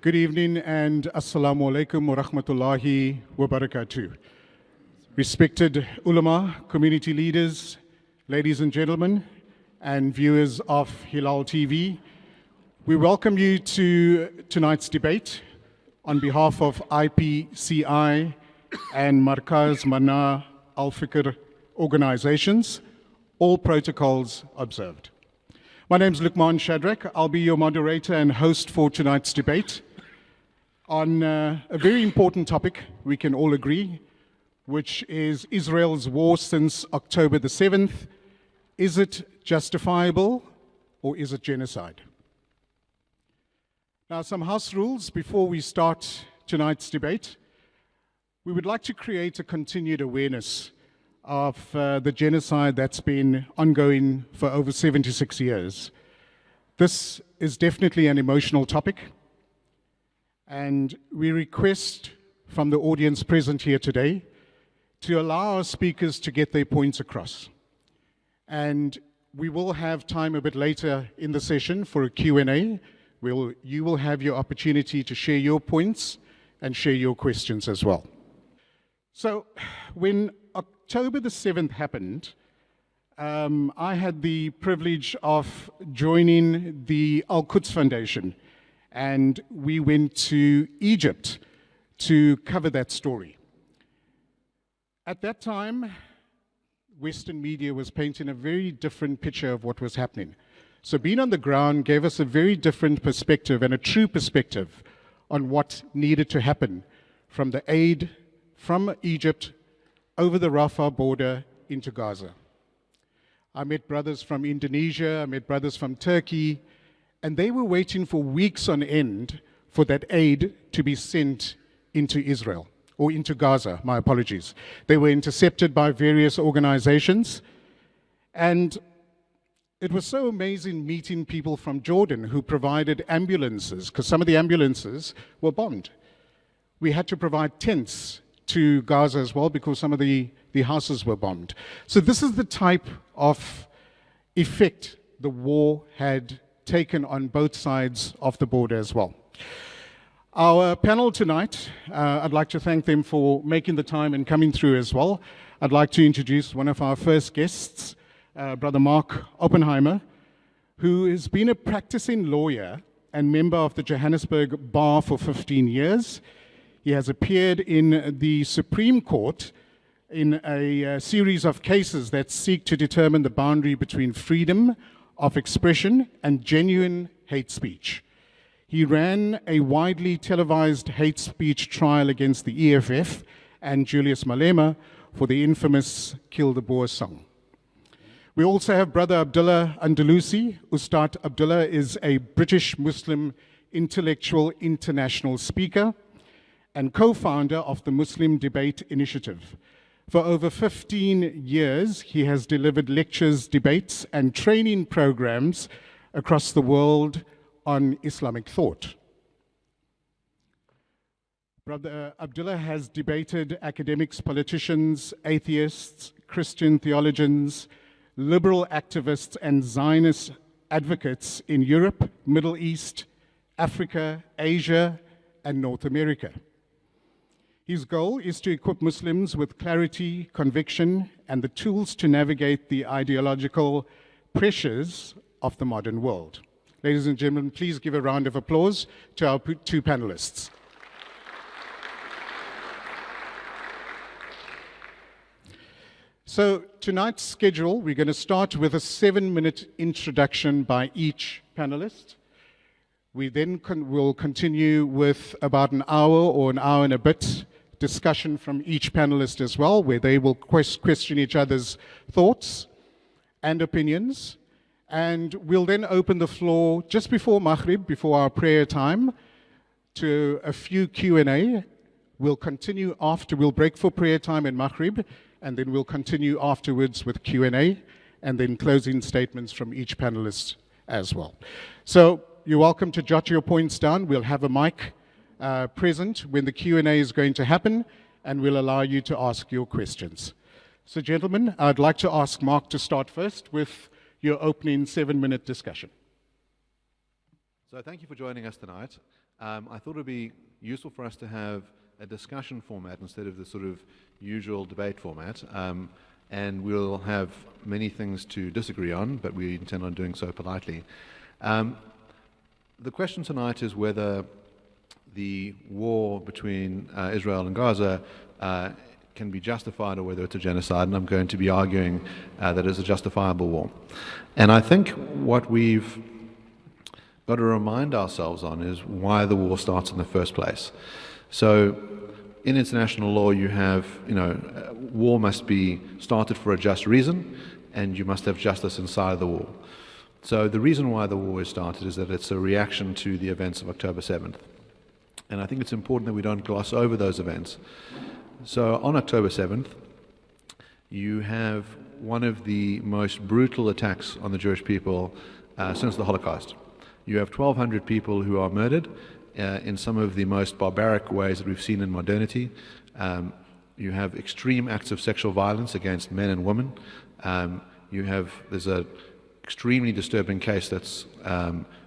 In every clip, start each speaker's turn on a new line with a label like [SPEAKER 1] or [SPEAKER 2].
[SPEAKER 1] Good evening and Assalamu alaikum wa rahmatullahi wa barakatuh. Respected ulama, community leaders, ladies and gentlemen, and viewers of Hilal TV, we welcome you to tonight's debate on behalf of IPCI and Markaz Mana Al-Fikr organizations, all protocols observed. My name is Luqman Shadrack. I'll be your moderator and host for tonight's debate on a very important topic, we can all agree, which is Israel's war since October the 7th. Is it justifiable or is it genocide? Now, some house rules before we start tonight's debate. We would like to create a continued awareness of the genocide that's been ongoing for over 76 years. This is definitely an emotional topic, and we request from the audience present here today to allow our speakers to get their points across. And we will have time a bit later in the session for a Q&A. You will have your opportunity to share your points and share your questions as well. So when October the 7th happened, I had the privilege of joining the Al-Quds Foundation, and we went to Egypt to cover that story. At that time, Western media was painting a very different picture of what was happening. So being on the ground gave us a very different perspective and a true perspective on what needed to happen from the aid from Egypt over the Rafah border into Gaza. I met brothers from Indonesia, I met brothers from Turkey, and they were waiting for weeks on end for that aid to be sent into Israel, or into Gaza, my apologies. They were intercepted by various organizations, and it was so amazing meeting people from Jordan who provided ambulances, because some of the ambulances were bombed. We had to provide tents to Gaza as well because some of the houses were bombed. So this is the type of effect the war had taken on both sides of the border as well. Our panel tonight, I'd like to thank them for making the time and coming through as well. I'd like to introduce one of our first guests, Brother Mark Oppenheimer, who has been a practicing lawyer and member of the Johannesburg Bar for 15 years. He has appeared in the Supreme Court in a series of cases that seek to determine the boundary between freedom of expression and genuine hate speech. He ran a widely televised hate speech trial against the EFF and Julius Malema for the infamous Kill the Boer song. We also have Brother Abdullah Andalusi. Ustad Abdullah is a British Muslim intellectual international speaker and co-founder of the Muslim Debate Initiative. For over 15 years, he has delivered lectures, debates, and training programs across the world on Islamic thought. Brother Abdullah has debated academics, politicians, atheists, Christian theologians, liberal activists, and Zionist advocates in Europe, Middle East, Africa, Asia, and North America. His goal is to equip Muslims with clarity, conviction, and the tools to navigate the ideological pressures of the modern world. Ladies and gentlemen, please give a round of applause to our two panelists. So tonight's schedule, we're going to start with a 7-minute introduction by each panelist. We then will continue with about an hour or an hour and a bit discussion from each panelist as well, where they will question each other's thoughts and opinions. And we'll then open the floor just before Maghrib, before our prayer time, to a few Q&A. We'll continue after, we'll break for prayer time and Maghrib, and then we'll continue afterwards with Q&A, and then closing statements from each panelist as well. So you're welcome to jot your points down. We'll have a mic present when the Q&A is going to happen, and we'll allow you to ask your questions. So gentlemen, I'd like to ask Mark to start first with your opening 7-minute discussion.
[SPEAKER 2] So thank you for joining us tonight. I thought it would be useful for us to have a discussion format instead of the sort of usual debate format. And we'll have many things to disagree on, but we intend on doing so politely. The question tonight is whether the war between Israel and Gaza can be justified or whether it's a genocide, and I'm going to be arguing that it's a justifiable war. And I think what we've got to remind ourselves on is why the war starts in the first place. So in international law you have, war must be started for a just reason, and you must have justice inside of the war. So the reason why the war is started is that it's a reaction to the events of October 7th. And I think it's important that we don't gloss over those events. So on October 7th, you have one of the most brutal attacks on the Jewish people since the Holocaust. You have 1,200 people who are murdered in some of the most barbaric ways that we've seen in modernity. You have extreme acts of sexual violence against men and women. There's an extremely disturbing case that's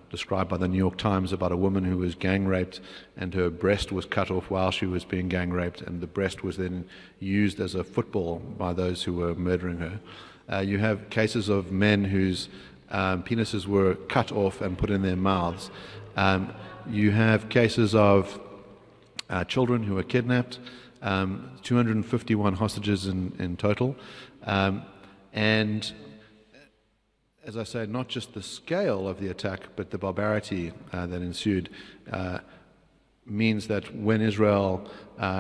[SPEAKER 2] described by the New York Times about a woman who was gang raped and her breast was cut off while she was being gang raped, and the breast was then used as a football by those who were murdering her. You have cases of men whose penises were cut off and put in their mouths. You have cases of children who were kidnapped, 251 hostages in total. And as I say, not just the scale of the attack, but the barbarity that ensued means that when Israel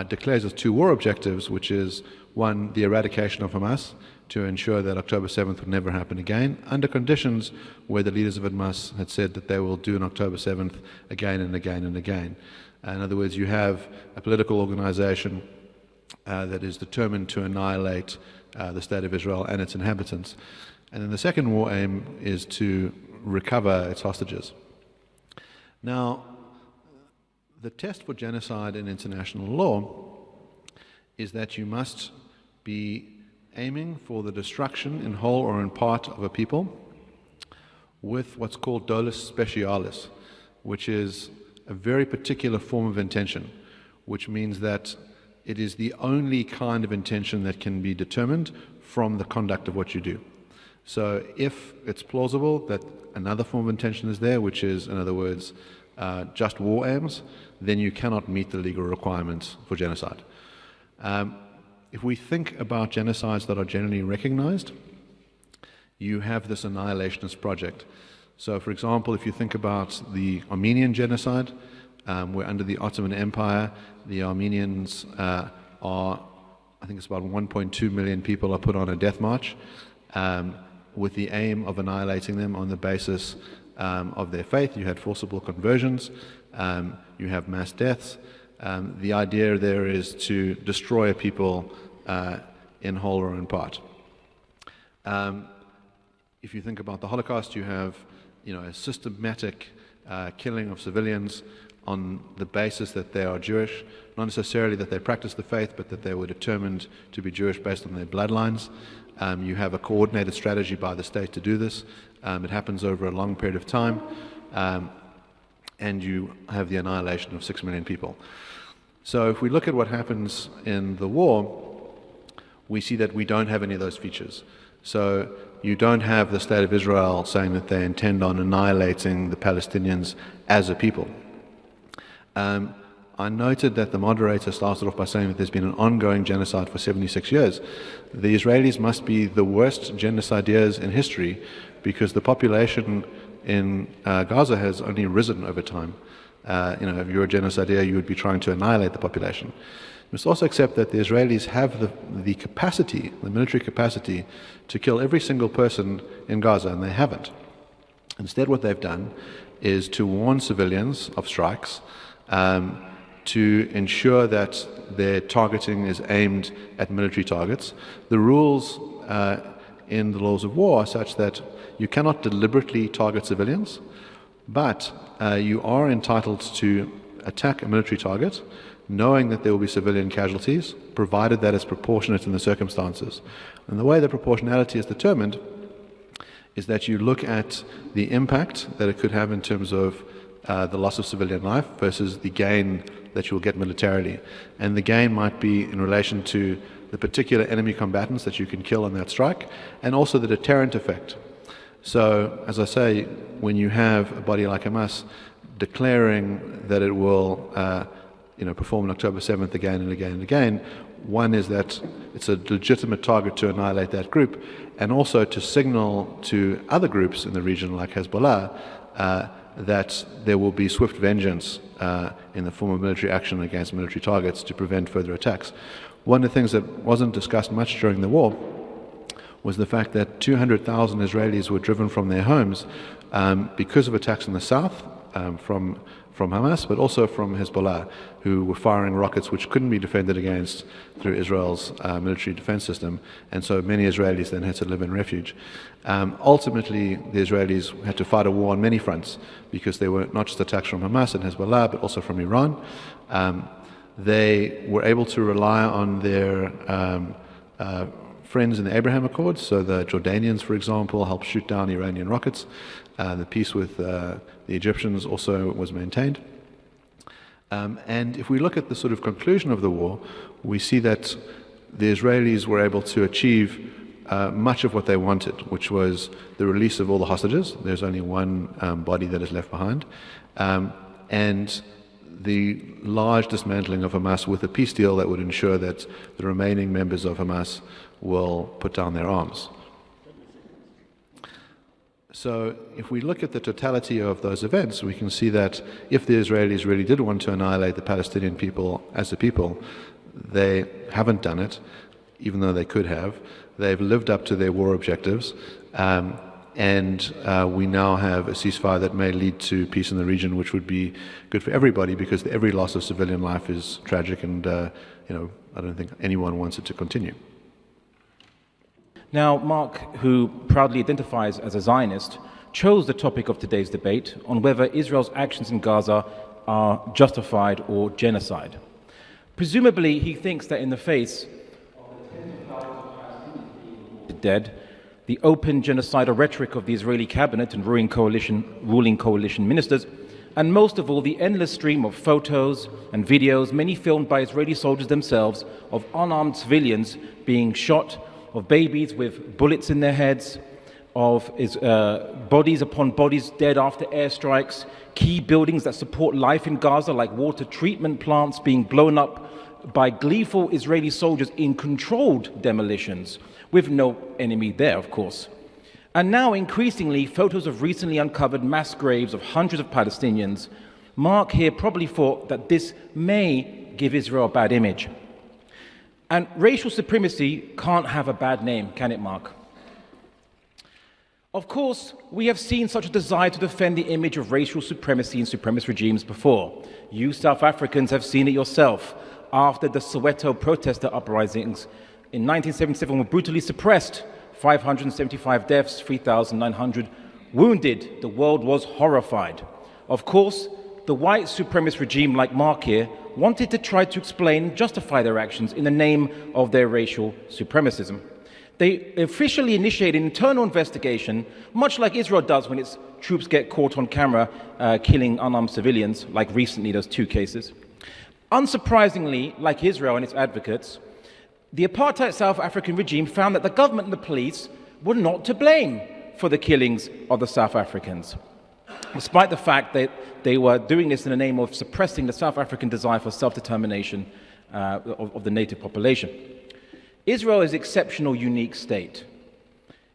[SPEAKER 2] declares its two war objectives, which is, one, the eradication of Hamas, to ensure that October 7th would never happen again, under conditions where the leaders of Hamas had said that they will do an October 7th again and again and again. In other words, you have a political organization that is determined to annihilate the State of Israel and its inhabitants. And then the second war aim is to recover its hostages. Now, the test for genocide in international law is that you must be aiming for the destruction in whole or in part of a people with what's called dolus specialis, which is a very particular form of intention, which means that it is the only kind of intention that can be determined from the conduct of what you do. So if it's plausible that another form of intention is there, which is, in other words, just war aims, then you cannot meet the legal requirements for genocide. If we think about genocides that are generally recognized, you have this annihilationist project. So, for example, if you think about the Armenian genocide, where under the Ottoman Empire, the Armenians I think it's about 1.2 million people are put on a death march with the aim of annihilating them on the basis of their faith. You had forcible conversions, you have mass deaths. The idea there is to destroy a people in whole or in part. If you think about the Holocaust, you have a systematic killing of civilians on the basis that they are Jewish, not necessarily that they practice the faith, but that they were determined to be Jewish based on their bloodlines. You have a coordinated strategy by the state to do this. It happens over a long period of time, and you have the annihilation of 6 million people. So if we look at what happens in the war, we see that we don't have any of those features. So you don't have the State of Israel saying that they intend on annihilating the Palestinians as a people. I noted that the moderator started off by saying that there's been an ongoing genocide for 76 years. The Israelis must be the worst genocideers in history because the population in Gaza has only risen over time. If you're a genocideer, you would be trying to annihilate the population. You must also accept that the Israelis have the capacity, the military capacity, to kill every single person in Gaza, and they haven't. Instead, what they've done is to warn civilians of strikes, to ensure that their targeting is aimed at military targets. The rules in the laws of war are such that you cannot deliberately target civilians, but you are entitled to attack a military target, knowing that there will be civilian casualties, provided that it's proportionate in the circumstances. And the way the proportionality is determined is that you look at the impact that it could have in terms of the loss of civilian life versus the gain that you will get militarily. And the gain might be in relation to the particular enemy combatants that you can kill in that strike, and also the deterrent effect. So, as I say, when you have a body like Hamas declaring that it will perform on October 7th again and again and again, one is that it's a legitimate target to annihilate that group, and also to signal to other groups in the region like Hezbollah that there will be swift vengeance in the form of military action against military targets to prevent further attacks. One of the things that wasn't discussed much during the war was the fact that 200,000 Israelis were driven from their homes because of attacks in the south from Hamas, but also from Hezbollah, who were firing rockets which couldn't be defended against through Israel's military defense system, and so many Israelis then had to live in refuge. Ultimately, the Israelis had to fight a war on many fronts because they were not just attacks from Hamas and Hezbollah, but also from Iran. They were able to rely on their friends in the Abraham Accords, so the Jordanians, for example, helped shoot down Iranian rockets. The peace with the Egyptians also was maintained. And if we look at the sort of conclusion of the war, we see that the Israelis were able to achieve much of what they wanted, which was the release of all the hostages. There's only one body that is left behind. And the large dismantling of Hamas with a peace deal that would ensure that the remaining members of Hamas will put down their arms. So if we look at the totality of those events, we can see that if the Israelis really did want to annihilate the Palestinian people as a people, they haven't done it, even though they could have. They've lived up to their war objectives, and we now have a ceasefire that may lead to peace in the region, which would be good for everybody, because every loss of civilian life is tragic, and I don't think anyone wants it to continue.
[SPEAKER 3] Now, Mark, who proudly identifies as a Zionist, chose the topic of today's debate on whether Israel's actions in Gaza are justified or genocide. Presumably, he thinks that in the face of the tens of thousands of Palestinians dead, the open genocidal rhetoric of the Israeli cabinet and ruling coalition ministers, and most of all, the endless stream of photos and videos, many filmed by Israeli soldiers themselves, of unarmed civilians being shot, of babies with bullets in their heads, of bodies upon bodies dead after airstrikes, key buildings that support life in Gaza, like water treatment plants, being blown up by gleeful Israeli soldiers in controlled demolitions, with no enemy there, of course. And now, increasingly, photos of recently uncovered mass graves of hundreds of Palestinians. Mark here probably thought that this may give Israel a bad image. And racial supremacy can't have a bad name, can it, Mark? Of course, we have seen such a desire to defend the image of racial supremacy in supremacist regimes before. You South Africans have seen it yourself after the Soweto protester uprisings in 1977 were brutally suppressed. 575 deaths, 3,900 wounded. The world was horrified. Of course, the white supremacist regime like Mark here wanted to try to explain and justify their actions in the name of their racial supremacism. They officially initiated an internal investigation, much like Israel does when its troops get caught on camera killing unarmed civilians, like recently those 2 cases. Unsurprisingly, like Israel and its advocates, the apartheid South African regime found that the government and the police were not to blame for the killings of the South Africans, despite the fact that they were doing this in the name of suppressing the South African desire for self-determination of the native population. Israel is an exceptional, unique state.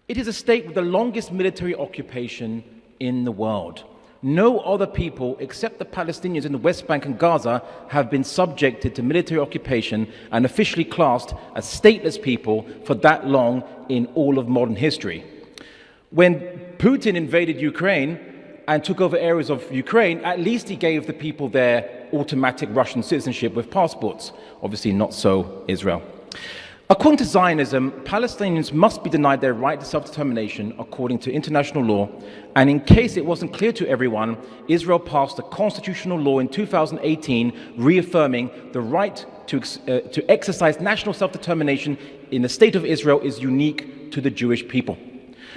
[SPEAKER 3] It is a state with the longest military occupation in the world. No other people except the Palestinians in the West Bank and Gaza have been subjected to military occupation and officially classed as stateless people for that long in all of modern history. When Putin invaded Ukraine and took over areas of Ukraine, at least he gave the people there automatic Russian citizenship with passports. Obviously not so Israel. According to Zionism, Palestinians must be denied their right to self-determination according to international law, and in case it wasn't clear to everyone, Israel passed a constitutional law in 2018 reaffirming the right to exercise national self-determination in the state of Israel is unique to the Jewish people.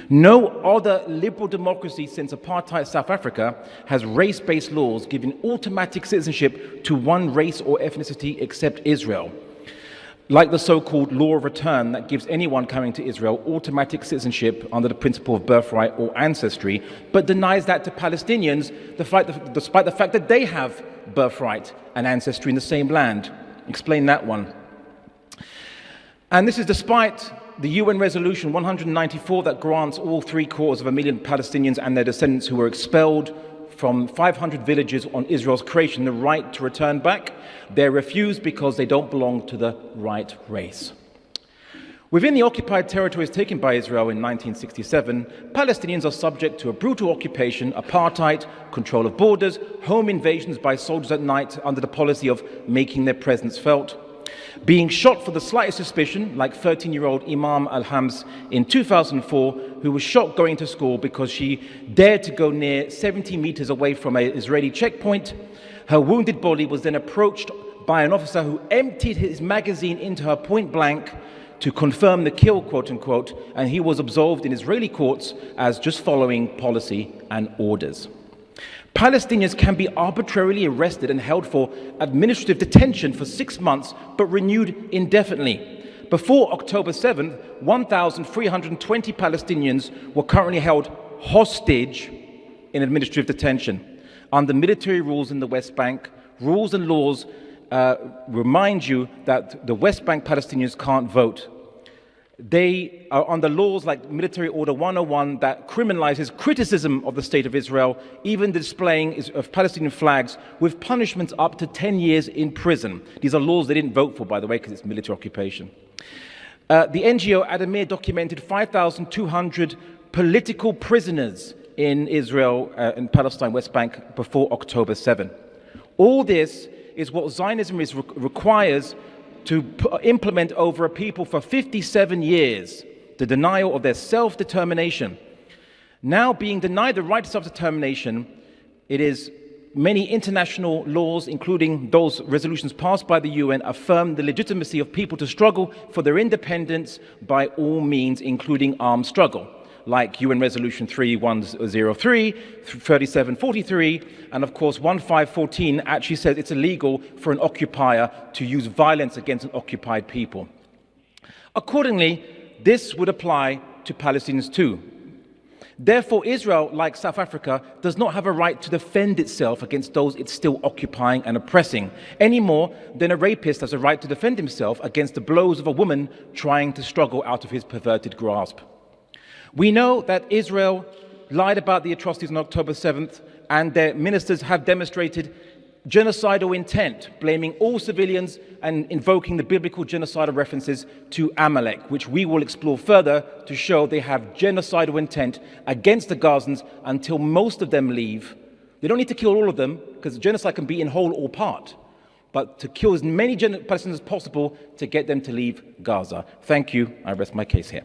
[SPEAKER 3] No other liberal democracy since apartheid South Africa has race-based laws giving automatic citizenship to one race or ethnicity except Israel, like the so-called law of return that gives anyone coming to Israel automatic citizenship under the principle of birthright or ancestry, but denies that to Palestinians despite the fact that they have birthright and ancestry in the same land. Explain that one. And this is despite the UN Resolution 194 that grants all 750,000 Palestinians and their descendants who were expelled from 500 villages on Israel's creation the right to return back. They're refused because they don't belong to the right race. Within the occupied territories taken by Israel in 1967, Palestinians are subject to a brutal occupation, apartheid, control of borders, home invasions by soldiers at night under the policy of making their presence felt, being shot for the slightest suspicion, like 13-year-old Imam Al-Hams in 2004, who was shot going to school because she dared to go near 70 meters away from an Israeli checkpoint. Her wounded body was then approached by an officer who emptied his magazine into her point blank to confirm the kill, quote unquote, and he was absolved in Israeli courts as just following policy and orders. Palestinians can be arbitrarily arrested and held for administrative detention for 6 months, but renewed indefinitely. Before October 7th, 1,320 Palestinians were currently held hostage in administrative detention under military rules in the West Bank. Rules and laws remind you that the West Bank Palestinians can't vote. They are under laws like Military Order 101 that criminalizes criticism of the State of Israel, even the displaying of Palestinian flags, with punishments up to 10 years in prison. These are laws they didn't vote for, by the way, because it's military occupation. The NGO Adamir documented 5,200 political prisoners in Israel and Palestine, West Bank, before October 7. All this is what Zionism requires to implement over a people for 57 years, the denial of their self-determination. Now being denied the right to self-determination, it is many international laws, including those resolutions passed by the UN, affirm the legitimacy of people to struggle for their independence by all means, including armed struggle, like UN Resolution 3103, 3743, and of course 1514 actually says it's illegal for an occupier to use violence against an occupied people. Accordingly, this would apply to Palestinians too. Therefore, Israel, like South Africa, does not have a right to defend itself against those it's still occupying and oppressing, any more than a rapist has a right to defend himself against the blows of a woman trying to struggle out of his perverted grasp. We know that Israel lied about the atrocities on October 7th, and their ministers have demonstrated genocidal intent, blaming all civilians and invoking the biblical genocidal references to Amalek, which we will explore further to show they have genocidal intent against the Gazans until most of them leave. They don't need to kill all of them, because genocide can be in whole or part, but to kill as many Palestinians as possible to get them to leave Gaza. Thank you. I rest my case here.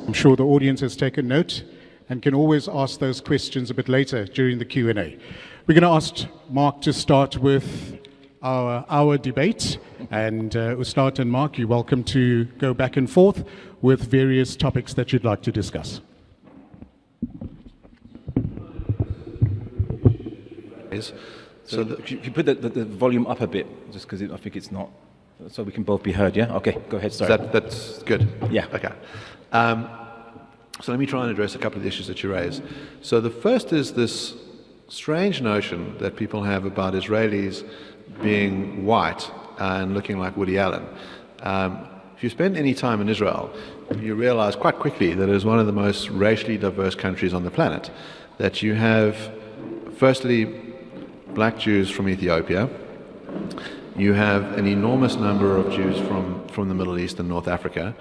[SPEAKER 1] I'm sure the audience has taken note and can always ask those questions a bit later during the Q&A. We're going to ask Mark to start with our debate. And Ustad and Mark, you're welcome to go back and forth with various topics that you'd like to discuss.
[SPEAKER 3] So if you put the volume up a bit, just because I think it's not, so we can both be heard, yeah? Okay, go ahead, sorry.
[SPEAKER 2] That's good?
[SPEAKER 3] Yeah.
[SPEAKER 2] Okay. So let me try and address a couple of the issues that you raised. So the first is this strange notion that people have about Israelis being white and looking like Woody Allen. If you spend any time in Israel, you realize quite quickly that it is one of the most racially diverse countries on the planet. That you have, firstly, black Jews from Ethiopia. You have an enormous number of Jews from the Middle East and North Africa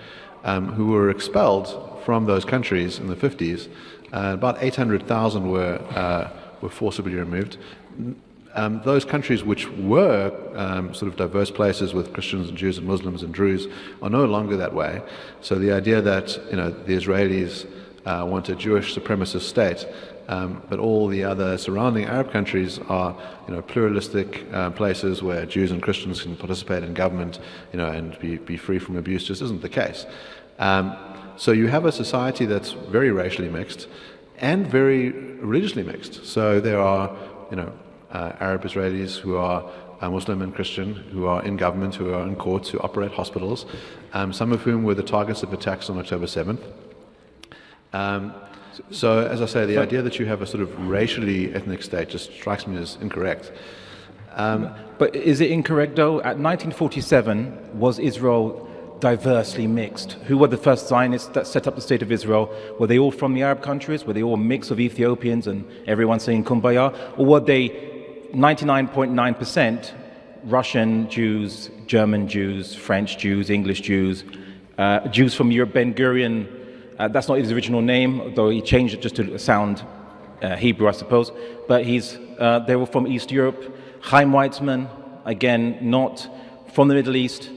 [SPEAKER 2] who were expelled from those countries in the 50s. About 800,000 were forcibly removed. Those countries which were sort of diverse places with Christians and Jews and Muslims and Druze are no longer that way. So the idea that the Israelis want a Jewish supremacist state but all the other surrounding Arab countries are, pluralistic places where Jews and Christians can participate in government, and be free from abuse. Just isn't the case. So you have a society that's very racially mixed and very religiously mixed. So there are, Arab Israelis who are Muslim and Christian, who are in government, who are in courts, who operate hospitals, some of whom were the targets of attacks on October 7th. So, as I say, the idea that you have a sort of racially ethnic state just strikes me as incorrect.
[SPEAKER 3] But is it incorrect, though? At 1947, was Israel diversely mixed? Who were the first Zionists that set up the State of Israel? Were they all from the Arab countries? Were they all a mix of Ethiopians and everyone saying Kumbaya? Or were they 99.9% Russian Jews, German Jews, French Jews, English Jews, Jews from Europe? Ben Gurion, that's not his original name, though he changed it just to sound Hebrew, I suppose. But they were from East Europe. Chaim Weizmann, again, not from the Middle East.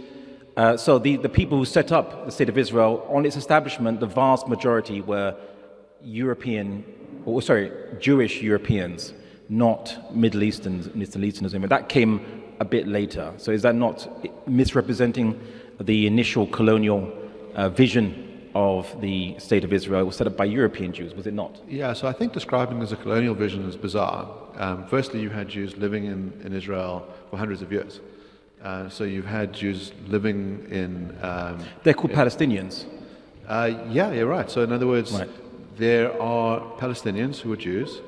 [SPEAKER 3] So the people who set up the State of Israel, on its establishment, the vast majority were Jewish Europeans, not Middle Easterns, Middle Easterners. That came a bit later. So is that not misrepresenting the initial colonial vision of the State of Israel? It was set up by European Jews, was it not?
[SPEAKER 2] Yeah, so I think describing it as a colonial vision is bizarre. Firstly, you had Jews living in Israel for hundreds of years. So you've had Jews living in...
[SPEAKER 3] They're called Palestinians.
[SPEAKER 2] Yeah, you're right. So in other words,
[SPEAKER 3] right.
[SPEAKER 2] There are Palestinians who are Jews,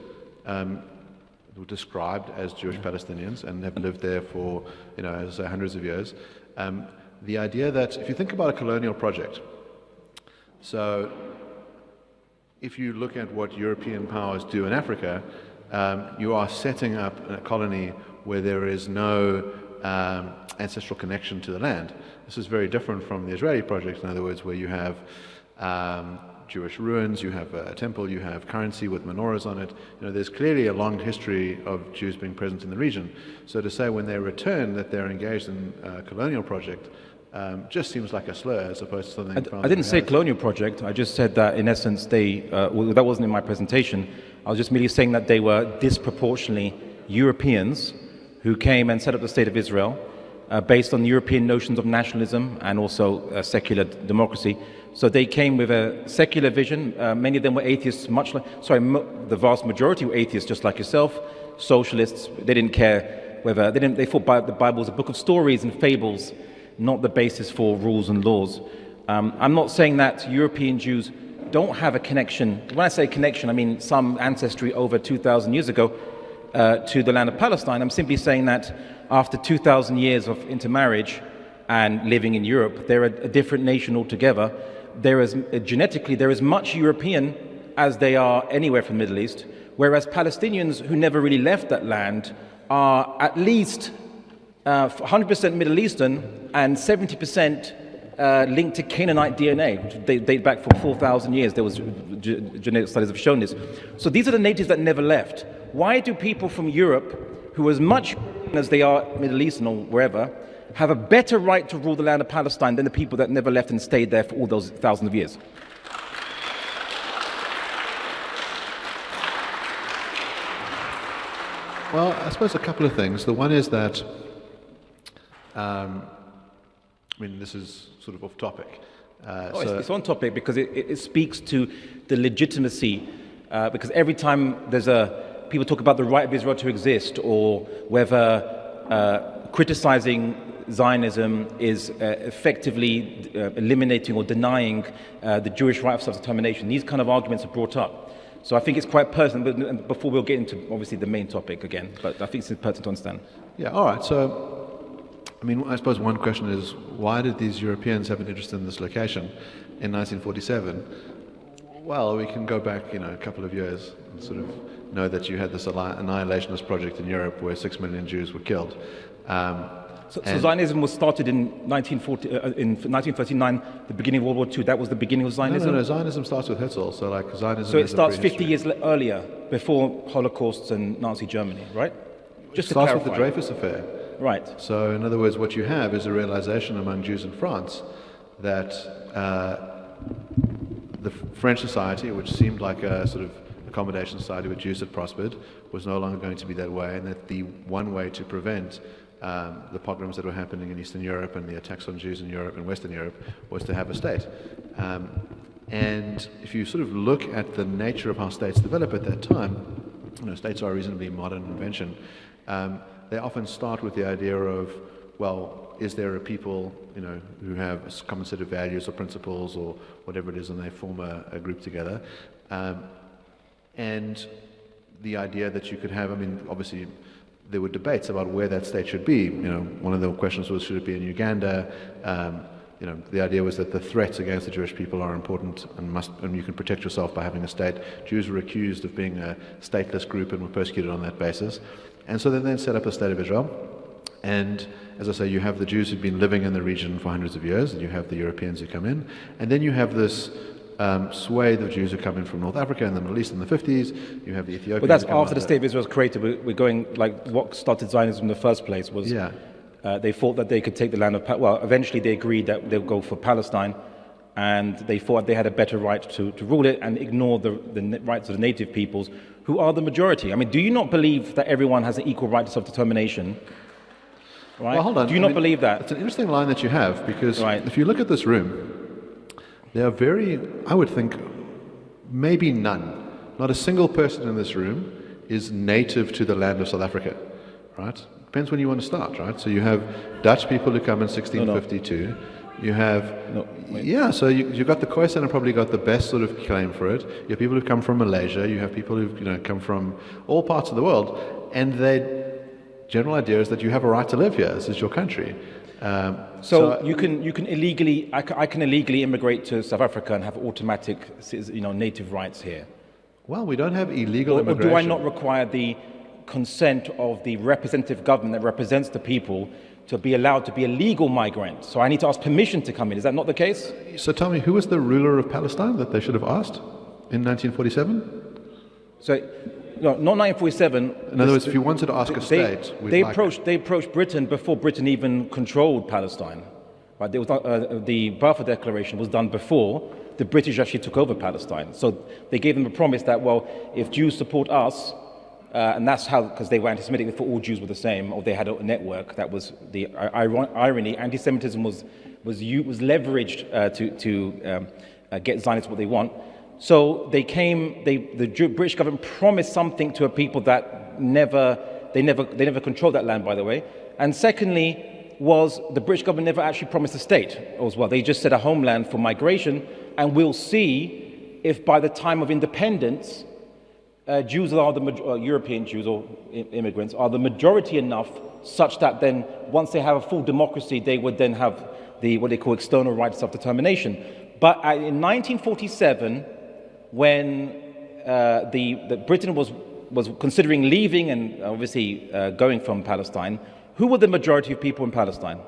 [SPEAKER 2] who are described as Jewish Palestinians and have lived there for, as I say, hundreds of years. The idea that if you think about a colonial project, so if you look at what European powers do in Africa, you are setting up a colony where there is no ancestral connection to the land. This is very different from the Israeli project, in other words, where you have Jewish ruins, you have a temple, you have currency with menorahs on it. There's clearly a long history of Jews being present in the region. So to say when they return that they're engaged in a colonial project just seems like a slur as opposed to something...
[SPEAKER 3] I didn't say colonial project. I just said that in essence that wasn't in my presentation. I was just merely saying that they were disproportionately Europeans who came and set up the State of Israel based on European notions of nationalism and also secular democracy. So they came with a secular vision. Many of them were atheists, the vast majority were atheists, just like yourself. Socialists, they didn't care whether, they thought the Bible was a book of stories and fables, not the basis for rules and laws. I'm not saying that European Jews don't have a connection. When I say connection, I mean some ancestry over 2,000 years ago to the land of Palestine. I'm simply saying that after 2,000 years of intermarriage and living in Europe, they're a different nation altogether. Genetically, they're as much European as they are anywhere from the Middle East, whereas Palestinians who never really left that land are at least 100% Middle Eastern and 70% linked to Canaanite DNA, which they date back for 4,000 years. There was genetic studies have shown this. So these are the natives that never left. Why do people from Europe, who are as much as they are Middle Eastern or wherever, have a better right to rule the land of Palestine than the people that never left and stayed there for all those thousands of years?
[SPEAKER 2] Well, I suppose a couple of things. The one is that, this is sort of off topic.
[SPEAKER 3] It's on topic because it speaks to the legitimacy, because every time people talk about the right of Israel to exist, or whether criticizing Zionism is effectively eliminating or denying the Jewish right of self-determination. These kind of arguments are brought up. So I think it's quite pertinent, before we'll get into, obviously, the main topic again, but I think it's pertinent to understand.
[SPEAKER 2] Yeah, all right. So, I suppose one question is, why did these Europeans have an interest in this location in 1947? Well, we can go back, a couple of years and sort of know that you had this annihilationist project in Europe where 6 million Jews were killed.
[SPEAKER 3] So Zionism was started in 1939, the beginning of World War II. That was the beginning of Zionism?
[SPEAKER 2] No. Zionism starts with Herzl. So Zionism.
[SPEAKER 3] So it starts 50 years earlier, before Holocausts and Nazi Germany, right?
[SPEAKER 2] Just to clarify. It starts with the Dreyfus Affair.
[SPEAKER 3] Right.
[SPEAKER 2] So in other words, what you have is a realization among Jews in France that the French society, which seemed like a sort of accommodation society where Jews had prospered was no longer going to be that way, and that the one way to prevent the pogroms that were happening in Eastern Europe and the attacks on Jews in Europe and Western Europe was to have a state. And if you sort of look at the nature of how states develop at that time, states are a reasonably modern invention. They often start with the idea of, well, is there a people, who have a common set of values or principles or whatever it is, and they form a group together. And the idea that you could have, obviously, there were debates about where that state should be. One of the questions was, should it be in Uganda? The idea was that the threats against the Jewish people are important and you can protect yourself by having a state. Jews were accused of being a stateless group and were persecuted on that basis. And so they then set up a state of Israel. And as I say, you have the Jews who've been living in the region for hundreds of years, and you have the Europeans who come in. And then you have this swathe of Jews who come in from North Africa and the Middle East in the 50s. You have the Ethiopians.
[SPEAKER 3] But that's after the State of Israel was created. We're going, like, what started Zionism in the first place was they thought that they could take the land of, eventually they agreed that they'll go for Palestine, and they thought they had a better right to rule it and ignore the rights of the native peoples, who are the majority. Do you not believe that everyone has an equal right to self-determination? Right?
[SPEAKER 2] Well, hold on.
[SPEAKER 3] Do you not believe that?
[SPEAKER 2] It's an interesting line that you have, because
[SPEAKER 3] Right.
[SPEAKER 2] if you look at this room, there are I would think, maybe none, not a single person in this room is native to the land of South Africa, right? Depends when you want to start, right? So you have Dutch people who come in 1652. You have, so you've got the Khoisan have probably got the best sort of claim for it. You have people who come from Malaysia. You have people who come from all parts of the world, and their general idea is that you have a right to live here. This is your country.
[SPEAKER 3] So you can illegally, I can illegally immigrate to South Africa and have automatic, native rights here.
[SPEAKER 2] Well, we don't have illegal
[SPEAKER 3] Or
[SPEAKER 2] immigration.
[SPEAKER 3] do I not require the consent of the representative government that represents the people to be allowed to be a legal migrant? So I need to ask permission to come in. Is that not the case?
[SPEAKER 2] So tell me, who was the ruler of Palestine that they should have asked in 1947?
[SPEAKER 3] So, no, not 1947.
[SPEAKER 2] In other words, if you wanted to ask a state,
[SPEAKER 3] they approached Britain before Britain even controlled Palestine. Right? There was the Balfour Declaration was done before the British actually took over Palestine. So they gave them a promise that, well, if Jews support us, and that's how, because they were anti-Semitic, they thought all Jews were the same, or they had a network. That was the irony. Anti-Semitism was leveraged to get Zionists what they want. So the British government promised something to a people that they never controlled that land, by the way. And secondly, was the British government never actually promised a state as well. They just said a homeland for migration, and we'll see if by the time of independence, Jews are European Jews or immigrants are the majority enough such that then once they have a full democracy, they would then have what they call external right of self-determination. But in 1947, when the Britain was considering leaving and obviously going from Palestine, who were the majority of people in Palestine?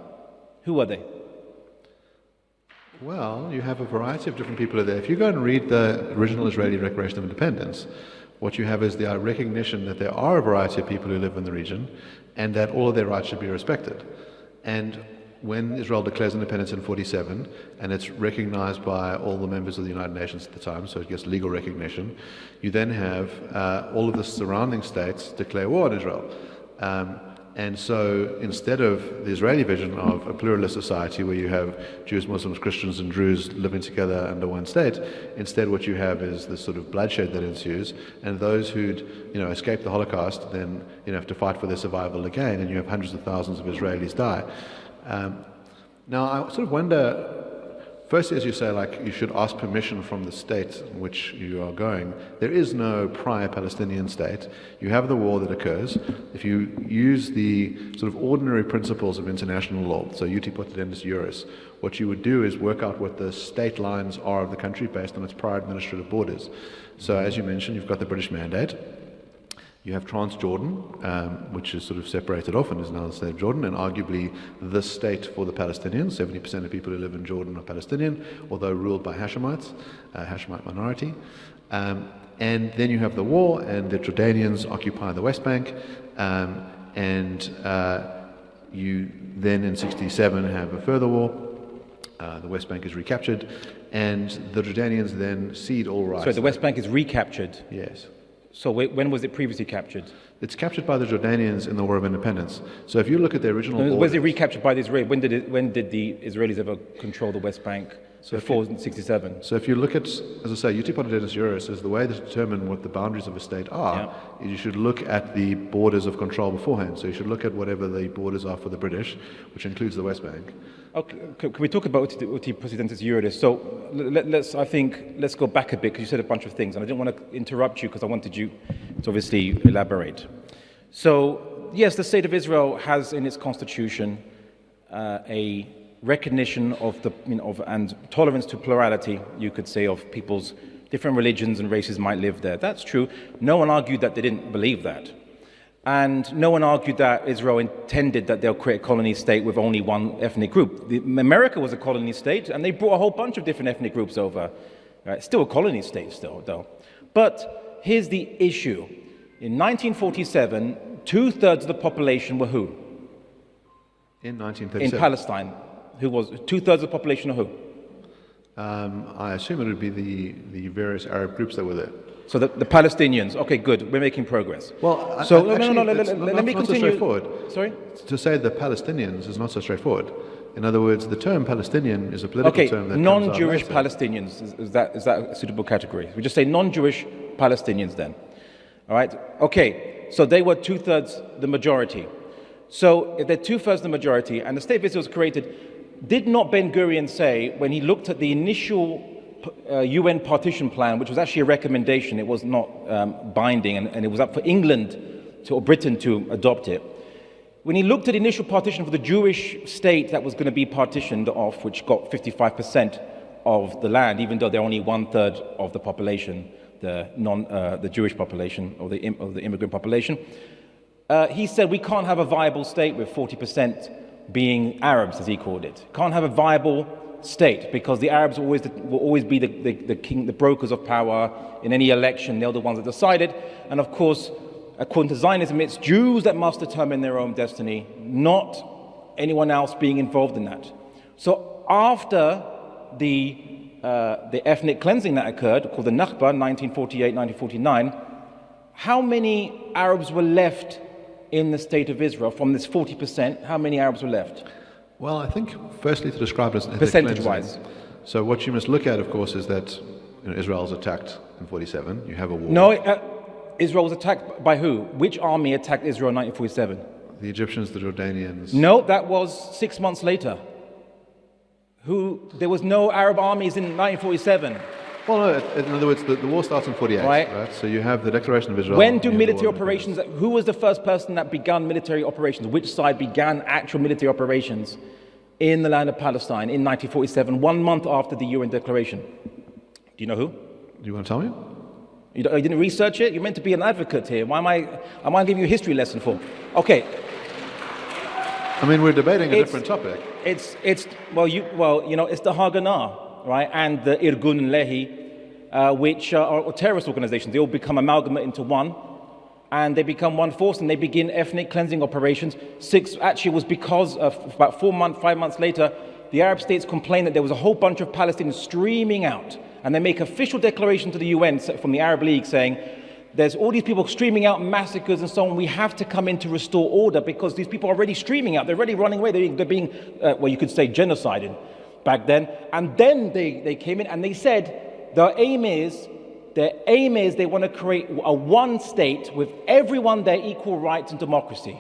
[SPEAKER 3] Who were they?
[SPEAKER 2] Well, you have a variety of different people there. If you go and read the original Israeli Declaration of Independence, what you have is the recognition that there are a variety of people who live in the region and that all of their rights should be respected. And when Israel declares independence in 1947, and it's recognized by all the members of the United Nations at the time, so it gets legal recognition, you then have all of the surrounding states declare war on Israel. And so instead of the Israeli vision of a pluralist society where you have Jews, Muslims, Christians, and Druze living together under one state, instead what you have is this sort of bloodshed that ensues, and those who'd escaped the Holocaust then have to fight for their survival again, and you have hundreds of thousands of Israelis die. Now I sort of wonder, firstly, as you say, you should ask permission from the state in which you are going. There is no prior Palestinian state. You have the war that occurs. If you use the sort of ordinary principles of international law, so uti potendis juris, what you would do is work out what the state lines are of the country based on its prior administrative borders. So as you mentioned, you've got the British Mandate. You have Transjordan, which is sort of separated off and is now the state of Jordan, and arguably the state for the Palestinians. 70% of people who live in Jordan are Palestinian, although ruled by Hashemites, Hashemite minority. And then you have the war, and the Jordanians occupy the West Bank, and you then in 1967 have a further war, The West Bank is recaptured, and the Jordanians then cede all rights.
[SPEAKER 3] So the West Bank is recaptured.
[SPEAKER 2] Yes.
[SPEAKER 3] So when was it previously captured?
[SPEAKER 2] It's captured by the Jordanians in the War of Independence. So if you look at the original borders...
[SPEAKER 3] Was it recaptured by the Israelis? When did the Israelis ever control the West Bank? Before 1967?
[SPEAKER 2] So if you look at, as I say, Uti Potidus Juris is the way to determine what the boundaries of a state are. Is you should look at the borders of control beforehand. So you should look at whatever the borders are for the British, which includes the West Bank.
[SPEAKER 3] Okay, can we talk about Uti Potidus Juris? So let's go back a bit, because you said a bunch of things, and I didn't want to interrupt you because I wanted you to obviously elaborate. So yes, the State of Israel has in its constitution a recognition of and tolerance to plurality, you could say, of people's different religions and races might live there. That's true. No one argued that they didn't believe that. And no one argued that Israel intended that they'll create a colony state with only one ethnic group. America was a colony state, and they brought a whole bunch of different ethnic groups over. Right? Still a colony state, though. But here's the issue. In 1947, 2/3 of the population were who?
[SPEAKER 2] In 1937?
[SPEAKER 3] In Palestine. Who was 2/3 of the population of who?
[SPEAKER 2] I assume it would be the various Arab groups that were there.
[SPEAKER 3] So the Palestinians. Okay, good. We're making progress.
[SPEAKER 2] Well,
[SPEAKER 3] Let me continue.
[SPEAKER 2] So straightforward.
[SPEAKER 3] Sorry?
[SPEAKER 2] To say the Palestinians is not so straightforward. In other words, the term Palestinian is a political term that
[SPEAKER 3] non-Jewish
[SPEAKER 2] comes out later.
[SPEAKER 3] Palestinians. Is that a suitable category? We just say non-Jewish Palestinians then. All right? Okay, so they were 2/3 the majority. So if they're 2/3 the majority, and the State of Israel was created, did not Ben Gurion say, when he looked at the initial UN partition plan, which was actually a recommendation, it was not binding, and it was up for England or Britain to adopt it. When he looked at the initial partition for the Jewish state that was going to be partitioned off, which got 55% of the land, even though they're only 1/3 of the population, the Jewish population or the immigrant population, he said we can't have a viable state with 40% being Arabs, as he called it. Can't have a viable state because the Arabs will always be the brokers of power in any election. They're the ones that decide it. And of course, according to Zionism, it's Jews that must determine their own destiny, not anyone else being involved in that. So after the ethnic cleansing that occurred, called the Nakba, 1948, 1949, how many Arabs were left in the State of Israel? From this 40%, how many Arabs were left?
[SPEAKER 2] Well, I think firstly to describe it as
[SPEAKER 3] percentage-wise.
[SPEAKER 2] So what you must look at, of course, is that Israel was attacked in 47. You have a war.
[SPEAKER 3] No, Israel was attacked by who? Which army attacked Israel in 1947?
[SPEAKER 2] The Egyptians, the Jordanians.
[SPEAKER 3] No, that was 6 months later. There was no Arab armies in 1947.
[SPEAKER 2] Well, no, in other words, the war starts in 48, right? So you have the Declaration of Israel.
[SPEAKER 3] When do military operations, who was the first person that began military operations? Which side began actual military operations in the land of Palestine in 1947, 1 month after the UN Declaration? Do you know who?
[SPEAKER 2] Do you want to tell me?
[SPEAKER 3] You didn't research it? You're meant to be an advocate here. Why am I giving you a history lesson for? Okay.
[SPEAKER 2] I mean, we're debating a different topic.
[SPEAKER 3] It's the Haganah. Right, and the Irgun Lehi, which are terrorist organizations. They all become amalgamate into one, and they become one force, and they begin ethnic cleansing operations. Actually, it was because of about 5 months later, the Arab states complained that there was a whole bunch of Palestinians streaming out, and they make official declaration to the UN from the Arab League saying, there's all these people streaming out, massacres and so on. We have to come in to restore order because these people are already streaming out. They're already running away. They're being, you could say, genocided back then. And then they came in and they said their aim is they want to create a one state with everyone their equal rights and democracy.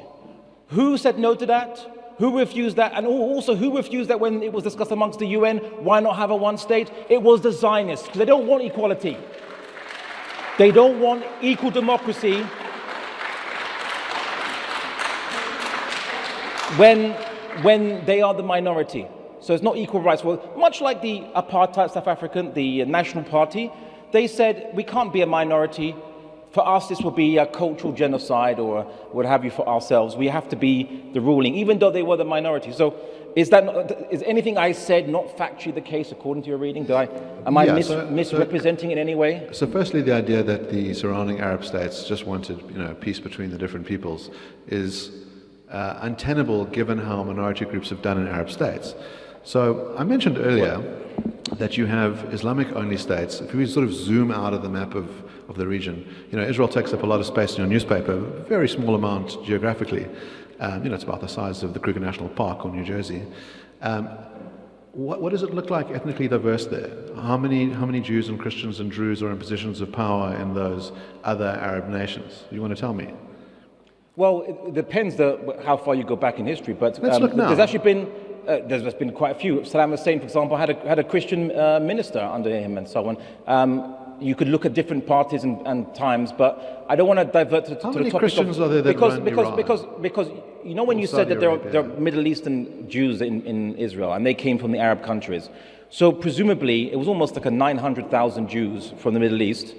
[SPEAKER 3] Who said no to that? Who refused that? And also, who refused that when it was discussed amongst the UN? Why not have a one state? It was the Zionists, because they don't want equality. They don't want equal democracy when they are the minority. So it's not equal rights. Well, much like the apartheid South African, the National Party, they said we can't be a minority. For us, this will be a cultural genocide or what have you for ourselves. We have to be the ruling, even though they were the minority. So is anything I said not factually the case according to your reading? Am I misrepresenting in any way?
[SPEAKER 2] So firstly, the idea that the surrounding Arab states just wanted peace between the different peoples is untenable given how minority groups have done in Arab states. So I mentioned earlier that you have Islamic-only states. If we sort of zoom out of the map of the region, Israel takes up a lot of space in your newspaper, a very small amount geographically. It's about the size of the Kruger National Park or New Jersey. What does it look like ethnically diverse there? How many Jews and Christians and Druze are in positions of power in those other Arab nations? You want to tell me?
[SPEAKER 3] Well, it depends how far you go back in history, but
[SPEAKER 2] Let's look now.
[SPEAKER 3] there's actually been there's been quite a few. Saddam Hussein, for example, had a Christian minister under him and so on. You could look at different parties and times, but I don't want to divert to the topic.
[SPEAKER 2] How many Christians are there that run Iran?
[SPEAKER 3] Because when you said that there are Middle Eastern Jews in Israel and they came from the Arab countries, so presumably it was almost like 900,000 Jews from the Middle East.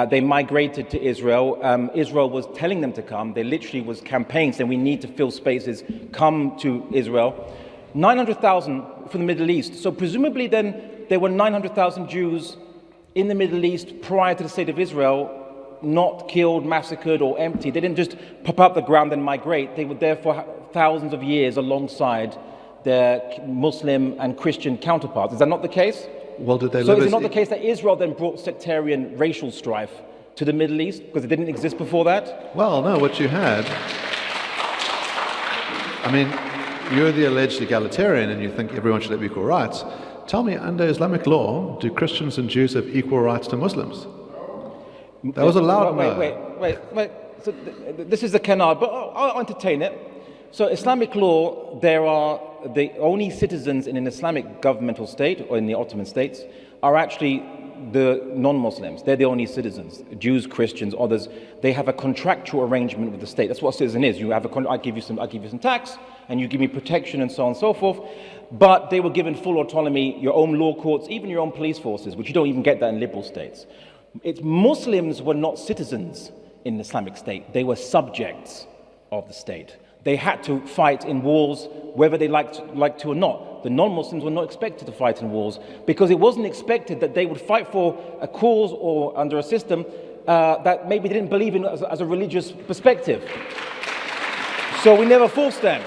[SPEAKER 3] They migrated to Israel. Israel was telling them to come. There literally was campaigns saying we need to fill spaces, come to Israel. 900,000 from the Middle East. So presumably then there were 900,000 Jews in the Middle East prior to the state of Israel, not killed, massacred, or emptied. They didn't just pop up the ground and migrate. They were there for thousands of years alongside their Muslim and Christian counterparts. Is that not the case?
[SPEAKER 2] Well, did they
[SPEAKER 3] So
[SPEAKER 2] live
[SPEAKER 3] is it
[SPEAKER 2] as
[SPEAKER 3] not the case that Israel then brought sectarian racial strife to the Middle East because it didn't exist before that?
[SPEAKER 2] Well, no, what you had, you're the alleged egalitarian and you think everyone should have equal rights. Tell me, under Islamic law, do Christians and Jews have equal rights to Muslims? That was allowed.
[SPEAKER 3] Wait. So this is the canard, but I'll entertain it. So Islamic law, there are the only citizens in an Islamic governmental state or in the Ottoman states are actually the non-Muslims. They're the only citizens. Jews, Christians, others. They have a contractual arrangement with the state. That's what a citizen is. You have I give you some tax, and you give me protection, and so on and so forth. But they were given full autonomy, your own law courts, even your own police forces, which you don't even get that in liberal states. Muslims were not citizens in the Islamic State. They were subjects of the state. They had to fight in wars whether they liked to or not. The non-Muslims were not expected to fight in wars because it wasn't expected that they would fight for a cause or under a system that maybe they didn't believe in as a religious perspective. So we never forced them.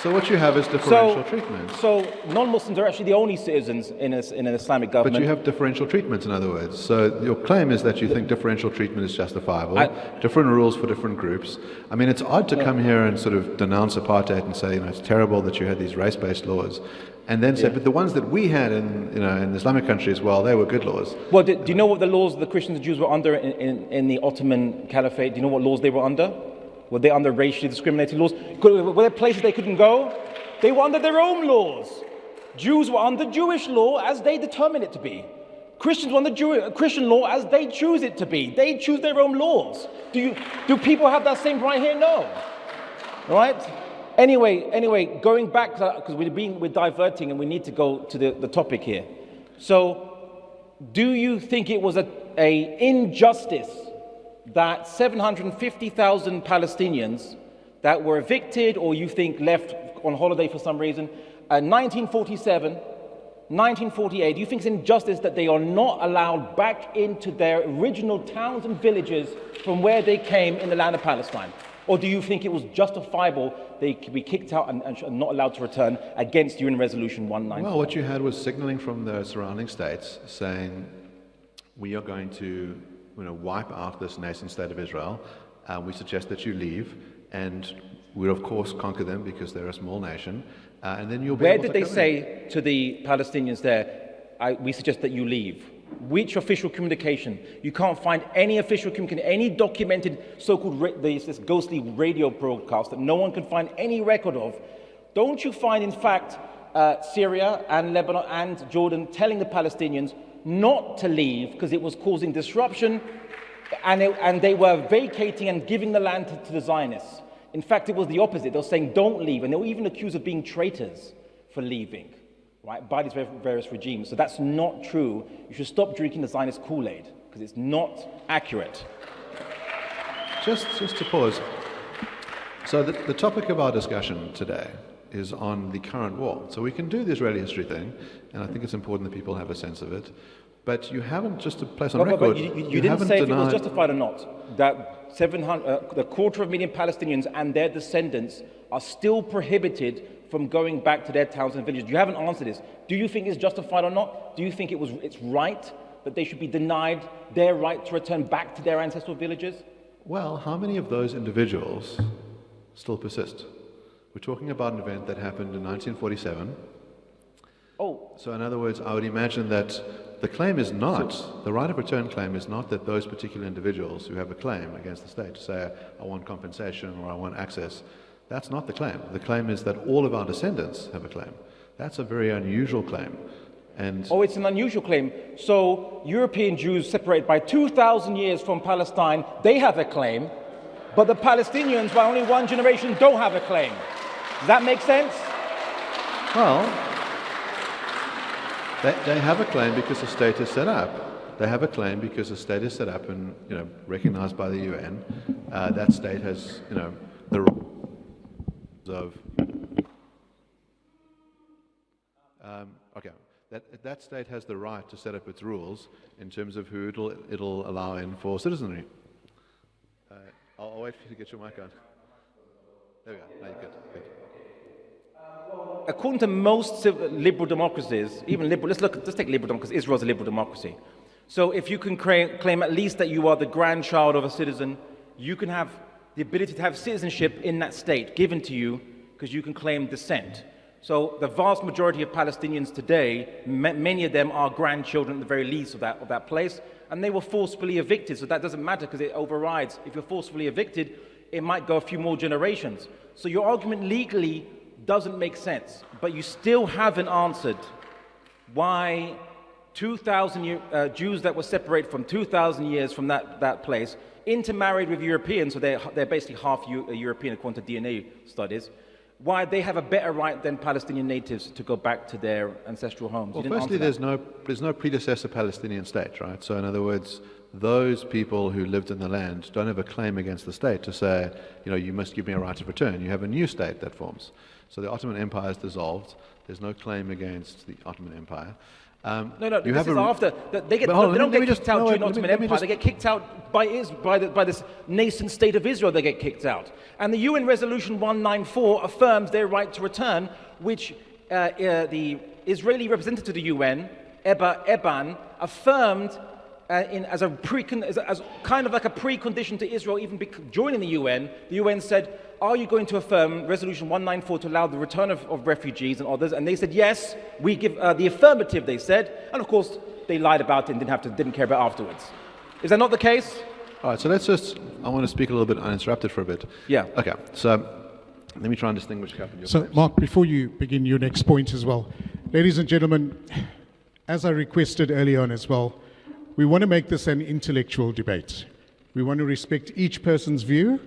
[SPEAKER 2] So what you have is differential treatment.
[SPEAKER 3] So non-Muslims are actually the only citizens in an Islamic government.
[SPEAKER 2] But you have differential treatment, in other words. So your claim is that you think differential treatment is justifiable, different rules for different groups. It's odd to come here and sort of denounce apartheid and say, it's terrible that you had these race-based laws, and then say, but the ones that we had in Islamic countries, well, they were good laws.
[SPEAKER 3] Well, do you know what the laws the Christians and Jews were under in the Ottoman Caliphate? Do you know what laws they were under? Were they under racially discriminating laws? Were there places they couldn't go? They were under their own laws. Jews were under Jewish law as they determine it to be. Christians were under Christian law as they choose it to be. They choose their own laws. Do people have that same right here? No. All right? Anyway, going back, because we're diverting and we need to go to the topic here. So, do you think it was a injustice that 750,000 Palestinians that were evicted or you think left on holiday for some reason, 1947, 1948, do you think it's injustice that they are not allowed back into their original towns and villages from where they came in the land of Palestine? Or do you think it was justifiable they could be kicked out and not allowed to return against UN Resolution 194?
[SPEAKER 2] Well, what you had was signaling from the surrounding states saying, we are going to wipe out this nation state of Israel. We suggest that you leave, and we'll of course conquer them because they're a small nation. And then you'll be
[SPEAKER 3] Where
[SPEAKER 2] able
[SPEAKER 3] did
[SPEAKER 2] to
[SPEAKER 3] they
[SPEAKER 2] come
[SPEAKER 3] say to the Palestinians there, we suggest that you leave? Which official communication? You can't find any official communication, any documented so-called this ghostly radio broadcast that no one can find any record of. Don't you find, in fact, Syria and Lebanon and Jordan telling the Palestinians not to leave because it was causing disruption, and they were vacating and giving the land to the Zionists? In fact, it was the opposite. They were saying, don't leave, and they were even accused of being traitors for leaving, right, by these various regimes. So that's not true. You should stop drinking the Zionist Kool-Aid, because it's not accurate.
[SPEAKER 2] Just to pause. So the topic of our discussion today is on the current war. So we can do the Israeli history thing, and I think it's important that people have a sense of it. But you haven't, just to place on record,
[SPEAKER 3] but you didn't say if it was justified or not, that the 250,000 Palestinians and their descendants are still prohibited from going back to their towns and villages? You haven't answered this. Do you think it's justified or not? Do you think it's right that they should be denied their right to return back to their ancestral villages?
[SPEAKER 2] Well, how many of those individuals still persist? We're talking about an event that happened in 1947.
[SPEAKER 3] Oh,
[SPEAKER 2] So in other words, I would imagine that the claim is not, the right of return claim is not that those particular individuals who have a claim against the state to say, I want compensation or I want access, that's not the claim. The claim is that all of our descendants have a claim. That's a very unusual claim. And
[SPEAKER 3] oh, it's an unusual claim. So European Jews separated by 2,000 years from Palestine, they have a claim, but the Palestinians, by only one generation, don't have a claim. Does that make sense?
[SPEAKER 2] well, they have a claim because the state is set up. They have a claim because the state is set up and recognized by the UN. That state has the rights of okay. That state has the right to set up its rules in terms of who it'll allow in for citizenry. I'll wait for you to get your mic on. There we go. No, you're good.
[SPEAKER 3] According to most liberal democracies, even liberal, let's take liberal democracy. Israel's a liberal democracy. So if you can claim at least that you are the grandchild of a citizen, you can have the ability to have citizenship in that state given to you because you can claim descent. So the vast majority of Palestinians today, many of them are grandchildren at the very least of that place, and they were forcefully evicted. So that doesn't matter because it overrides. If you're forcefully evicted, it might go a few more generations. So your argument legally doesn't make sense, but you still haven't answered why 2,000 Jews that were separated from 2,000 years from that place intermarried with Europeans, so they're basically half European according to DNA studies, why they have a better right than Palestinian natives to go back to their ancestral homes.
[SPEAKER 2] Well, firstly, there's no predecessor Palestinian state, right? So in other words, those people who lived in the land don't have a claim against the state to say, you must give me a right of return. You have a new state that forms. So the Ottoman Empire is dissolved. There's no claim against the Ottoman Empire.
[SPEAKER 3] No, this is after. They don't get kicked out during the Ottoman Empire. They get kicked out by this nascent state of Israel. They get kicked out. And the UN Resolution 194 affirms their right to return, which the Israeli representative to the UN, Eba Eban, affirmed as kind of like a precondition to Israel even joining the UN. The UN said, are you going to affirm Resolution 194 to allow the return of refugees and others? And they said, yes, we give the affirmative, they said. And of course, they lied about it and didn't care about it afterwards. Is that not the case?
[SPEAKER 2] All right, so I want to speak a little bit uninterrupted for a bit.
[SPEAKER 3] Yeah.
[SPEAKER 2] Okay, so let me try and distinguish a couple of your
[SPEAKER 1] So,
[SPEAKER 2] claims.
[SPEAKER 1] Mark, before you begin your next point as well, ladies and gentlemen, as I requested earlier on as well, we want to make this an intellectual debate. We want to respect each person's view.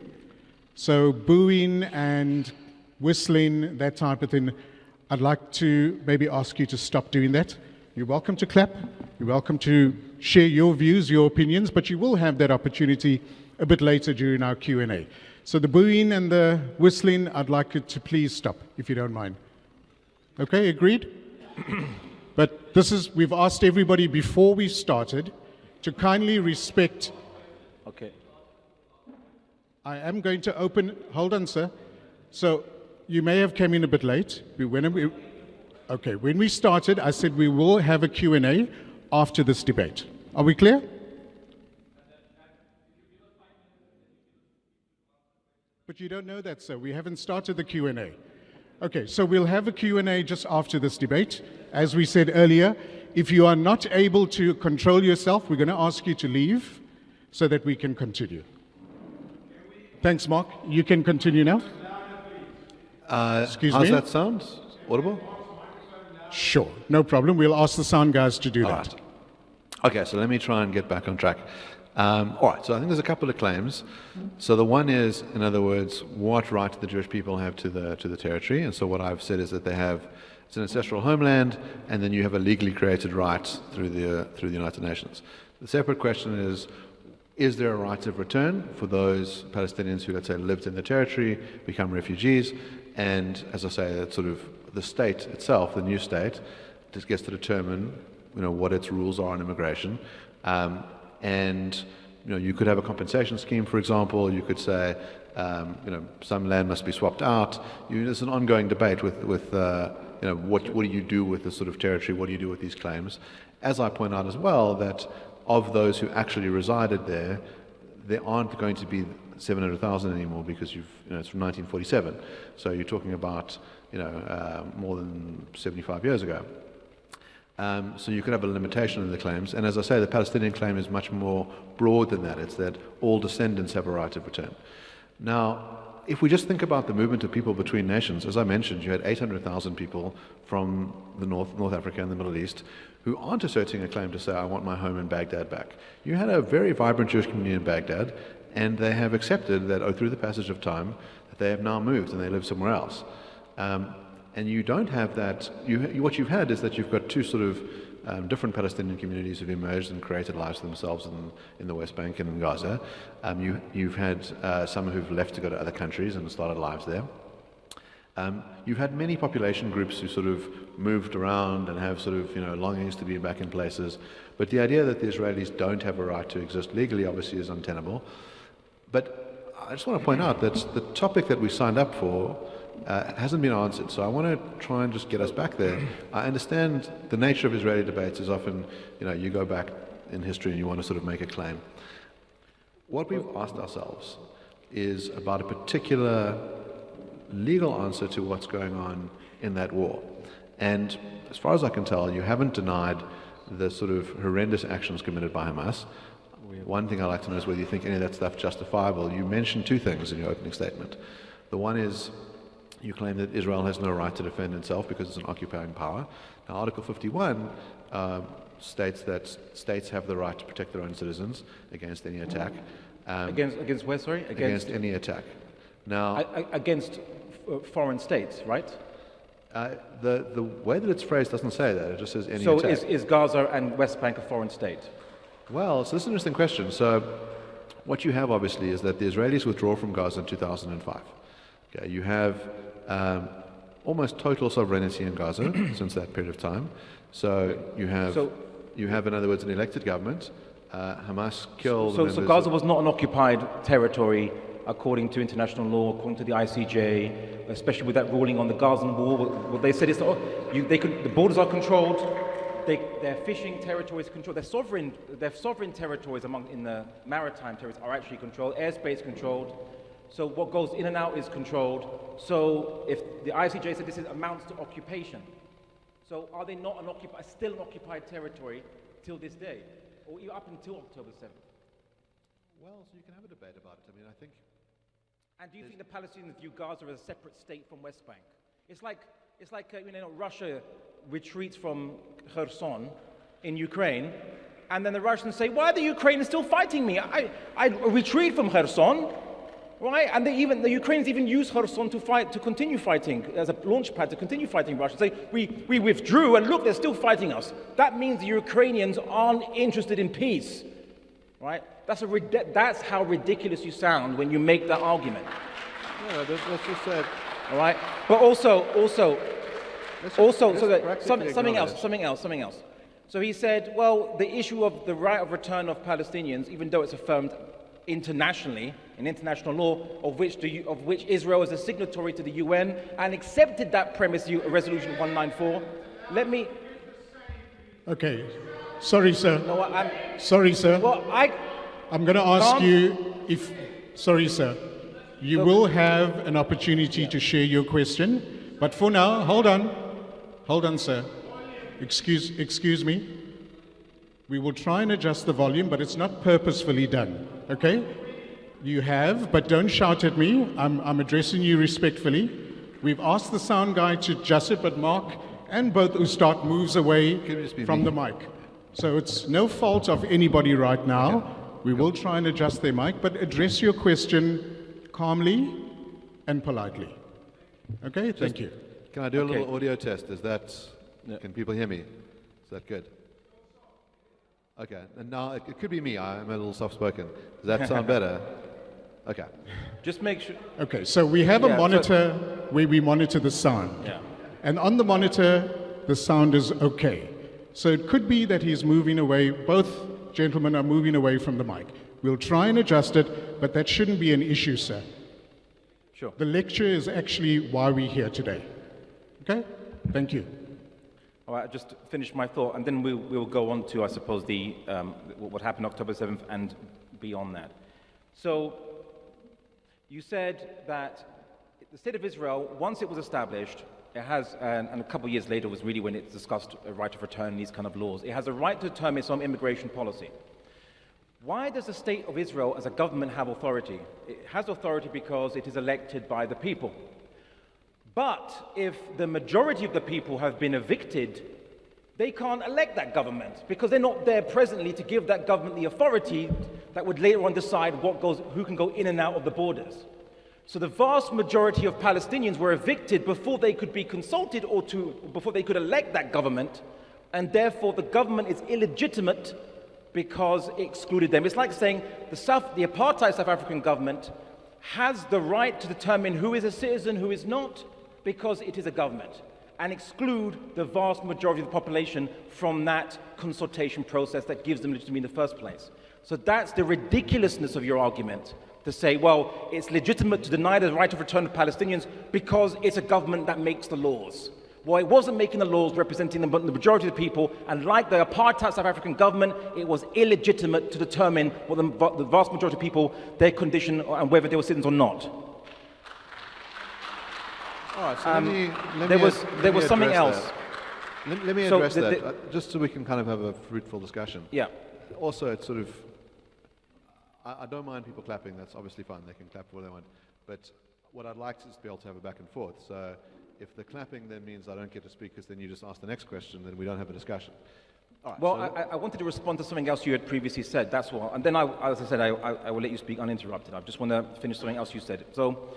[SPEAKER 1] So booing and whistling, that type of thing, I'd like to maybe ask you to stop doing that. You're welcome to clap. You're welcome to share your views, your opinions, but you will have that opportunity a bit later during our Q&A. So the booing and the whistling, I'd like you to please stop, if you don't mind. Okay, agreed? But we've asked everybody before we started to kindly respect.
[SPEAKER 3] Okay.
[SPEAKER 1] I am going to open, hold on, sir. So you may have come in a bit late. When we started, I said we will have a Q&A after this debate. Are we clear? But you don't know that, sir. We haven't started the Q&A. Okay, so we'll have a Q&A just after this debate. As we said earlier, if you are not able to control yourself, we're going to ask you to leave so that we can continue. Thanks, Mark. You can continue now. Excuse me.
[SPEAKER 2] How's that sound? Audible?
[SPEAKER 1] Sure, no problem. We'll ask the sound guys to do
[SPEAKER 2] All
[SPEAKER 1] that.
[SPEAKER 2] right. Okay, so let me try and get back on track. All right, so I think there's a couple of claims. So the one is, in other words, what right do the Jewish people have to the territory? And so what I've said is that it's an ancestral homeland, and then you have a legally created right through the United Nations. The separate question is there a right of return for those Palestinians who, let's say, lived in the territory, become refugees, and as I say, that sort of the state itself, the new state, just gets to determine, what its rules are on immigration. And you could have a compensation scheme, for example. You could say, some land must be swapped out. There's an ongoing debate with what do you do with this sort of territory? What do you do with these claims? As I point out as well, that of those who actually resided there aren't going to be 700,000 anymore because it's from 1947. So you're talking about more than 75 years ago. So you could have a limitation on the claims. And as I say, the Palestinian claim is much more broad than that. It's that all descendants have a right of return. Now, if we just think about the movement of people between nations, as I mentioned, you had 800,000 people from the North Africa and the Middle East who aren't asserting a claim to say, I want my home in Baghdad back. You had a very vibrant Jewish community in Baghdad, and they have accepted that, through the passage of time, that they have now moved and they live somewhere else. And you don't have that. What you've had is that you've got two sort of different Palestinian communities who've emerged and created lives for themselves in the West Bank and in Gaza. You've had some who've left to go to other countries and started lives there. You've had many population groups who sort of moved around and have sort of longings to be back in places. But the idea that the Israelis don't have a right to exist legally obviously is untenable. But I just want to point out that the topic that we signed up for hasn't been answered. So I want to try and just get us back there. I understand the nature of Israeli debates is often, you go back in history and you want to sort of make a claim. What we've asked ourselves is about a particular legal answer to what's going on in that war. And as far as I can tell, you haven't denied the sort of horrendous actions committed by Hamas. One thing I'd like to know is whether you think any of that stuff justifiable. You mentioned two things in your opening statement. The one is you claim that Israel has no right to defend itself because it's an occupying power. Now, Article 51 states that states have the right to protect their own citizens against any attack.
[SPEAKER 3] Against where, sorry?
[SPEAKER 2] Against any attack. Now,
[SPEAKER 3] against foreign states, right?
[SPEAKER 2] The way that it's phrased doesn't say that. It just says any
[SPEAKER 3] so
[SPEAKER 2] attack.
[SPEAKER 3] So is Gaza and West Bank a foreign state?
[SPEAKER 2] Well, so this is an interesting question. So what you have, obviously, is that the Israelis withdraw from Gaza in 2005. Okay, you have almost total sovereignty in Gaza since that period of time. So you have, in other words, an elected government. Hamas killed.
[SPEAKER 3] So Gaza was not an occupied territory according to international law, according to the ICJ, especially with that ruling on the Gazan War. What they said is the borders are controlled. Their fishing territories controlled. Their sovereign territories in the maritime territories are actually controlled. Airspace controlled. So what goes in and out is controlled. So if the ICJ said this amounts to occupation, so are they not still an occupied territory till this day, or even up until October 7th?
[SPEAKER 2] Well, so you can have a debate about it. I mean, I think.
[SPEAKER 3] And do you think the Palestinians view Gaza as a separate state from West Bank? It's like Russia retreats from Kherson in Ukraine, and then the Russians say, "Why are the Ukrainians still fighting me? I retreat from Kherson." Right, and the Ukrainians even use Kherson to continue fighting as a launch pad to continue fighting Russia. Say we withdrew, and look, they're still fighting us. That means the Ukrainians aren't interested in peace, right? That's how ridiculous you sound when you make that argument.
[SPEAKER 2] No, that's just said.
[SPEAKER 3] All right, but also, something else. So he said, well, the issue of the right of return of Palestinians, even though it's affirmed internationally, in international law, of which Israel is a signatory to the UN and accepted that premise, Resolution 194. Let me.
[SPEAKER 1] Okay, sorry, sir.
[SPEAKER 3] No,
[SPEAKER 1] sorry, sir.
[SPEAKER 3] Well,
[SPEAKER 1] I'm going to ask you if. Sorry, sir. You will have an opportunity to share your question, but for now, hold on, sir. Excuse me. We will try and adjust the volume, but it's not purposefully done. Okay? You have, but don't shout at me. I'm addressing you respectfully. We've asked the sound guy to adjust it, but Mark and both Ustad moves away from the mic. So it's no fault of anybody right now.
[SPEAKER 2] Okay.
[SPEAKER 1] We will try and adjust their mic, but address your question calmly and politely. Okay? Thank you.
[SPEAKER 2] Can I do a little audio test? Can people hear me? Is that good? Okay, and now it could be me. I'm a little soft-spoken. Does that sound better? Okay.
[SPEAKER 3] Just make sure.
[SPEAKER 1] Okay, so we have a monitor where we monitor the sound.
[SPEAKER 3] Yeah.
[SPEAKER 1] And on the monitor, the sound is okay. So it could be that he's moving away. Both gentlemen are moving away from the mic. We'll try and adjust it, but that shouldn't be an issue, sir.
[SPEAKER 3] Sure.
[SPEAKER 1] The lecture is actually why we're here today. Okay? Thank you.
[SPEAKER 3] All right, I just finished my thought, and then we'll go on to, I suppose, what happened October 7th and beyond that. So, you said that the State of Israel, once it was established, it has, and a couple of years later was really when it discussed a right of return and these kind of laws, it has a right to determine its own immigration policy. Why does the State of Israel as a government have authority? It has authority because it is elected by the people. But if the majority of the people have been evicted, they can't elect that government because they're not there presently to give that government the authority that would later on decide who can go in and out of the borders. So the vast majority of Palestinians were evicted before they could be consulted or before they could elect that government, and therefore the government is illegitimate because it excluded them. It's like saying the apartheid South African government has the right to determine who is a citizen, who is not, because it is a government, and exclude the vast majority of the population from that consultation process that gives them legitimacy in the first place. So that's the ridiculousness of your argument, to say, well, it's legitimate to deny the right of return to Palestinians because it's a government that makes the laws. Well, it wasn't making the laws representing the majority of the people, and like the apartheid South African government, it was illegitimate to determine what the vast majority of people, their condition, and whether they were citizens or not.
[SPEAKER 2] All right, so
[SPEAKER 3] there was something else.
[SPEAKER 2] Let me address that, just so we can kind of have a fruitful discussion.
[SPEAKER 3] Yeah.
[SPEAKER 2] Also, it's sort of, I don't mind people clapping, that's obviously fine, they can clap what they want. But what I'd like is to be able to have a back and forth. So if the clapping then means I don't get to speak because then you just ask the next question, then we don't have a discussion. All right,
[SPEAKER 3] well, I wanted to respond to something else you had previously said, that's all. And then, as I said, I will let you speak uninterrupted. I just want to finish something else you said. So,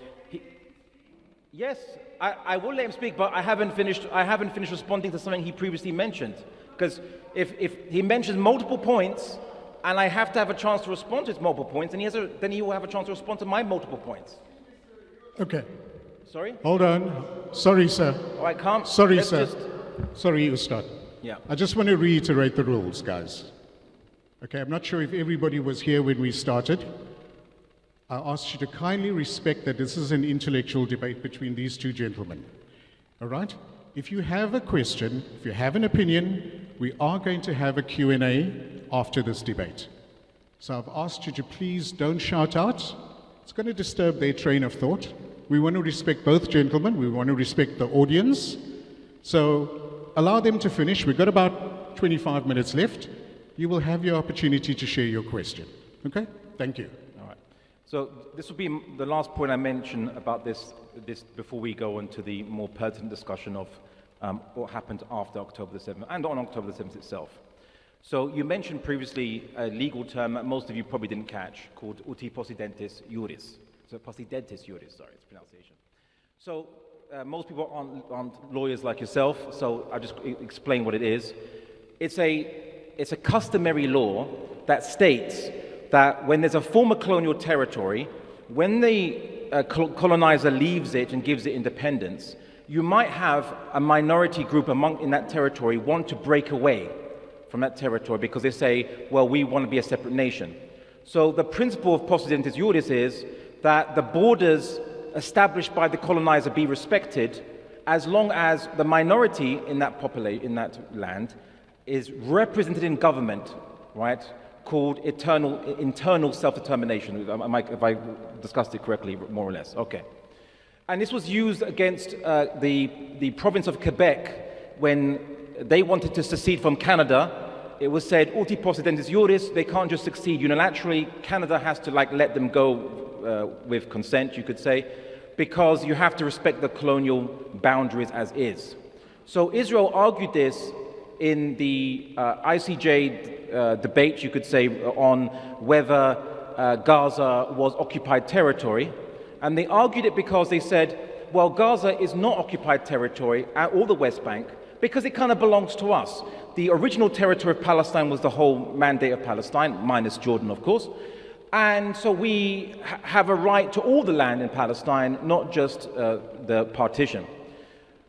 [SPEAKER 3] yes, I will let him speak, but I haven't finished responding to something he previously mentioned. Because if he mentions multiple points, and I have to have a chance to respond to his multiple points, and then he will have a chance to respond to my multiple points.
[SPEAKER 1] Okay.
[SPEAKER 3] Sorry?
[SPEAKER 1] Hold on. Sorry, sir.
[SPEAKER 3] Oh, I can't.
[SPEAKER 1] Sorry, sir. Sorry, Ustad.
[SPEAKER 3] Yeah.
[SPEAKER 1] I just want to reiterate the rules, guys. Okay, I'm not sure if everybody was here when we started. I asked you to kindly respect that this is an intellectual debate between these two gentlemen. All right? If you have a question, if you have an opinion, we are going to have a Q&A after this debate. So I've asked you to please don't shout out. It's going to disturb their train of thought. We want to respect both gentlemen. We want to respect the audience. So allow them to finish. We've got about 25 minutes left. You will have your opportunity to share your question. Okay? Thank you.
[SPEAKER 3] All right. So this will be the last point I mention about this before we go into the more pertinent discussion of what happened after October the 7th and on October the 7th itself. So you mentioned previously a legal term that most of you probably didn't catch called uti possidentis juris. So possidentis juris, sorry, it's pronunciation. So most people aren't lawyers like yourself, so I'll just explain what it is. It's a customary law that states that when there's a former colonial territory, when the colonizer leaves it and gives it independence, you might have a minority group in that territory want to break away from that territory because they say, well, we want to be a separate nation. So the principle of possidentis juris is that the borders established by the colonizer be respected as long as the minority in that land is represented in government, right, called internal self-determination. If I discussed it correctly, more or less. Okay. And this was used against the province of Quebec when they wanted to secede from Canada. It was said, uti possidentis juris, they can't just succeed unilaterally. Canada has to let them go with consent, you could say, because you have to respect the colonial boundaries as is. So Israel argued this in the ICJ debate, you could say, on whether Gaza was occupied territory. And they argued it because they said, well, Gaza is not occupied territory, or the West Bank, because it kind of belongs to us. The original territory of Palestine was the whole mandate of Palestine, minus Jordan, of course. And so we have a right to all the land in Palestine, not just the partition.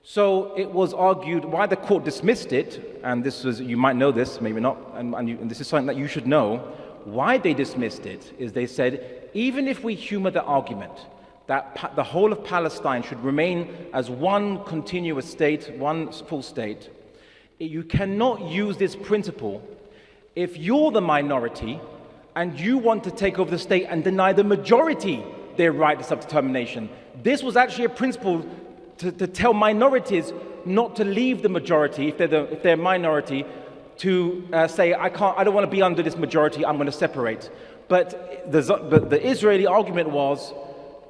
[SPEAKER 3] So it was argued why the court dismissed it, and this was, you might know this, maybe not, and this is something that you should know. Why they dismissed it is they said, even if we humor the argument that the whole of Palestine should remain as one continuous state, one full state, you cannot use this principle if you're the minority and you want to take over the state and deny the majority their right to self-determination. This was actually a principle to tell minorities not to leave the majority if they're a minority, to say, I don't want to be under this majority, I'm going to separate. But the Israeli argument was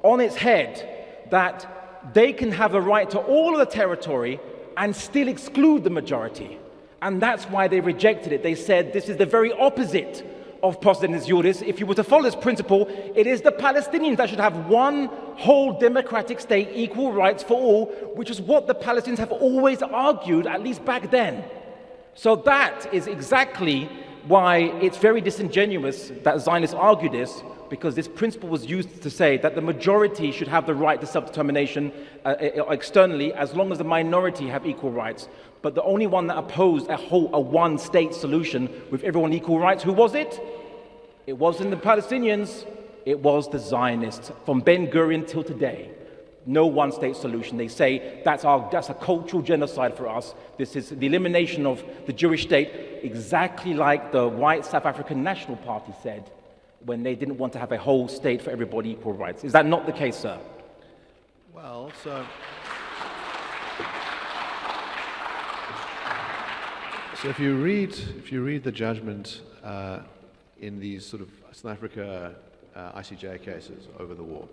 [SPEAKER 3] on its head that they can have a right to all of the territory and still exclude the majority. And that's why they rejected it. They said this is the very opposite of Posidonius Iuris. If you were to follow this principle, it is the Palestinians that should have one whole democratic state, equal rights for all, which is what the Palestinians have always argued, at least back then. So that is exactly why it's very disingenuous that Zionists argue this, because this principle was used to say that the majority should have the right to self-determination externally, as long as the minority have equal rights. But the only one that opposed a one-state solution with everyone equal rights, who was it? It wasn't the Palestinians, it was the Zionists, from Ben Gurion till today. No one-state solution. They say that's a cultural genocide for us. This is the elimination of the Jewish state, exactly like the white South African National Party said when they didn't want to have a whole state for everybody equal rights. Is that not the case, sir?
[SPEAKER 2] Well, so if you read the judgment in these sort of South Africa ICJ cases over the war,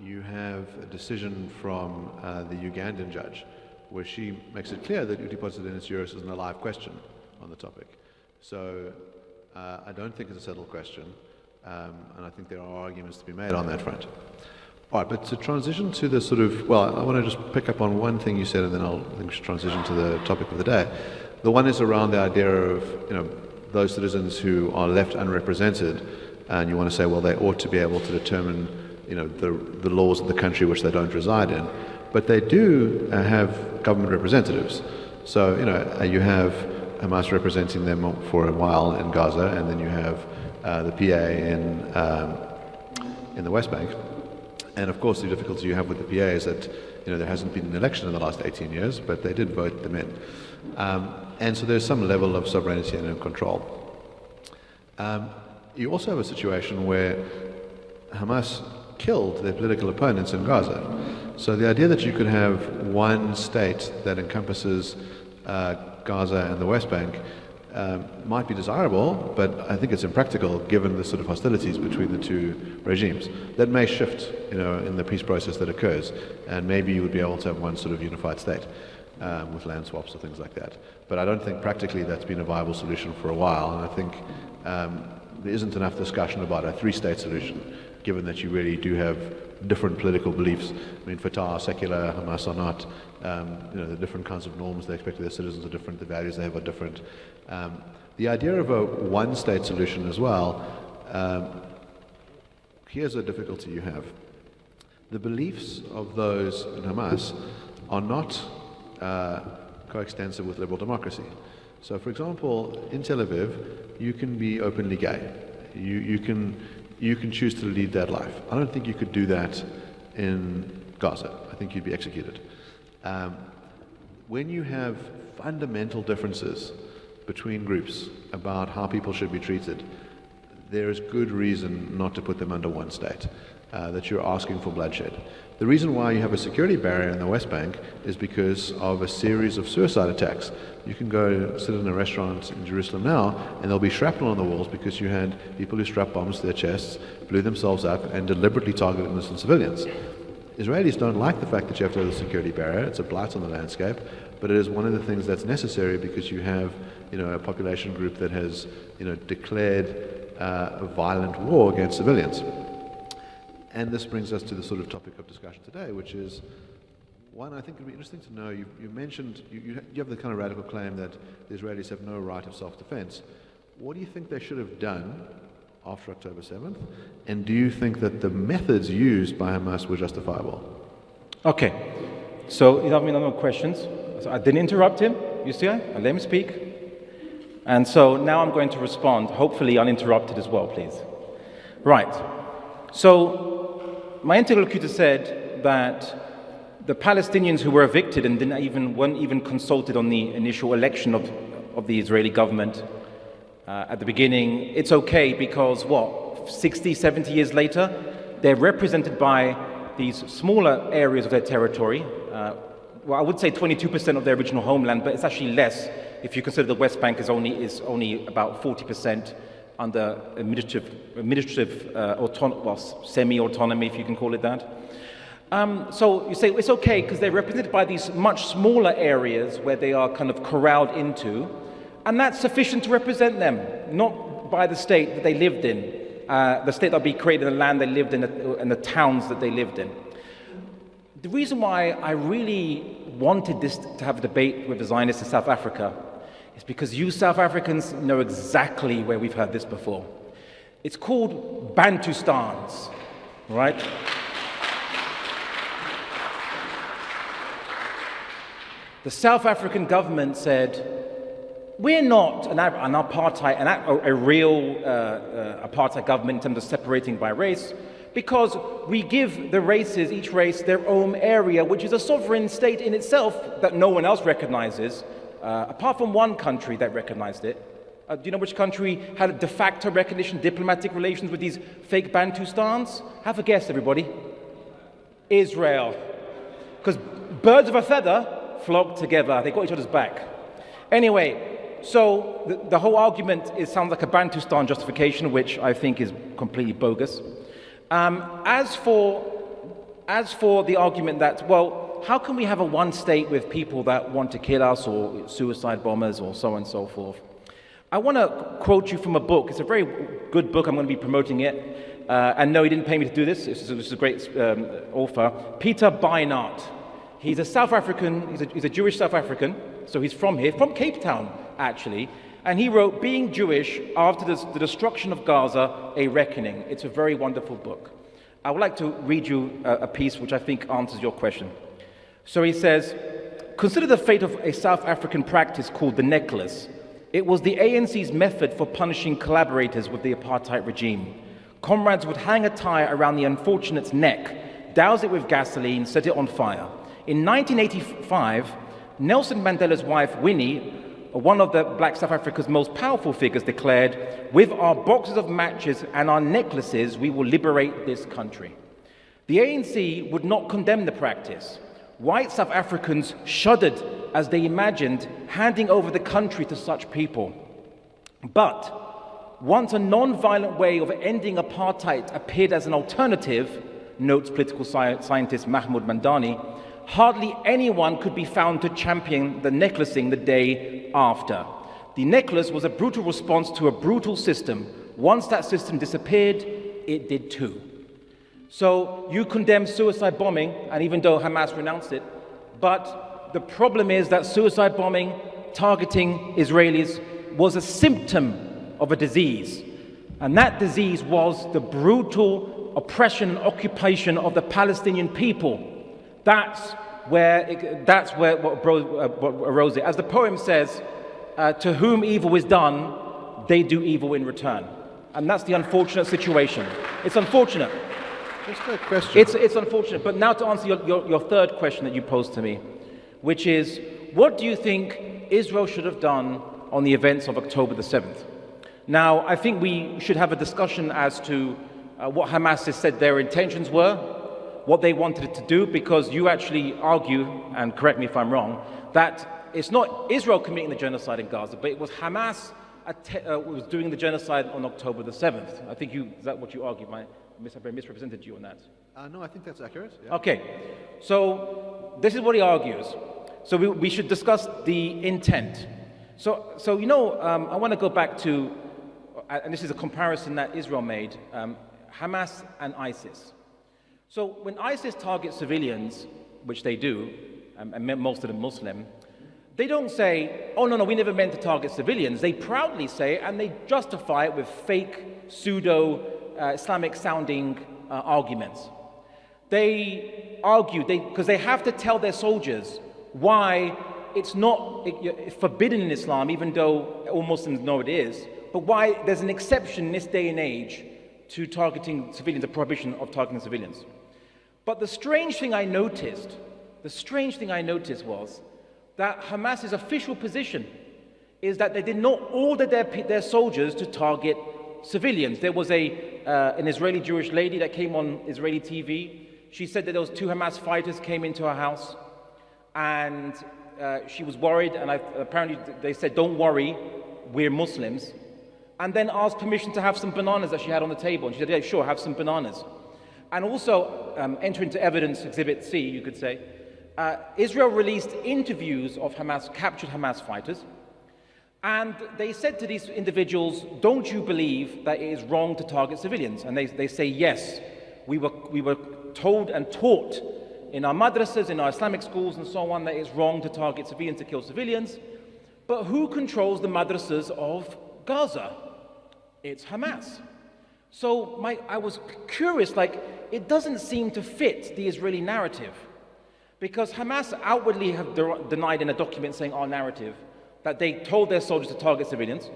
[SPEAKER 2] you have a decision from the Ugandan judge where she makes it clear that Uti Posidonius Iuris is an alive question on the topic. So I don't think it's a settled question, and I think there are arguments to be made on that front. All right, but to transition to the sort of, well, I want to just pick up on one thing you said, and then I think we should transition to the topic of the day. The one is around the idea of, those citizens who are left unrepresented, and you want to say, well, they ought to be able to determine, the laws of the country which they don't reside in. But they do have government representatives. So, you have Hamas representing them for a while in Gaza, and then you have the PA in the West Bank. And of course, the difficulty you have with the PA is that there hasn't been an election in the last 18 years, but they did vote them in. And so there's some level of sovereignty and control. You also have a situation where Hamas killed their political opponents in Gaza. So the idea that you could have one state that encompasses Gaza and the West Bank might be desirable, but I think it's impractical given the sort of hostilities between the two regimes. That may shift, in the peace process that occurs, and maybe you would be able to have one sort of unified state with land swaps or things like that. But I don't think practically that's been a viable solution for a while, and I think there isn't enough discussion about a three-state solution, given that you really do have different political beliefs. I mean, Fatah are secular, Hamas are not. The different kinds of norms they expect of their citizens are different, the values they have are different. The idea of a one-state solution as well, here's a difficulty you have. The beliefs of those in Hamas are not coextensive with liberal democracy. So, for example, in Tel Aviv, you can be openly gay. You can choose to lead that life. I don't think you could do that in Gaza. I think you'd be executed. When you have fundamental differences between groups about how people should be treated, there is good reason not to put them under one state, that you're asking for bloodshed. The reason why you have a security barrier in the West Bank is because of a series of suicide attacks. You can go sit in a restaurant in Jerusalem now, and there'll be shrapnel on the walls because you had people who strapped bombs to their chests, blew themselves up, and deliberately targeted innocent civilians. Israelis don't like the fact that you have to have a security barrier. It's a blight on the landscape, but it is one of the things that's necessary because you have, a population group that has, declared a violent war against civilians. And this brings us to the sort of topic of discussion today, which is, one, I think it would be interesting to know, you mentioned, you have the kind of radical claim that the Israelis have no right of self-defense. What do you think they should have done after October 7th? And do you think that the methods used by Hamas were justifiable?
[SPEAKER 3] Okay, so you have me no questions. So I didn't interrupt him, you see, I let him speak. And so now I'm going to respond, hopefully uninterrupted as well, please. Right, so my interlocutor said that the Palestinians who were evicted and weren't even consulted on the initial election of the Israeli government at the beginning, it's okay because 60, 70 years later, they're represented by these smaller areas of their territory. I would say 22% of their original homeland, but it's actually less if you consider the West Bank is only about 40% under administrative semi-autonomy, if you can call it that. So you say it's okay because they're represented by these much smaller areas where they are kind of corralled into, and that's sufficient to represent them, not by the state that they lived in, the state that will be created in the land they lived in and the towns that they lived in. The reason why I really wanted this to have a debate with the Zionists in South Africa is because you South Africans know exactly where we've heard this before. It's called Bantustans, right? The South African government said, we're not an apartheid, a real apartheid government in terms of separating by race, because we give the races, each race, their own area, which is a sovereign state in itself that no one else recognizes, apart from one country that recognized it. Do you know which country had a de facto recognition, diplomatic relations with these fake Bantustans? Have a guess, everybody. Israel. Because birds of a feather flock together. They got each other's back. Anyway, so the whole argument sounds like a Bantustan justification, which I think is completely bogus. As for the argument that, well, how can we have a one state with people that want to kill us or suicide bombers or so on and so forth? I want to quote you from a book. It's a very good book. I'm going to be promoting it. And no, he didn't pay me to do this. This is a great author. Peter Beinart. He's a South African, he's a Jewish South African, so he's from here, from Cape Town, actually. And he wrote, Being Jewish After the Destruction of Gaza, A Reckoning. It's a very wonderful book. I would like to read you a piece which I think answers your question. So he says, consider the fate of a South African practice called the necklace. It was the ANC's method for punishing collaborators with the apartheid regime. Comrades would hang a tie around the unfortunate's neck, douse it with gasoline, set it on fire. In 1985, Nelson Mandela's wife, Winnie, one of the black South Africa's most powerful figures, declared, with our boxes of matches and our necklaces, we will liberate this country. The ANC would not condemn the practice. White South Africans shuddered as they imagined handing over the country to such people. But once a non-violent way of ending apartheid appeared as an alternative, notes political scientist Mahmoud Mandani, hardly anyone could be found to champion the necklacing the day after. The necklace was a brutal response to a brutal system. Once that system disappeared, it did too. So you condemn suicide bombing, and even though Hamas renounced it, but the problem is that suicide bombing, targeting Israelis, was a symptom of a disease. And that disease was the brutal oppression and occupation of the Palestinian people. That's where what arose it. As the poem says, to whom evil is done, they do evil in return. And that's the unfortunate situation. It's unfortunate.
[SPEAKER 2] Just a question.
[SPEAKER 3] It's unfortunate. But now to answer your third question that you posed to me, which is, what do you think Israel should have done on the events of October the 7th? Now, I think we should have a discussion as to what Hamas has said their intentions were, what they wanted it to do, because you actually argue, and correct me if I'm wrong, that it's not Israel committing the genocide in Gaza, but it was Hamas was doing the genocide on October the 7th. I think is that what you argue? I misrepresented you on that.
[SPEAKER 2] No, I think that's accurate. Yeah.
[SPEAKER 3] Okay, so this is what he argues. So we should discuss the intent. So I want to go back to, and this is a comparison that Israel made, Hamas and ISIS. So when ISIS targets civilians, which they do, and most of them Muslim, they don't say, oh, no, we never meant to target civilians. They proudly say, and they justify it with fake, pseudo-Islamic-sounding arguments. They argue, because they have to tell their soldiers why it's not forbidden in Islam, even though all Muslims know it is, but why there's an exception in this day and age to targeting civilians, a prohibition of targeting civilians. But the strange thing I noticed was that Hamas's official position is that they did not order their soldiers to target civilians. There was an Israeli Jewish lady that came on Israeli TV. She said that there was 2 Hamas fighters came into her house, and she was worried, and apparently they said, "Don't worry, we're Muslims," and then asked permission to have some bananas that she had on the table. And she said, "Yeah, sure, have some bananas." And also, enter into evidence, Exhibit C, you could say, Israel released interviews of captured Hamas fighters, and they said to these individuals, "Don't you believe that it is wrong to target civilians?" And they say, "Yes, we were told and taught in our madrasas, in our Islamic schools and so on, that it's wrong to target civilians, to kill civilians. But who controls the madrasas of Gaza? It's Hamas." So I was curious, it doesn't seem to fit the Israeli narrative, because Hamas outwardly have denied in a document saying our narrative that they told their soldiers to target civilians.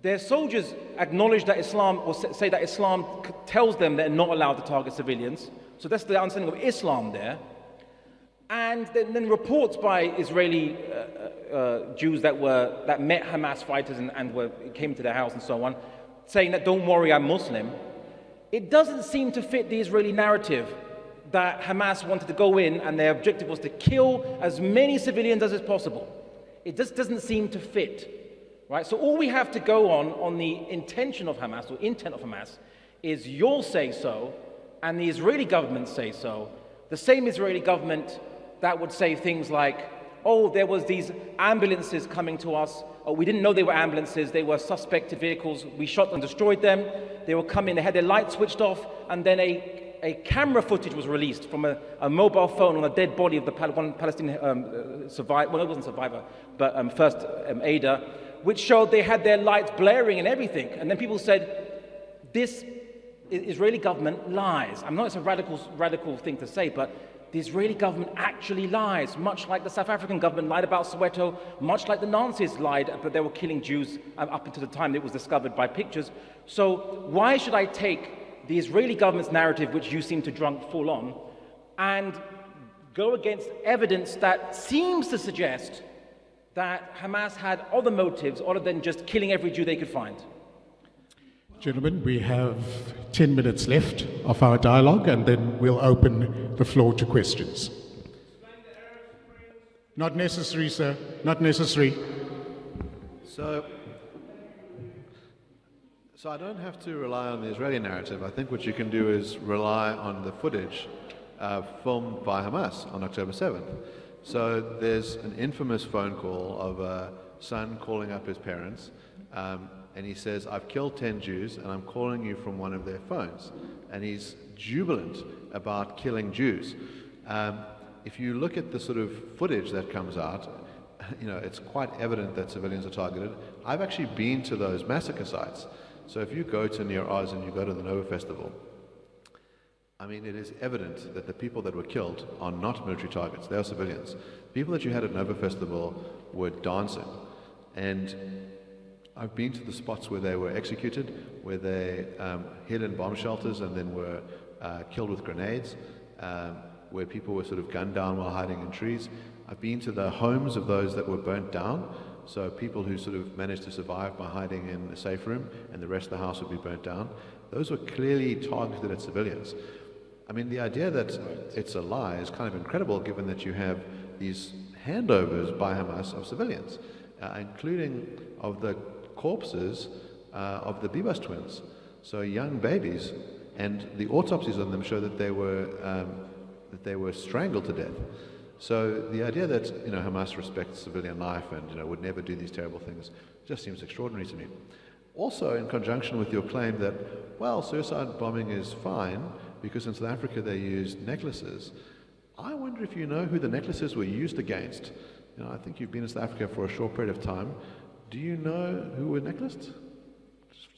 [SPEAKER 3] Their soldiers acknowledge that Islam, or say that Islam tells them they're not allowed to target civilians. So that's the understanding of Islam there. And then reports by Israeli Jews that met Hamas fighters and came to their house and so on, saying that, "Don't worry, I'm Muslim." It doesn't seem to fit the Israeli narrative that Hamas wanted to go in and their objective was to kill as many civilians as is possible. It just doesn't seem to fit, right? So all we have to go on the intention of Hamas, or intent of Hamas, is you'll say so, and the Israeli government say so. The same Israeli government that would say things like, "Oh, there was these ambulances coming to us. Oh, we didn't know they were ambulances. They were suspected vehicles. We shot and destroyed them. They were coming, they had their lights switched off, and then a camera footage was released from a mobile phone on a dead body of one Palestinian survivor, well, it wasn't survivor, but first aider, which showed they had their lights blaring and everything." And then people said, "This Israeli government lies." I know it's a radical thing to say, but the Israeli government actually lies, much like the South African government lied about Soweto, much like the Nazis lied, but they were killing Jews up until the time it was discovered by pictures. So why should I take the Israeli government's narrative, which you seem to drunk full on, and go against evidence that seems to suggest that Hamas had other motives other than just killing every Jew they could find?
[SPEAKER 1] Gentlemen, we have 10 minutes left of our dialogue, and then we'll open the floor to questions. Not necessary, sir. Not necessary.
[SPEAKER 2] So I don't have to rely on the Israeli narrative. I think what you can do is rely on the footage filmed by Hamas on October 7th. So there's an infamous phone call of a son calling up his parents, and he says, "I've killed 10 Jews, and I'm calling you from one of their phones." And he's jubilant about killing Jews. If you look at the sort of footage that comes out, it's quite evident that civilians are targeted. I've actually been to those massacre sites. So if you go to Nir Oz and you go to the Nova Festival, I mean, it is evident that the people that were killed are not military targets. They are civilians. People that you had at Nova Festival were dancing. And I've been to the spots where they were executed, where they hid in bomb shelters and then were killed with grenades, where people were sort of gunned down while hiding in trees. I've been to the homes of those that were burnt down, so people who sort of managed to survive by hiding in a safe room and the rest of the house would be burnt down. Those were clearly targeted at civilians. I mean, the idea that it's a lie is kind of incredible, given that you have these handovers by Hamas of civilians, including of the corpses of the Bibas twins, so young babies, and the autopsies on them show that they were strangled to death. So the idea that Hamas respects civilian life and would never do these terrible things just seems extraordinary to me. Also, in conjunction with your claim that, well, suicide bombing is fine because in South Africa they used necklaces, I wonder if you know who the necklaces were used against. I think you've been in South Africa for a short period of time. Do you know who were necklaced?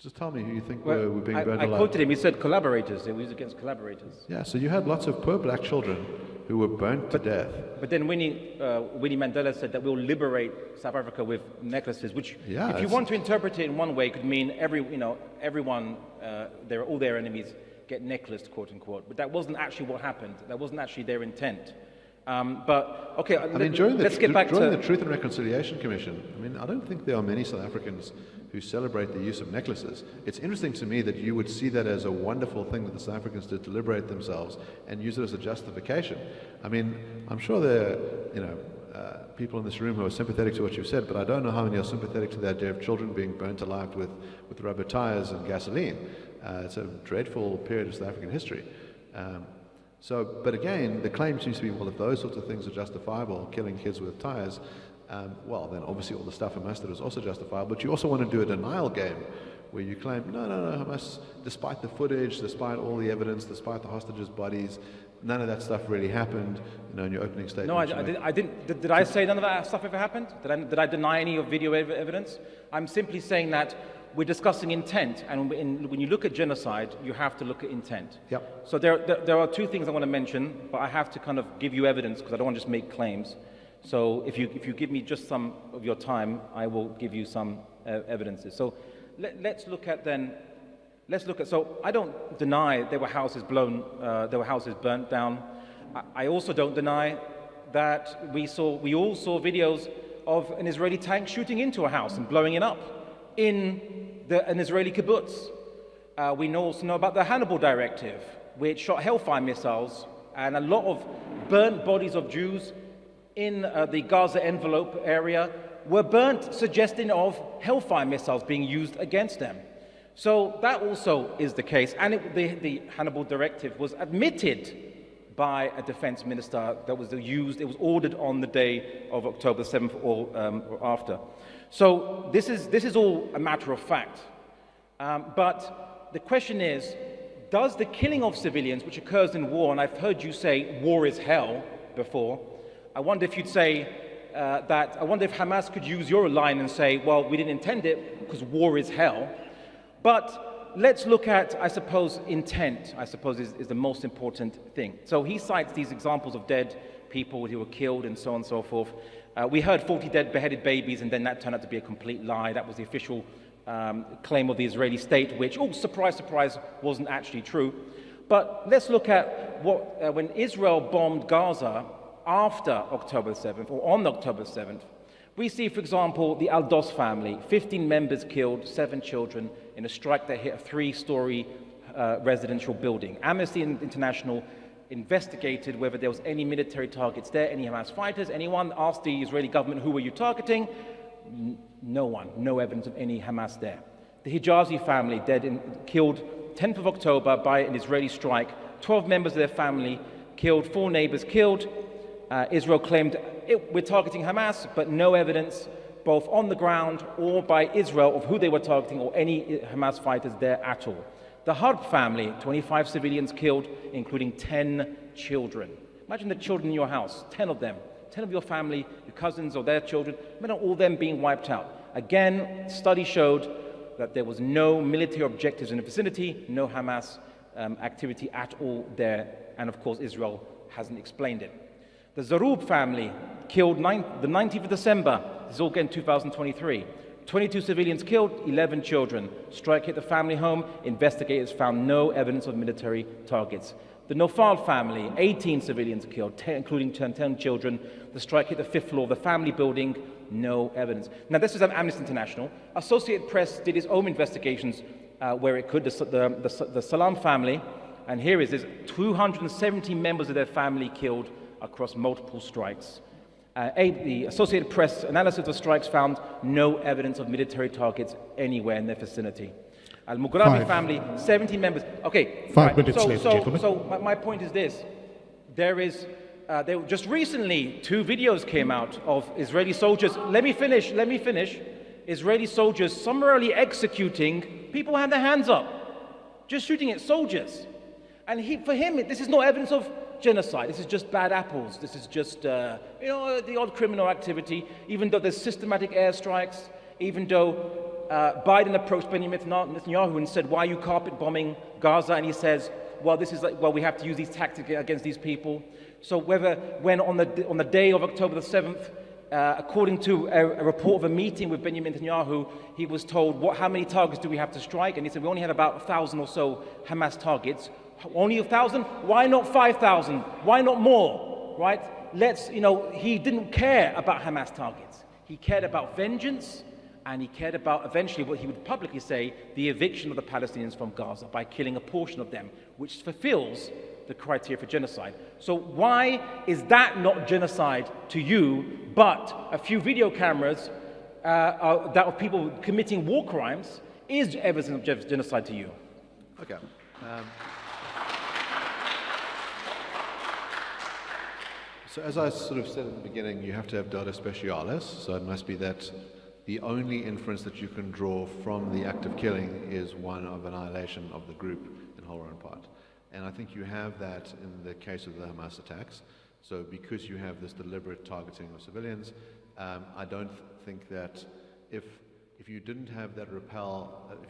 [SPEAKER 2] Just tell me who you think were being burned alive.
[SPEAKER 3] I quoted him. He said collaborators. They were used against collaborators.
[SPEAKER 2] Yeah, so you had lots of poor black children who were burnt to death.
[SPEAKER 3] But then Winnie Mandela said that we'll liberate South Africa with necklaces, which, if you want to interpret it in one way, could mean everyone, all their enemies get necklaced, quote unquote. But that wasn't actually what happened. That wasn't actually their intent. But okay,
[SPEAKER 2] I mean, during
[SPEAKER 3] let's get back
[SPEAKER 2] the
[SPEAKER 3] to
[SPEAKER 2] Truth and Reconciliation Commission, I mean, I don't think there are many South Africans who celebrate the use of necklaces. It's interesting to me that you would see that as a wonderful thing that the South Africans did to liberate themselves and use it as a justification. I mean, I'm sure there are, people in this room who are sympathetic to what you've said, but I don't know how many are sympathetic to the idea of children being burnt alive with rubber tires and gasoline. It's a dreadful period of South African history. But again, the claim seems to be, well, if those sorts of things are justifiable, killing kids with tires, well, then obviously all the stuff Hamas did is also justifiable. But you also want to do a denial game where you claim, no, Hamas, despite the footage, despite all the evidence, despite the hostages' bodies, none of that stuff really happened. In your opening statement.
[SPEAKER 3] No, I didn't. Did I say none of that stuff ever happened? Did I deny any of video evidence? I'm simply saying that we're discussing intent, and when you look at genocide, you have to look at intent.
[SPEAKER 2] Yep.
[SPEAKER 3] So there are two things I want to mention, but I have to kind of give you evidence because I don't want to just make claims. So if you give me just some of your time, I will give you some evidences. So let's look at. So I don't deny there were houses burnt down. I also don't deny that we all saw videos of an Israeli tank shooting into a house and blowing it up in an Israeli kibbutz. We also know about the Hannibal Directive, which shot Hellfire missiles, and a lot of burnt bodies of Jews in the Gaza envelope area were burnt, suggesting of Hellfire missiles being used against them. So that also is the case, and the Hannibal Directive was admitted by a defense minister that was used. It was ordered on the day of October 7th or after. So this is all a matter of fact. But the question is, does the killing of civilians, which occurs in war, and I've heard you say war is hell before, I wonder if you'd say I wonder if Hamas could use your line and say, well, we didn't intend it because war is hell. But let's look at, I suppose, intent, is the most important thing. So he cites these examples of dead people who were killed and so on and so forth. We heard 40 dead beheaded babies, and then that turned out to be a complete lie. That was the official claim of the Israeli state, which, surprise, surprise, wasn't actually true. But let's look at what when Israel bombed Gaza after October 7th, or on October 7th, we see, for example, the Al-Dos family, 15 members killed, 7 children, in a strike that hit a 3-story residential building. Amnesty International investigated whether there was any military targets there, any Hamas fighters. Anyone asked the Israeli government, who were you targeting? No one, no evidence of any Hamas there. The Hijazi family, killed 10th of October by an Israeli strike. 12 members of their family killed, 4 neighbors killed. Israel claimed we're targeting Hamas, but no evidence, both on the ground or by Israel, of who they were targeting or any Hamas fighters there at all. The Harb family, 25 civilians killed, including 10 children. Imagine the children in your house, 10 of them, 10 of your family, your cousins or their children, imagine all them being wiped out. Again, study showed that there was no military objectives in the vicinity, no Hamas activity at all there, and of course Israel hasn't explained it. The Zaroub family killed the 19th of December, this is all again 2023. 22 civilians killed, 11 children. Strike hit the family home. Investigators found no evidence of military targets. The Nofal family, 18 civilians killed, including 10 children. The strike hit the 5th floor of the family building. No evidence. Now, this is Amnesty International. Associated Press did its own investigations where it could. The Salam family, and here is this, 270 members of their family killed across multiple strikes. The Associated Press analysis of the strikes found no evidence of military targets anywhere in their vicinity. Al-Mughrabi family, 17 members. Okay,
[SPEAKER 1] 5 minutes left, gentlemen.
[SPEAKER 3] So my point is this. Just recently, 2 videos came out of Israeli soldiers. Let me finish. Israeli soldiers summarily executing people who had their hands up, just shooting at soldiers. And for him, this is no evidence of genocide. This is just bad apples. This is just, the odd criminal activity, even though there's systematic airstrikes, even though Biden approached Benjamin Netanyahu and said, why are you carpet bombing Gaza? And he says, well, we have to use these tactics against these people. So when on the day of October the 7th, according to a report of a meeting with Benjamin Netanyahu, he was told, how many targets do we have to strike? And he said, we only have about 1,000 or so Hamas targets. Only 1,000? Why not 5,000? Why not more? Right? He didn't care about Hamas targets. He cared about vengeance, and he cared about eventually what he would publicly say, the eviction of the Palestinians from Gaza by killing a portion of them, which fulfills the criteria for genocide. So why is that not genocide to you, but a few video cameras that of people committing war crimes is evidence of genocide to you?
[SPEAKER 2] Okay. So as I sort of said at the beginning, you have to have data specialis, so it must be that the only inference that you can draw from the act of killing is one of annihilation of the group in whole or in part. And I think you have that in the case of the Hamas attacks. So because you have this deliberate targeting of civilians, I don't think that if you didn't have that if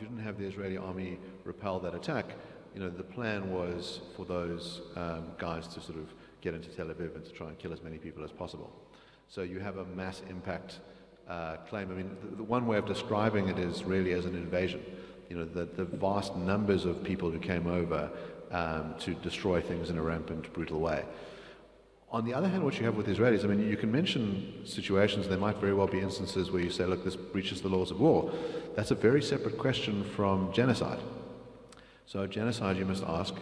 [SPEAKER 2] you didn't have the Israeli army repel that attack, the plan was for those guys to sort of get into Tel Aviv and to try and kill as many people as possible. So you have a mass impact claim. I mean, the one way of describing it is really as an invasion. The vast numbers of people who came over to destroy things in a rampant, brutal way. On the other hand, what you have with the Israelis, I mean, you can mention situations, there might very well be instances where you say, look, this breaches the laws of war. That's a very separate question from genocide. So genocide, you must ask,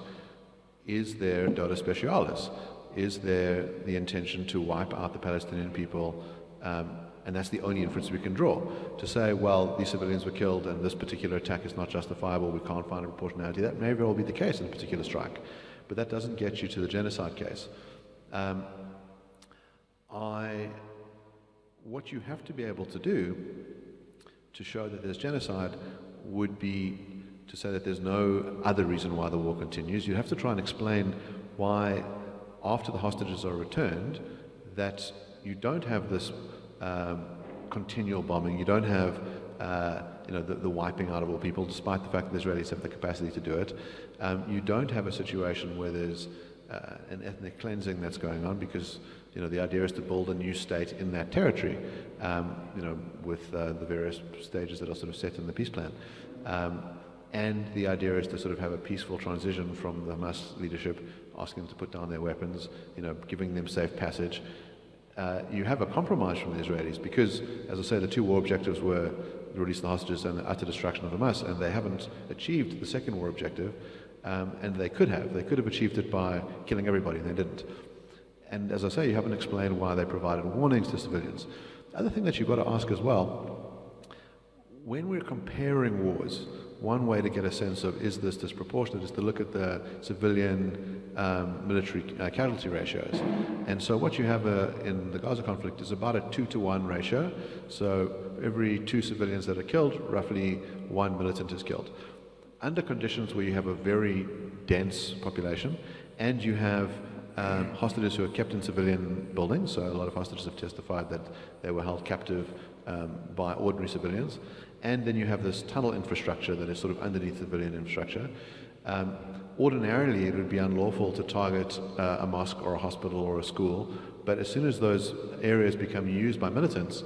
[SPEAKER 2] is there dota specialis? Is there the intention to wipe out the Palestinian people? And that's the only inference we can draw. To say, well, these civilians were killed and this particular attack is not justifiable, we can't find a proportionality, that may very well be the case in a particular strike. But that doesn't get you to the genocide case. What you have to be able to do to show that there's genocide would be to say that there's no other reason why the war continues. You have to try and explain why, after the hostages are returned, that you don't have this continual bombing. You don't have the wiping out of all people, despite the fact that the Israelis have the capacity to do it. You don't have a situation where there's an ethnic cleansing that's going on, because the idea is to build a new state in that territory, with the various stages that are sort of set in the peace plan. And the idea is to sort of have a peaceful transition from the Hamas leadership, asking them to put down their weapons, giving them safe passage. You have a compromise from the Israelis because, as I say, the two war objectives were the release of the hostages and the utter destruction of Hamas, and they haven't achieved the second war objective, and they could have. They could have achieved it by killing everybody, and they didn't. And as I say, you haven't explained why they provided warnings to civilians. The other thing that you've got to ask as well, when we're comparing wars, one way to get a sense of is this disproportionate is to look at the civilian military casualty ratios. And so what you have in the Gaza conflict is about a 2-to-1 ratio. So every 2 civilians that are killed, roughly 1 militant is killed. Under conditions where you have a very dense population and you have hostages who are kept in civilian buildings, so a lot of hostages have testified that they were held captive by ordinary civilians, and then you have this tunnel infrastructure that is sort of underneath civilian infrastructure. Ordinarily, it would be unlawful to target a mosque or a hospital or a school, but as soon as those areas become used by militants,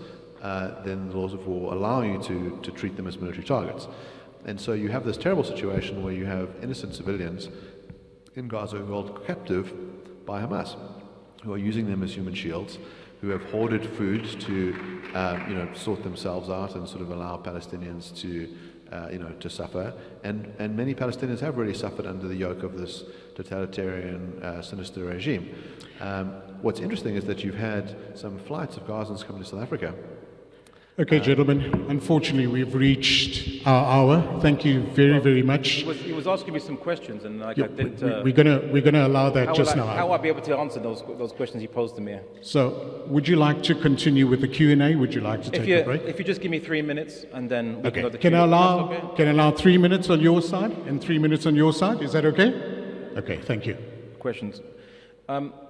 [SPEAKER 2] then the laws of war allow you to treat them as military targets. And so you have this terrible situation where you have innocent civilians in Gaza who are held captive by Hamas, who are using them as human shields, who have hoarded food to sort themselves out and sort of allow Palestinians to suffer. And many Palestinians have really suffered under the yoke of this totalitarian, sinister regime. What's interesting is that you've had some flights of Gazans coming to South Africa.
[SPEAKER 1] Okay, gentlemen, unfortunately we've reached our hour. Thank you very, very much.
[SPEAKER 3] He was asking me some questions, and I didn't.
[SPEAKER 1] We're gonna allow that just now.
[SPEAKER 3] How will I be able to answer those questions he posed to me?
[SPEAKER 1] So, would you like to continue with the Q&A? Would you like to take a break?
[SPEAKER 3] If you just give me 3 minutes, and then we can go to the
[SPEAKER 1] Can
[SPEAKER 3] Q&A.
[SPEAKER 1] I allow 3 minutes on your side and 3 minutes on your side? Is that okay? Okay, thank you.
[SPEAKER 3] Questions.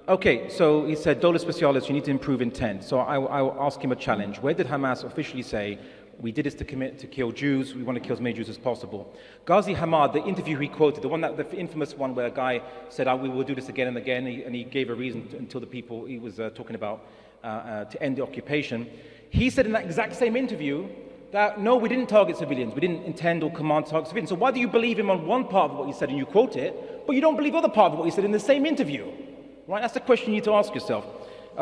[SPEAKER 3] Okay, so he said, Dole Specialis, you need to improve intent. So I will ask him a challenge. Where did Hamas officially say, we did this to kill Jews, we want to kill as many Jews as possible? Ghazi Hamad, the interview he quoted, the infamous one where a guy said, we will do this again and again, and he gave a reason until the people he was talking about to end the occupation. He said in that exact same interview that, no, we didn't target civilians. We didn't intend or command to target civilians. So why do you believe him on one part of what he said and you quote it, but you don't believe the other part of what he said in the same interview? Right? That's the question you need to ask yourself.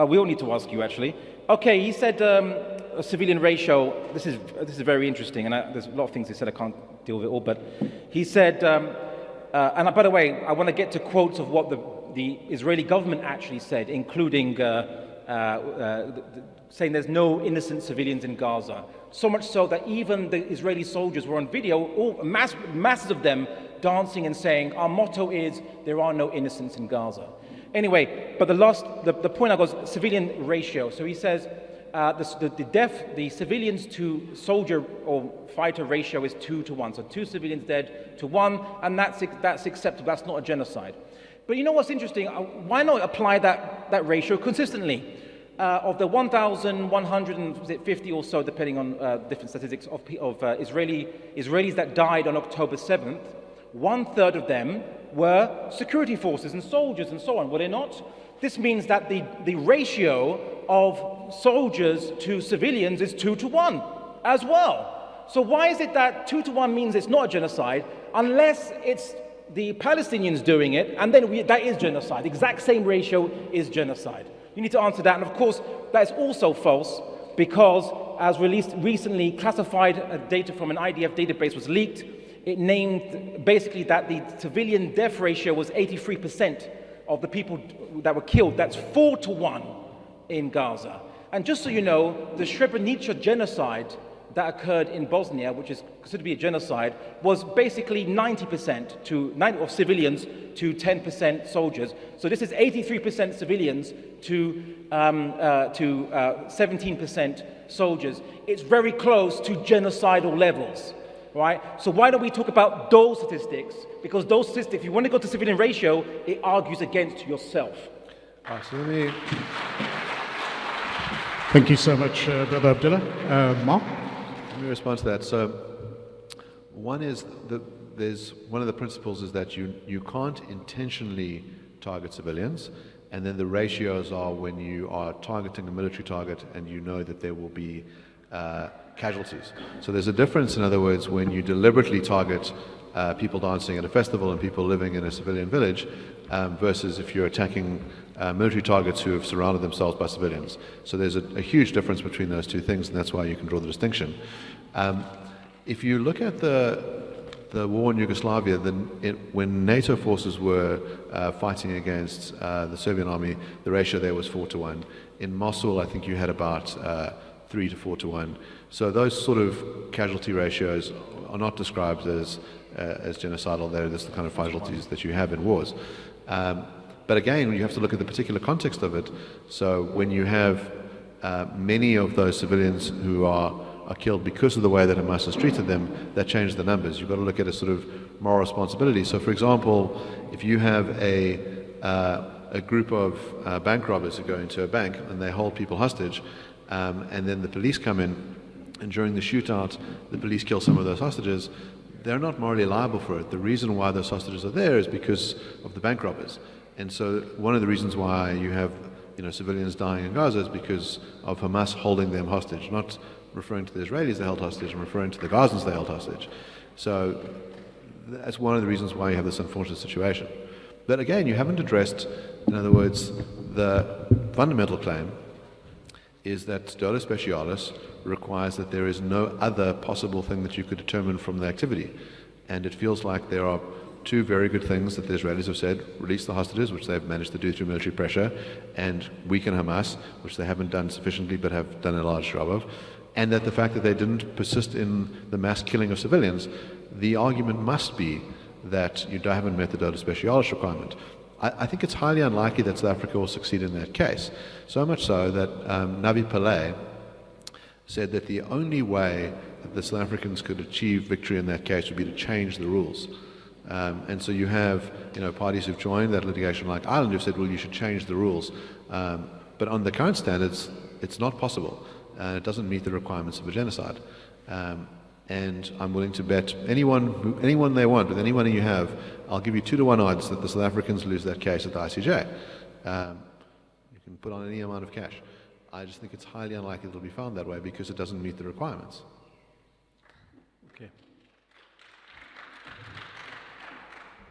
[SPEAKER 3] We all need to ask you, actually. Okay, he said a civilian ratio. This is very interesting, and there's a lot of things he said. I can't deal with it all, but he said, and by the way, I want to get to quotes of what the Israeli government actually said, including saying there's no innocent civilians in Gaza. So much so that even the Israeli soldiers were on video, masses of them dancing and saying, our motto is, there are no innocents in Gaza. Anyway, but the point I got was civilian ratio. So he says the civilians to soldier or fighter ratio is 2 to 1. So 2 civilians dead to 1, and that's acceptable. That's not a genocide. But you know what's interesting? Why not apply that ratio consistently? Of the 1,150 or so, depending on different statistics, of Israelis that died on October 7th, 1/3 of them were security forces and soldiers and so on, were they not? This means that the ratio of soldiers to civilians is 2 to 1 as well. So why is it that 2 to 1 means it's not a genocide unless it's the Palestinians doing it, and then that is genocide? The exact same ratio is genocide. You need to answer that, and of course that is also false because, as released recently, classified data from an IDF database was leaked. It named basically that the civilian death ratio was 83% of the people that were killed. That's 4 to 1 in Gaza. And just so you know, the Srebrenica genocide that occurred in Bosnia, which is considered to be a genocide, was basically 90% of civilians to 10% soldiers. So this is 83% civilians to 17% soldiers. It's very close to genocidal levels. Right? So why don't we talk about those statistics? Because those statistics, if you want to go to civilian ratio, it argues against yourself.
[SPEAKER 2] Absolutely.
[SPEAKER 1] Thank you so much, Brother Abdullah. Mark?
[SPEAKER 2] Let me respond to that. So, one is one of the principles is that you can't intentionally target civilians, and then the ratios are when you are targeting a military target and you know that there will be casualties. So there's a difference, in other words, when you deliberately target people dancing at a festival and people living in a civilian village versus if you're attacking military targets who have surrounded themselves by civilians. So there's a huge difference between those two things, and that's why you can draw the distinction. If you look at the war in Yugoslavia, when NATO forces were fighting against the Serbian army, the ratio there was 4 to 1. In Mosul, I think you had about 3 to 4 to 1. So those sort of casualty ratios are not described as genocidal. They're just the kind of casualties that you have in wars. But again, you have to look at the particular context of it. So when you have many of those civilians who are killed because of the way that Hamas has treated them, that changes the numbers. You've got to look at a sort of moral responsibility. So for example, if you have a group of bank robbers who go into a bank and they hold people hostage, and then the police come in, and during the shootout, the police kill some of those hostages, they're not morally liable for it. The reason why those hostages are there is because of the bank robbers. And so one of the reasons why you have civilians dying in Gaza is because of Hamas holding them hostage, not referring to the Israelis they held hostage, and referring to the Gazans they held hostage. So that's one of the reasons why you have this unfortunate situation. But again, you haven't addressed, in other words, the fundamental claim is that Dota Specialis requires that there is no other possible thing that you could determine from the activity. And it feels like there are two very good things that the Israelis have said: release the hostages, which they've managed to do through military pressure, and weaken Hamas, which they haven't done sufficiently but have done a large job of. And that the fact that they didn't persist in the mass killing of civilians, the argument must be that you haven't met the Dota Specialis requirement. I think it's highly unlikely that South Africa will succeed in that case. So much so that Navi Pillay said that the only way that the South Africans could achieve victory in that case would be to change the rules. And so you have parties who've joined that litigation, like Ireland, who've said, well, you should change the rules. But on the current standards, it's not possible. It doesn't meet the requirements of a genocide. And I'm willing to bet anyone they want, with anyone you have, I'll give you 2-to-1 odds that the South Africans lose that case at the ICJ. You can put on any amount of cash. I just think it's highly unlikely it'll be found that way because it doesn't meet the requirements.
[SPEAKER 3] Okay.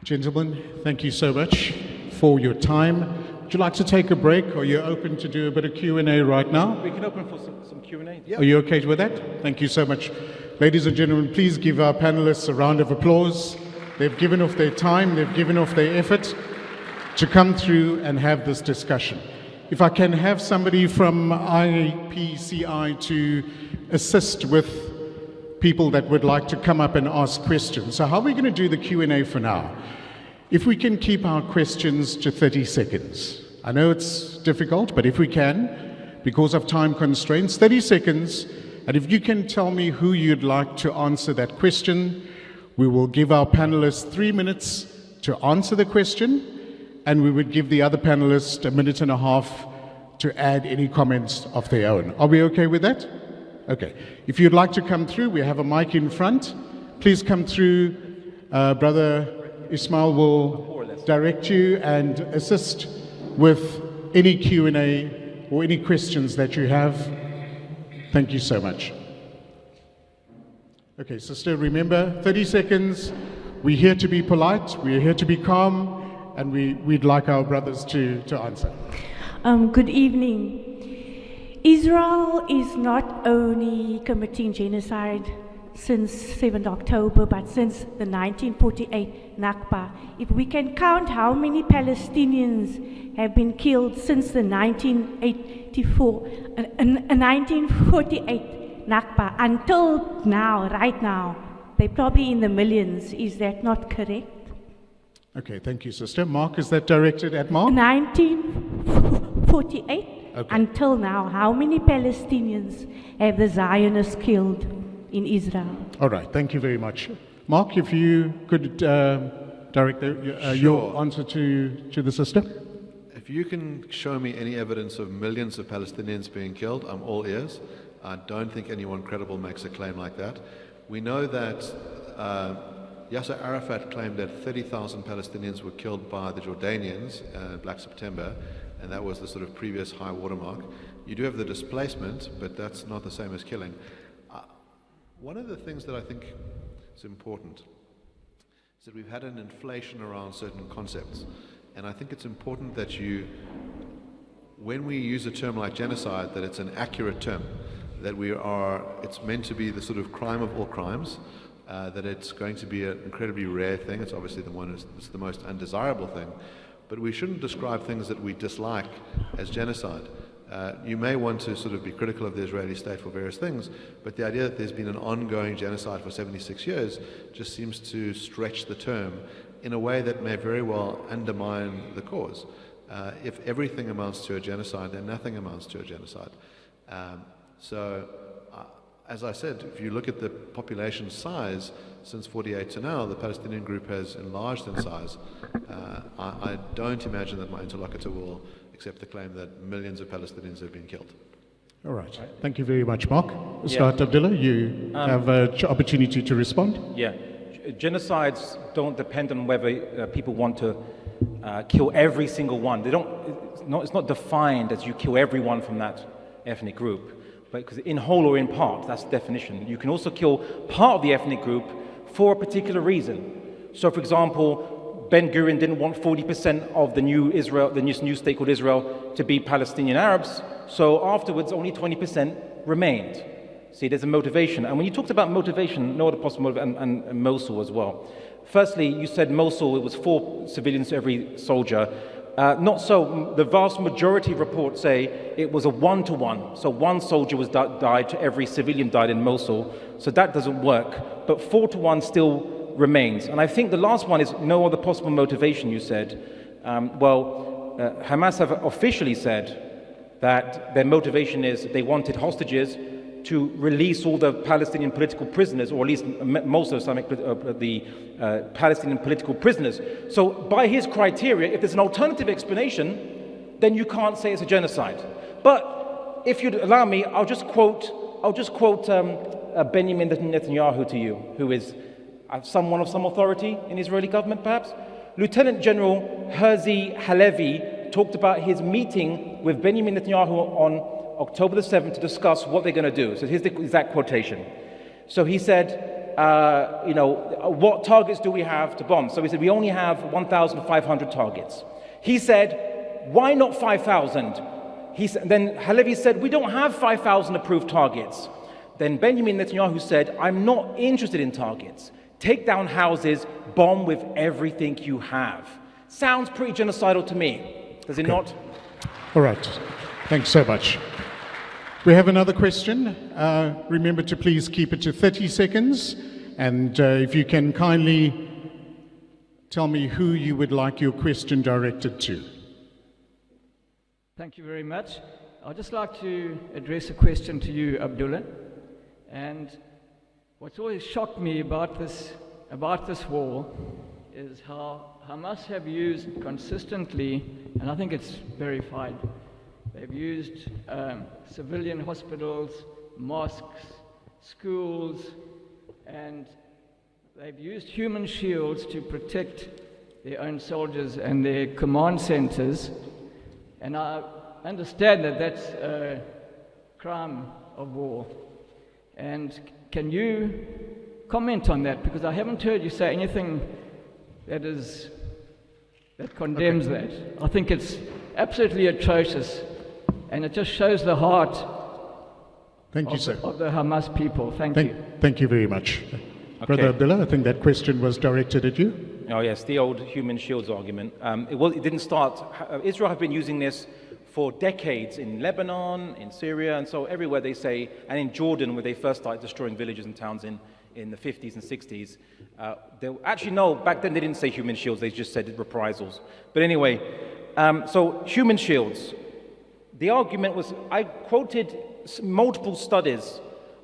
[SPEAKER 1] Gentlemen, thank you so much for your time. Would you like to take a break, or are you open to do a bit of Q&A right now?
[SPEAKER 3] We can open for some Q&A.
[SPEAKER 1] Are you okay with that? Thank you so much. Ladies and gentlemen, please give our panelists a round of applause. They've given off their time, they've given off their effort to come through and have this discussion. If I can have somebody from IPCI to assist with people that would like to come up and ask questions. So how are we going to do the Q&A for now? If we can keep our questions to 30 seconds. I know it's difficult, but if we can, because of time constraints, 30 seconds. And if you can tell me who you'd like to answer that question, we will give our panelists 3 minutes to answer the question, and we would give the other panelists a minute and a half to add any comments of their own. Are we okay with that? Okay. If you'd like to come through, we have a mic in front. Please come through. Brother Ismail will direct you and assist with any Q&A or any questions that you have. Thank you so much. Okay, sister, remember, 30 seconds. We're here to be polite, we're here to be calm, and we'd like our brothers to answer.
[SPEAKER 4] Good evening. Israel is not only committing genocide since 7th October, but since the 1948 Nakba. If we can count how many Palestinians have been killed since the 1948 Nakba until now, right now, they're probably in the millions. Is that not correct?
[SPEAKER 1] Okay, thank you, sister. Mark, is that directed at Mark?
[SPEAKER 4] 1948
[SPEAKER 1] Okay.
[SPEAKER 4] until now, how many Palestinians have the Zionists killed in Israel?
[SPEAKER 1] All right, thank you very much. Mark, if you could direct your answer to the sister.
[SPEAKER 2] If you can show me any evidence of millions of Palestinians being killed, I'm all ears. I don't think anyone credible makes a claim like that. We know that Yasser Arafat claimed that 30,000 Palestinians were killed by the Jordanians Black September, and that was the sort of previous high watermark. You do have the displacement, but that's not the same as killing. One of the things that I think is important is that we've had an inflation around certain concepts, and I think it's important that when we use a term like genocide, that it's an accurate term, that it's meant to be the sort of crime of all crimes, that it's going to be an incredibly rare thing. It's obviously it's the most undesirable thing, but we shouldn't describe things that we dislike as genocide. You may want to sort of be critical of the Israeli state for various things, but the idea that there's been an ongoing genocide for 76 years just seems to stretch the term in a way that may very well undermine the cause. If everything amounts to a genocide, then nothing amounts to a genocide. As I said, if you look at the population size since 48 to now, the Palestinian group has enlarged in size. I don't imagine that my interlocutor will accept the claim that millions of Palestinians have been killed.
[SPEAKER 1] All right. Thank you very much, Mark. Ustad Abdullah, you have an opportunity to respond.
[SPEAKER 3] Yeah. Genocides don't depend on whether people want to kill every single one. It's not defined as you kill everyone from that ethnic group. Because in whole or in part, that's the definition. You can also kill part of the ethnic group for a particular reason. So, for example, Ben-Gurion didn't want 40% of the new state called Israel to be Palestinian Arabs, so afterwards only 20% remained. See, there's a motivation. And when you talked about motivation, no other possible motive, and Mosul as well. Firstly, you said Mosul, it was 4 civilians to every soldier. Not so. The vast majority of reports say it was a 1-to-1. So 1 soldier died to every civilian died in Mosul. So that doesn't work. But 4-to-1 still remains. And I think the last one is no other possible motivation, you said. Hamas have officially said that their motivation is they wanted hostages to release all the Palestinian political prisoners, or at least most of the Palestinian political prisoners. So by his criteria, if there's an alternative explanation, then you can't say it's a genocide. But if you'd allow me, I'll just quote Benjamin Netanyahu to you, who is someone of some authority in the Israeli government, perhaps. Lieutenant General Herzi Halevi talked about his meeting with Benjamin Netanyahu on October the 7th to discuss what they're going to do. So here's the exact quotation. So he said, what targets do we have to bomb? So he said, we only have 1,500 targets. He said, why not 5,000? Then Halevi said, we don't have 5,000 approved targets. Then Benjamin Netanyahu said, I'm not interested in targets. Take down houses, bomb with everything you have. Sounds pretty genocidal to me, does it not?
[SPEAKER 1] All right. Thanks so much. We have another question. Remember to please keep it to 30 seconds. And if you can kindly tell me who you would like your question directed to.
[SPEAKER 5] Thank you very much. I'd just like to address a question to you, Abdullah. And what's always shocked me about this war is how Hamas have used consistently, and I think it's verified, they've used civilian hospitals, mosques, schools, and they've used human shields to protect their own soldiers and their command centers. And I understand that that's a crime of war. And can you comment on that? Because I haven't heard you say anything that condemns that. I think it's absolutely atrocious, and it just shows the heart
[SPEAKER 1] Thank you, sir.
[SPEAKER 5] of the Hamas people. Thank you.
[SPEAKER 1] Thank you very much. Brother Abdullah, I think that question was directed at you.
[SPEAKER 3] Oh yes, the old human shields argument. It didn't start. Israel have been using this for decades in Lebanon, in Syria, and so everywhere they say, and in Jordan, where they first started destroying villages and towns in the 50s and 60s. Actually, no, back then they didn't say human shields, they just said reprisals. But anyway, so human shields. The argument was, I quoted multiple studies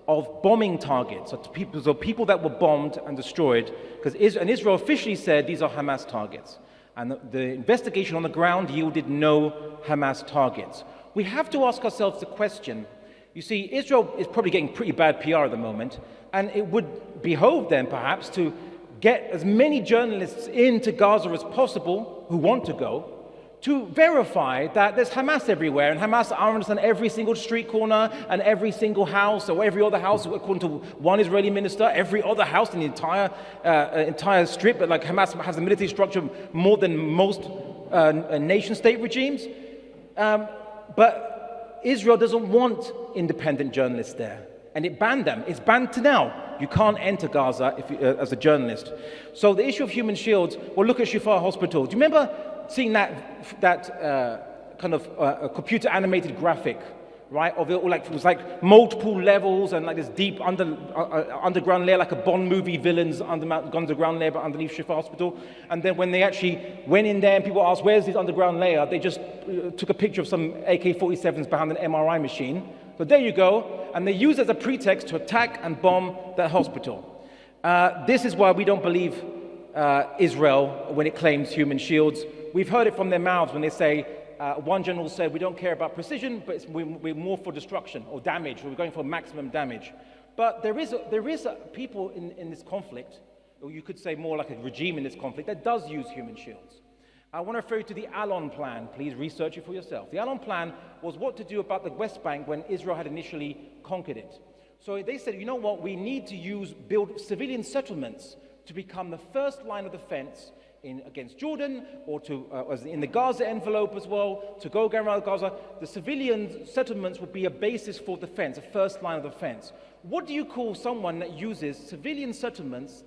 [SPEAKER 3] of bombing targets, so people that were bombed and destroyed, because Israel officially said these are Hamas targets. And the investigation on the ground yielded no Hamas targets. We have to ask ourselves the question, you see, Israel is probably getting pretty bad PR at the moment, and it would behove them perhaps to get as many journalists into Gaza as possible who want to go, to verify that there's Hamas everywhere, and Hamas are on every single street corner and every single house, or every other house, according to one Israeli minister, every other house in the entire strip. But like Hamas has a military structure more than most nation-state regimes. But Israel doesn't want independent journalists there, and it banned them. It's banned to now. You can't enter Gaza as a journalist. So the issue of human shields, well, look at Shifa Hospital. Do you remember seeing that kind of computer animated graphic, right? Of it, like it was like multiple levels and like this deep underground layer, like a Bond movie villains underground layer underneath Shifa Hospital. And then when they actually went in there and people asked, "Where's this underground layer?" They just took a picture of some AK-47s behind an MRI machine. So there you go, and they use it as a pretext to attack and bomb that hospital. This is why we don't believe Israel when it claims human shields. We've heard it from their mouths when they say, one general said, we don't care about precision, but we're more for destruction or damage, or we're going for maximum damage. But there is people in this conflict, or you could say more like a regime in this conflict, that does use human shields. I want to refer you to the Allon Plan. Please research it for yourself. The Allon Plan was what to do about the West Bank when Israel had initially conquered it. So they said, you know what, we need to build civilian settlements to become the first line of defense against Jordan, or as in the Gaza envelope as well, to go around Gaza. The civilian settlements would be a basis for defense, a first line of defense. What do you call someone that uses civilian settlements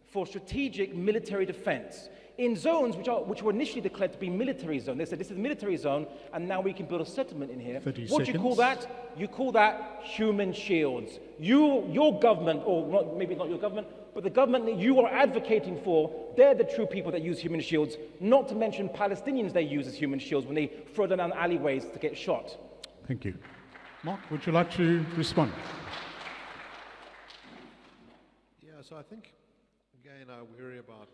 [SPEAKER 3] for strategic military defense in zones which were initially declared to be military zone? They said this is a military zone, and now we can build a settlement in here. What do you call that? You call that human shields. Your government, or maybe not your government, but the government that you are advocating for, they're the true people that use human shields, not to mention Palestinians they use as human shields when they throw them down alleyways to get shot.
[SPEAKER 1] Thank you. Mark, would you like to respond?
[SPEAKER 2] Yeah, so I think, again, I worry about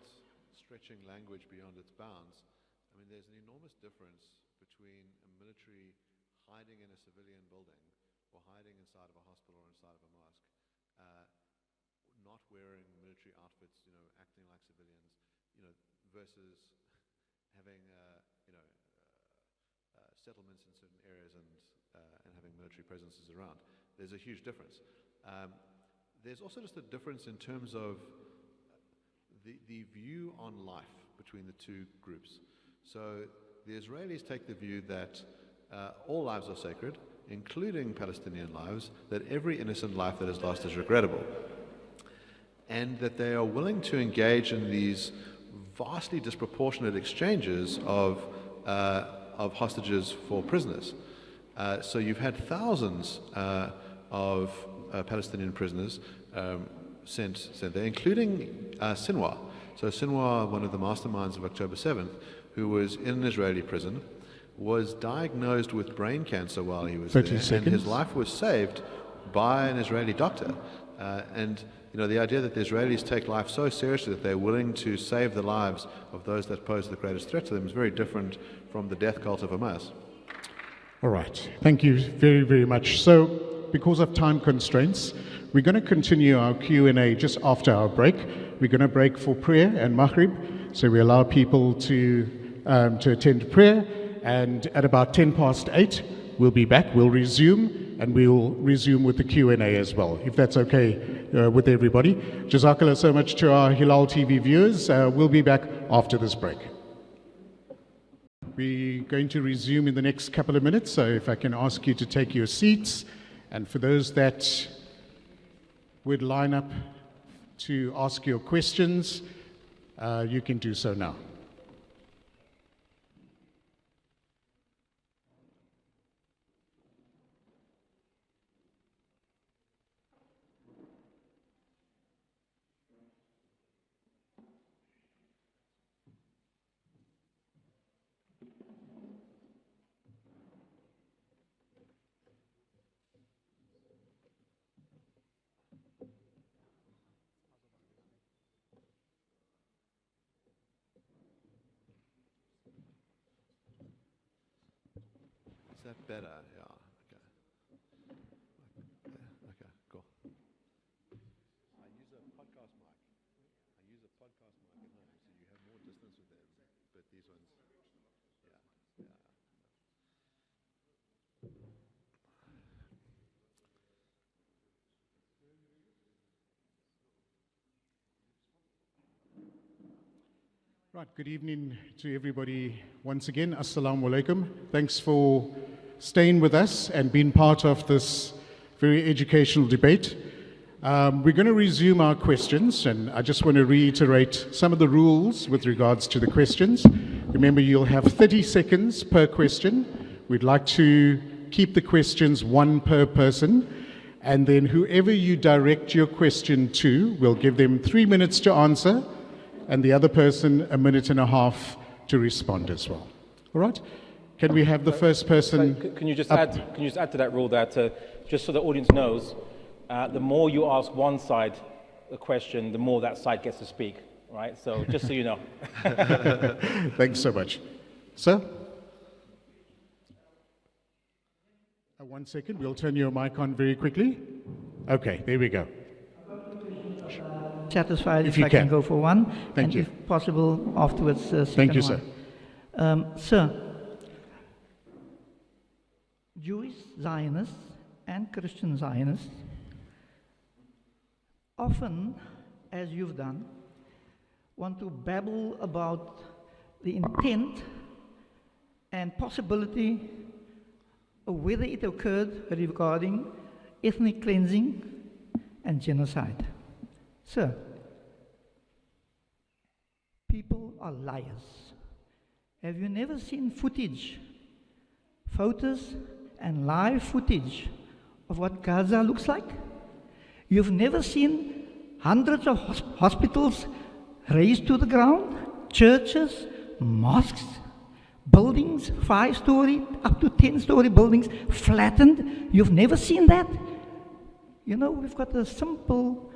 [SPEAKER 2] stretching language beyond its bounds. I mean, there's an enormous difference between a military hiding in a civilian building or hiding inside of a hospital or inside of a mosque, not wearing military outfits, acting like civilians, versus having, settlements in certain areas and having military presences around. There's a huge difference. There's also just a difference in terms of the view on life between the two groups. So the Israelis take the view that all lives are sacred, including Palestinian lives, that every innocent life that is lost is regrettable, and that they are willing to engage in these vastly disproportionate exchanges of hostages for prisoners. So you've had thousands of Palestinian prisoners sent there, including Sinwar. So Sinwar, one of the masterminds of October 7th, who was in an Israeli prison, was diagnosed with brain cancer while he was there,
[SPEAKER 1] 30 seconds.
[SPEAKER 2] and his life was saved by an Israeli doctor. And the idea that the Israelis take life so seriously that they're willing to save the lives of those that pose the greatest threat to them is very different from the death cult of Hamas.
[SPEAKER 1] All right. Thank you very, very much. So, because of time constraints, we're going to continue our Q&A just after our break. We're going to break for prayer and Maghrib, so we allow people to attend prayer, and at about 8:10, we'll be back. We'll resume, and we'll resume with the Q&A as well, if that's okay with everybody. Jazakallah so much to our Hilal TV viewers. We'll be back after this break. We're going to resume in the next couple of minutes, so if I can ask you to take your seats. And for those that would line up to ask your questions, you can do so now.
[SPEAKER 2] Is that better? Yeah. Okay. Okay, cool. I use a podcast mic. I use a podcast mic at home, so you have more distance with them. But these ones, yeah.
[SPEAKER 1] Right, good evening to everybody once again. Assalamu alaikum. Thanks for staying with us and being part of this very educational debate. We're going to resume our questions, and I just want to reiterate some of the rules with regards to the questions. Remember, you'll have 30 seconds per question. We'd like to keep the questions one per person, and then whoever you direct your question to, we'll give them 3 minutes to answer, and the other person 1.5 minutes to respond as well. All right? Can we have the first person?
[SPEAKER 3] Can you just
[SPEAKER 1] up?
[SPEAKER 3] add to that rule that just so the audience knows, the more you ask one side a question, the more that side gets to speak, right? So just so you know.
[SPEAKER 1] Thanks so much. Sir? 1 second, we'll turn your mic on very quickly. Okay, there we go.
[SPEAKER 6] Satisfied
[SPEAKER 1] If
[SPEAKER 6] if
[SPEAKER 1] you
[SPEAKER 6] I can
[SPEAKER 1] can.
[SPEAKER 6] go for one,
[SPEAKER 1] Thank
[SPEAKER 6] and
[SPEAKER 1] you.
[SPEAKER 6] if possible afterwards.
[SPEAKER 1] Thank you,
[SPEAKER 6] second
[SPEAKER 1] sir.
[SPEAKER 6] one. Sir, Jewish Zionists and Christian Zionists often, as you've done, want to babble about the intent and possibility of whether it occurred regarding ethnic cleansing and genocide. Sir, people are liars. Have you never seen footage, photos and live footage of what Gaza looks like? You've never seen hundreds of hospitals razed to the ground, churches, mosques, buildings, 5-story up to 10-story buildings flattened. You've never seen that? You know, we've got a simple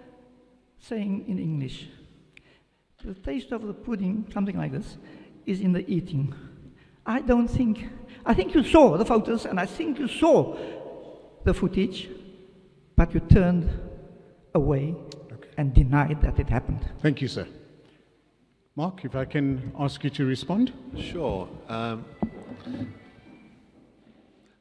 [SPEAKER 6] saying in English. The taste of the pudding, something like this, is in the eating. I think you saw the photos and I think you saw the footage, but you turned away and denied that it happened.
[SPEAKER 1] Thank you, sir. Mark, if I can ask you to respond.
[SPEAKER 2] Sure.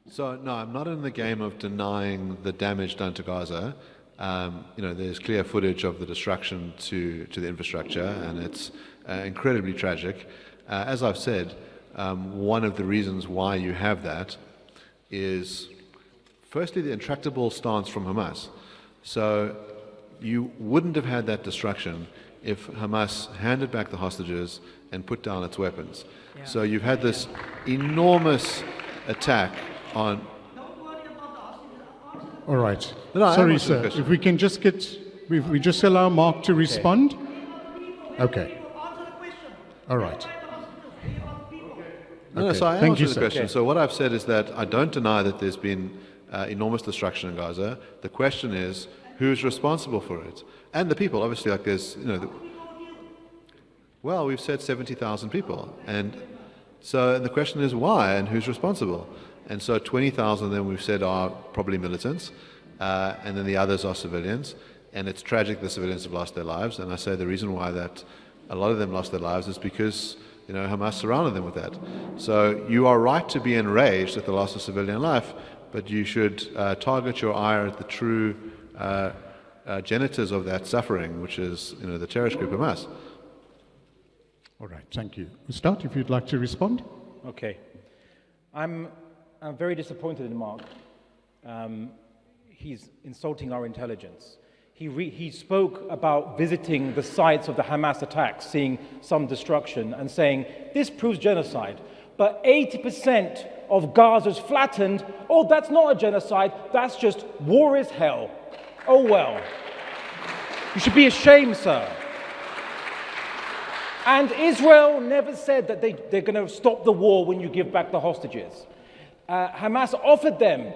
[SPEAKER 2] So, no, I'm not in the game of denying the damage done to Gaza. There's clear footage of the destruction to the infrastructure, and it's incredibly tragic. As I've said, one of the reasons why you have that is, firstly, the intractable stance from Hamas. So you wouldn't have had that destruction if Hamas handed back the hostages and put down its weapons. So you've had this enormous attack on...
[SPEAKER 1] All right.
[SPEAKER 2] No, I am
[SPEAKER 1] Sorry,
[SPEAKER 2] answering the
[SPEAKER 1] sir.
[SPEAKER 2] question.
[SPEAKER 1] If we can just we just allow Mark to respond. Okay. All right.
[SPEAKER 2] No,
[SPEAKER 1] Okay.
[SPEAKER 2] so I am
[SPEAKER 1] Thank you,
[SPEAKER 2] answering the
[SPEAKER 1] sir.
[SPEAKER 2] question. So what I've said is that I don't deny that there's been enormous destruction in Gaza. The question is, who's responsible for it? And the people, obviously, like there's, well, we've said 70,000 people. And the question is why and who's responsible? And so 20,000 of them we've said are probably militants, and then the others are civilians. And it's tragic the civilians have lost their lives. And I say the reason why that a lot of them lost their lives is because Hamas surrounded them with that. So you are right to be enraged at the loss of civilian life, but you should target your ire at the true genitors of that suffering, which is the terrorist group Hamas.
[SPEAKER 1] All right. Thank you. Ustad, if you'd like to respond.
[SPEAKER 3] Okay. I'm very disappointed in Mark. He's insulting our intelligence. He spoke about visiting the sites of the Hamas attacks, seeing some destruction, and saying, this proves genocide. But 80% of Gaza's flattened. Oh, that's not a genocide. That's just war is hell. Oh, well. You should be ashamed, sir. And Israel never said that they're going to stop the war when you give back the hostages. Hamas offered them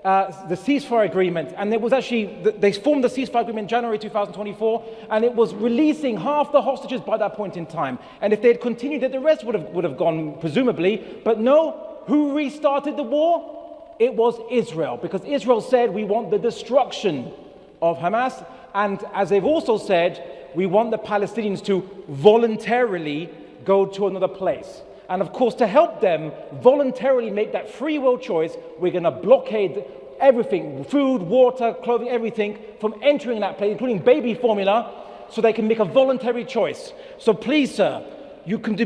[SPEAKER 3] the ceasefire agreement, and it was actually, they formed the ceasefire agreement in January 2024, and it was releasing half the hostages by that point in time. And if they had continued it, the rest would have gone, presumably. But no, who restarted the war? It was Israel, because Israel said, we want the destruction of Hamas, and as they've also said, we want the Palestinians to voluntarily go to another place. And of course, to help them voluntarily make that free will choice, we're going to blockade everything, food, water, clothing, everything, from entering that place, including baby formula, so they can make a voluntary choice. So please, sir, you can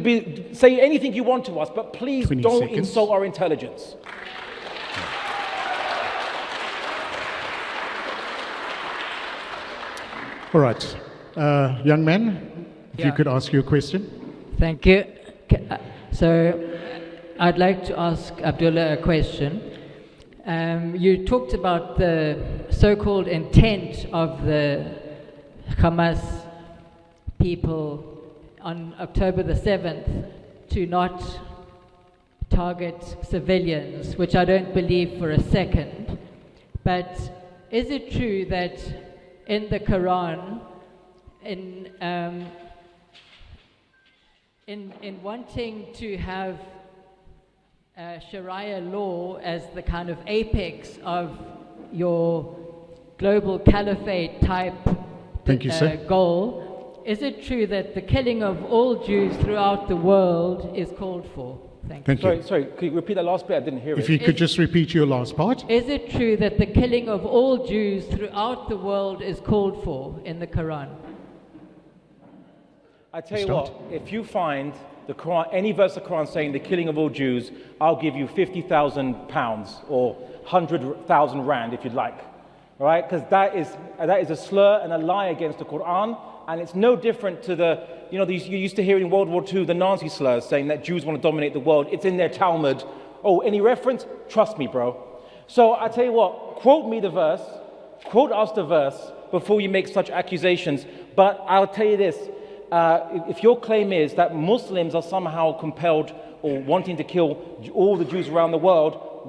[SPEAKER 3] say anything you want to us, but please
[SPEAKER 1] 20
[SPEAKER 3] don't
[SPEAKER 1] seconds.
[SPEAKER 3] insult our intelligence.
[SPEAKER 1] All right. Young man, if you could ask your question.
[SPEAKER 7] Thank you. So I'd like to ask Abdullah a question. You talked about the so-called intent of the Hamas people on October the 7th to not target civilians, which I don't believe for a second. But is it true that in the Quran, in wanting to have Sharia law as the kind of apex of your global caliphate type
[SPEAKER 1] Thank you, sir.
[SPEAKER 7] goal, is it true that the killing of all Jews throughout the world is called for? Thank you.
[SPEAKER 1] Thank you.
[SPEAKER 3] Sorry, could you repeat that last bit? I didn't hear
[SPEAKER 1] If
[SPEAKER 3] it.
[SPEAKER 1] you could just repeat your last part.
[SPEAKER 7] Is it true that the killing of all Jews throughout the world is called for in the Quran?
[SPEAKER 3] I tell you
[SPEAKER 1] Start.
[SPEAKER 3] what, if you find the Quran, any verse of the Quran saying the killing of all Jews, I'll give you £50,000 or 100,000 rand if you'd like. All right? Because that is a slur and a lie against the Quran, and it's no different to the, you used to hear in World War II the Nazi slurs saying that Jews want to dominate the world. It's in their Talmud. Oh, any reference? Trust me, bro. So I tell you what, quote me the verse, quote us the verse before you make such accusations. But I'll tell you this. If your claim is that Muslims are somehow compelled or wanting to kill all the Jews around the world,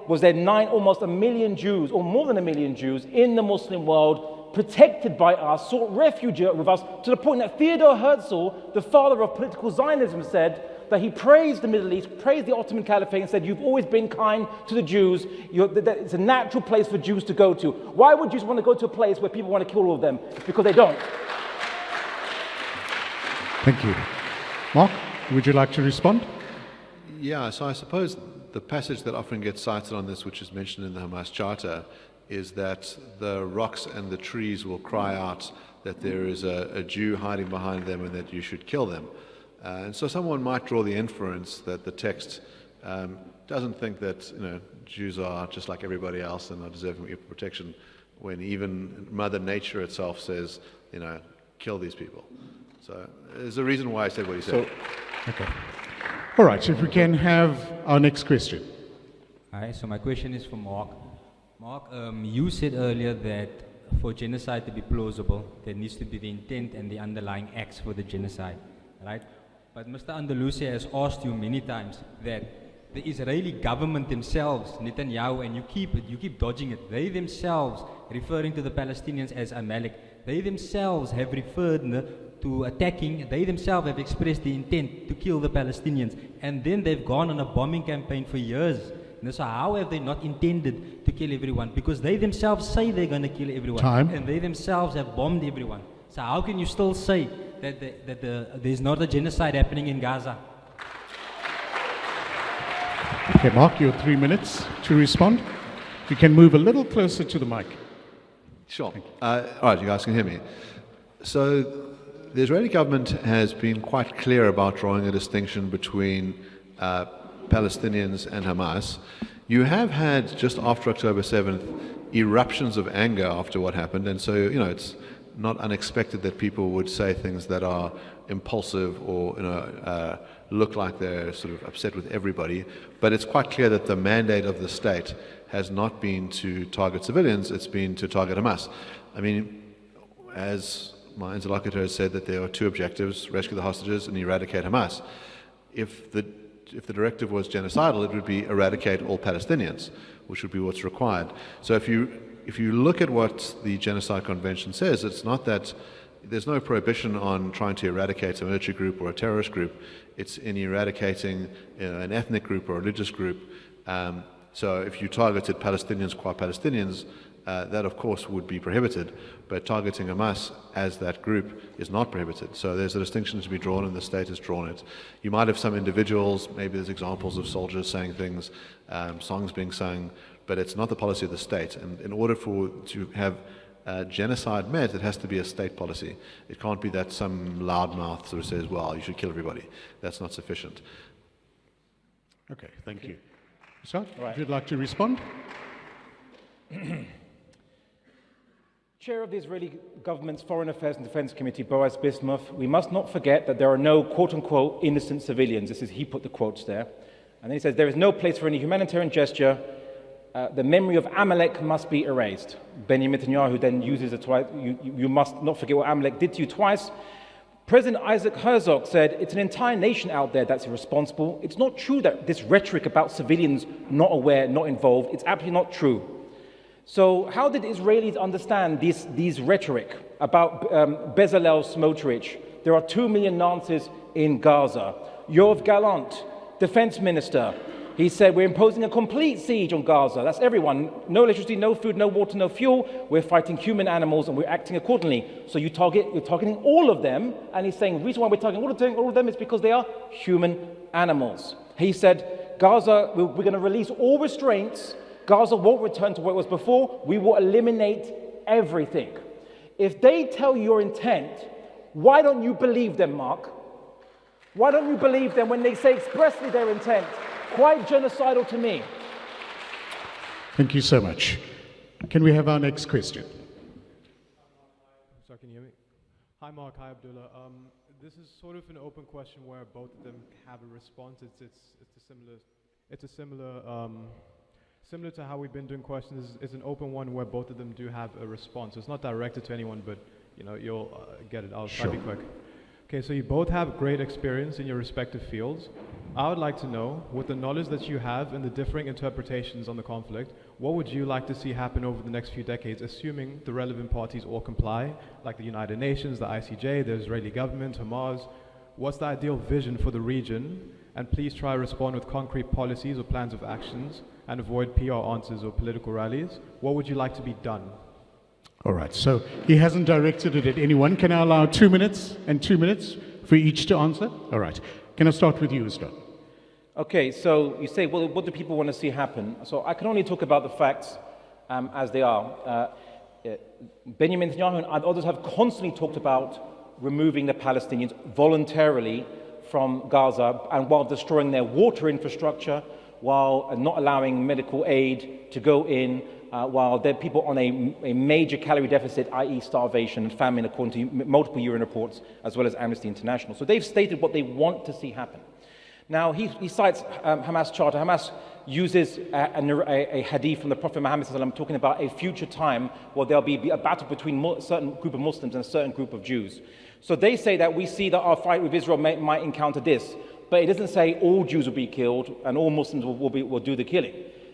[SPEAKER 3] was there almost 1 million Jews, or more than 1 million Jews, in the Muslim world, protected by us, sought refuge with us, to the point that Theodor Herzl, the father of political Zionism, said that he praised the Middle East, praised the Ottoman Caliphate, and said, you've always been kind to the Jews, that it's a natural place for Jews to go to. Why would Jews want to go to a place where people want to kill all of them? It's because they don't.
[SPEAKER 1] Thank you. Mark, would you like to respond?
[SPEAKER 2] Yeah, so I suppose the passage that often gets cited on this, which is mentioned in the Hamas Charter, is that the rocks and the trees will cry out that there is a Jew hiding behind them and that you should kill them. And so someone might draw the inference that the text doesn't think that Jews are just like everybody else and are deserving of equal protection, when even Mother Nature itself says, kill these people. So there's a reason why I said what he said.
[SPEAKER 1] Okay. All right, so if we can have our next question.
[SPEAKER 8] Hi, so my question is for Mark. Mark, you said earlier that for genocide to be plausible, there needs to be the intent and the underlying acts for the genocide, right? But Mr. Andalusia has asked you many times that the Israeli government themselves, Netanyahu, and you keep dodging it, they themselves, referring to the Palestinians as Amalek, they themselves have referred to attacking, they themselves have expressed the intent to kill the Palestinians, and then they've gone on a bombing campaign for years. So how have they not intended to kill everyone? Because they themselves say they're going to kill everyone.
[SPEAKER 1] Time.
[SPEAKER 8] And they themselves have bombed everyone. So how can you still say that there's not a genocide happening in Gaza?
[SPEAKER 1] Okay, Mark, you have 3 minutes to respond. If you can move a little closer to the mic.
[SPEAKER 2] Sure. All right, you guys can hear me. So the Israeli government has been quite clear about drawing a distinction between Palestinians and Hamas. You have had, just after October 7th, eruptions of anger after what happened, and so, it's not unexpected that people would say things that are impulsive or, look like they're sort of upset with everybody. But it's quite clear that the mandate of the state has not been to target civilians, it's been to target Hamas. I mean, as my interlocutor has said, that there are two objectives: rescue the hostages and eradicate Hamas. If the directive was genocidal, it would be eradicate all Palestinians, which would be what's required. So if you look at what the Genocide Convention says, it's not that there's no prohibition on trying to eradicate a military group or a terrorist group. It's in eradicating an ethnic group or a religious group. So if you targeted Palestinians qua Palestinians, that of course would be prohibited, but targeting Hamas as that group is not prohibited. So there's a distinction to be drawn, and the state has drawn it. You might have some individuals, maybe there's examples of soldiers saying things, songs being sung, but it's not the policy of the state. And in order to have genocide met, it has to be a state policy. It can't be that some loudmouth sort of says, well, you should kill everybody. That's not sufficient.
[SPEAKER 1] Okay, thank you. So, if you'd like to respond.
[SPEAKER 3] Chair of the Israeli government's Foreign Affairs and Defense Committee, Boaz Bismuth, we must not forget that there are no quote-unquote innocent civilians. He put the quotes there. And then he says, there is no place for any humanitarian gesture. The memory of Amalek must be erased. Benjamin Netanyahu then uses it twice. You must not forget what Amalek did to you twice. President Isaac Herzog said, it's an entire nation out there that's irresponsible. It's not true that this rhetoric about civilians not aware, not involved, it's absolutely not true. So how did Israelis understand these rhetoric about Bezalel Smotrich? There are 2 million Nazis in Gaza. Yoav Gallant, defense minister, he said, we're imposing a complete siege on Gaza. That's everyone. No electricity, no food, no water, no fuel. We're fighting human animals and we're acting accordingly. So you're targeting all of them. And he's saying the reason why we're targeting all of them is because they are human animals. He said, Gaza, we're going to release all restraints. Gaza won't return to what it was before. We will eliminate everything. If they tell your intent, why don't you believe them, Mark? Why don't you believe them when they say expressly their intent? Quite genocidal to me.
[SPEAKER 1] Thank you so much. Can we have our next question?
[SPEAKER 9] Sorry, can you hear me? Hi, Mark. Hi, Abdullah. This is sort of an open question where both of them have a response. Similar to how we've been doing questions. It's an open one where both of them do have a response. It's not directed to anyone, but you'll get it. I'll try to be quick. Okay, so you both have great experience in your respective fields. I would like to know, with the knowledge that you have and the differing interpretations on the conflict, what would you like to see happen over the next few decades, assuming the relevant parties all comply, like the United Nations, the ICJ, the Israeli government, Hamas? What's the ideal vision for the region? And please try to respond with concrete policies or plans of actions and avoid PR answers or political rallies. What would you like to be done?
[SPEAKER 1] All right, so he hasn't directed it at anyone. Can I allow 2 minutes and 2 minutes for each to answer? All right. Can I start with you, Ustad?
[SPEAKER 3] Okay, so you say, well, what do people want to see happen? So I can only talk about the facts as they are. Benjamin Netanyahu and others have constantly talked about removing the Palestinians voluntarily from Gaza, and while destroying their water infrastructure, while not allowing medical aid to go in, while there are people on a major calorie deficit, i.e. starvation and famine, according to multiple UN reports, as well as Amnesty International. So they've stated what they want to see happen. Now, he cites Hamas charter. Hamas uses a hadith from the Prophet Muhammad ﷺ talking about a future time where there'll be a battle between a certain group of Muslims and a certain group of Jews. So they say that we see that our fight with Israel might encounter this, but it doesn't say all Jews will be killed and all Muslims will do the killing.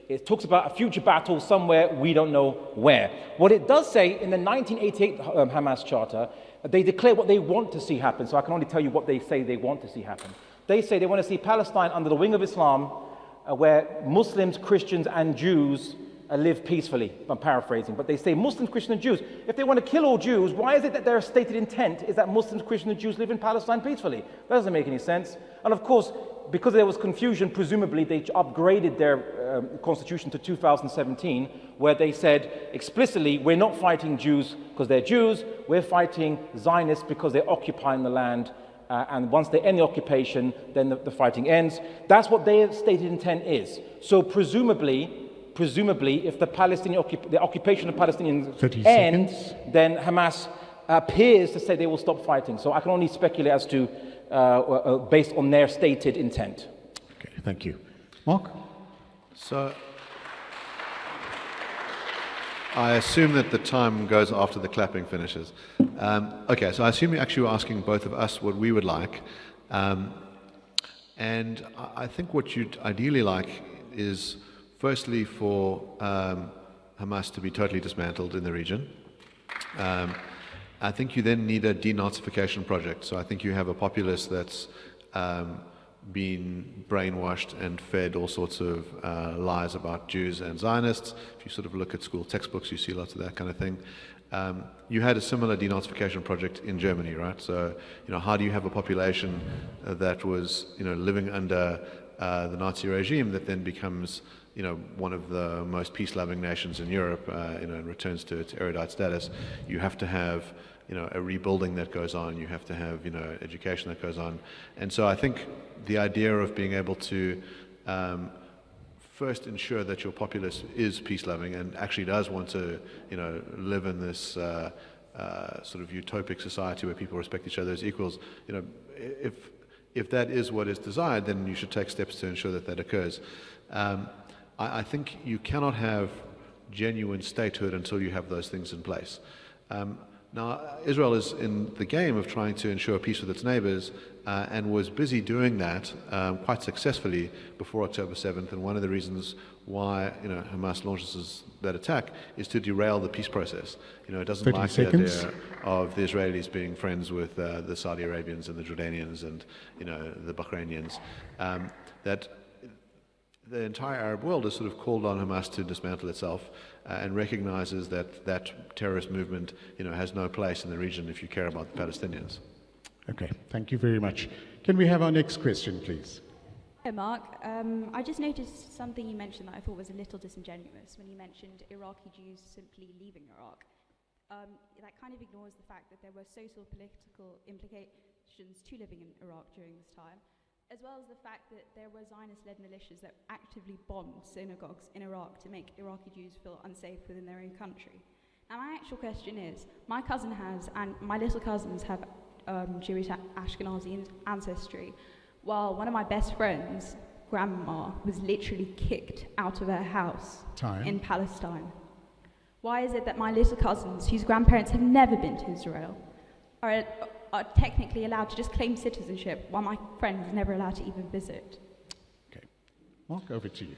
[SPEAKER 3] It talks about a future battle somewhere, we don't know where. What it does say in the 1988 Hamas charter, they declare what they want to see happen. So I can only tell you what they say they want to see happen. They say they want to see Palestine under the wing of Islam, where Muslims, Christians, and Jews live peacefully. I'm paraphrasing, but they say Muslims, Christians, and Jews. If they want to kill all Jews, why is it that their stated intent is that Muslims, Christians, and Jews live in Palestine peacefully? That doesn't make any sense. And of course, because there was confusion, presumably they upgraded their constitution to 2017, where they said explicitly, we're not fighting Jews because they're Jews, we're fighting Zionists because they're occupying the land. And once they end the occupation, then the fighting ends. That's what their stated intent is. So presumably, if the occupation of Palestinians ends, then Hamas appears to say they will stop fighting. So I can only speculate as to, based on their stated intent.
[SPEAKER 1] Okay, thank you. Mark?
[SPEAKER 2] So I assume that the time goes after the clapping finishes. Okay, so I assume you actually were asking both of us what we would like. And I think what you'd ideally like is, firstly, for Hamas to be totally dismantled in the region. I think you then need a denazification project. So I think you have a populace that's been brainwashed and fed all sorts of lies about Jews and Zionists. If you sort of look at school textbooks, you see lots of that kind of thing. You had a similar denazification project in Germany, right? So, how do you have a population that was, living under the Nazi regime that then becomes, one of the most peace-loving nations in Europe, and returns to its erudite status? You have to have, a rebuilding that goes on. You have to have, education that goes on. And so I think the idea of being able to first ensure that your populace is peace-loving and actually does want to, live in this sort of utopic society where people respect each other as equals, if that is what is desired, then you should take steps to ensure that that occurs. I think you cannot have genuine statehood until you have those things in place. Now, Israel is in the game of trying to ensure peace with its neighbors and was busy doing that quite successfully before October 7th. And one of the reasons why Hamas launches that attack is to derail the peace process. It doesn't like the idea of the Israelis being friends with the Saudi Arabians and the Jordanians and the Bahrainians. That the entire Arab world has sort of called on Hamas to dismantle itself and recognizes that that terrorist movement, has no place in the region if you care about the Palestinians.
[SPEAKER 1] Okay, thank you very much. Can we have our next question, please?
[SPEAKER 10] Hi, Mark. I just noticed something you mentioned that I thought was a little disingenuous when you mentioned Iraqi Jews simply leaving Iraq. That kind of ignores the fact that there were social political implications to living in Iraq during this time, as well as the fact that there were Zionist-led militias that actively bombed synagogues in Iraq to make Iraqi Jews feel unsafe within their own country. Now, my actual question is, my cousin has, and my little cousins have Jewish Ashkenazi ancestry, while one of my best friends, grandma, was literally kicked out of her house in Palestine. Why is it that my little cousins, whose grandparents have never been to Israel, are technically allowed to just claim citizenship, while my friend is never allowed to even visit?
[SPEAKER 1] Okay. Mark, over to you.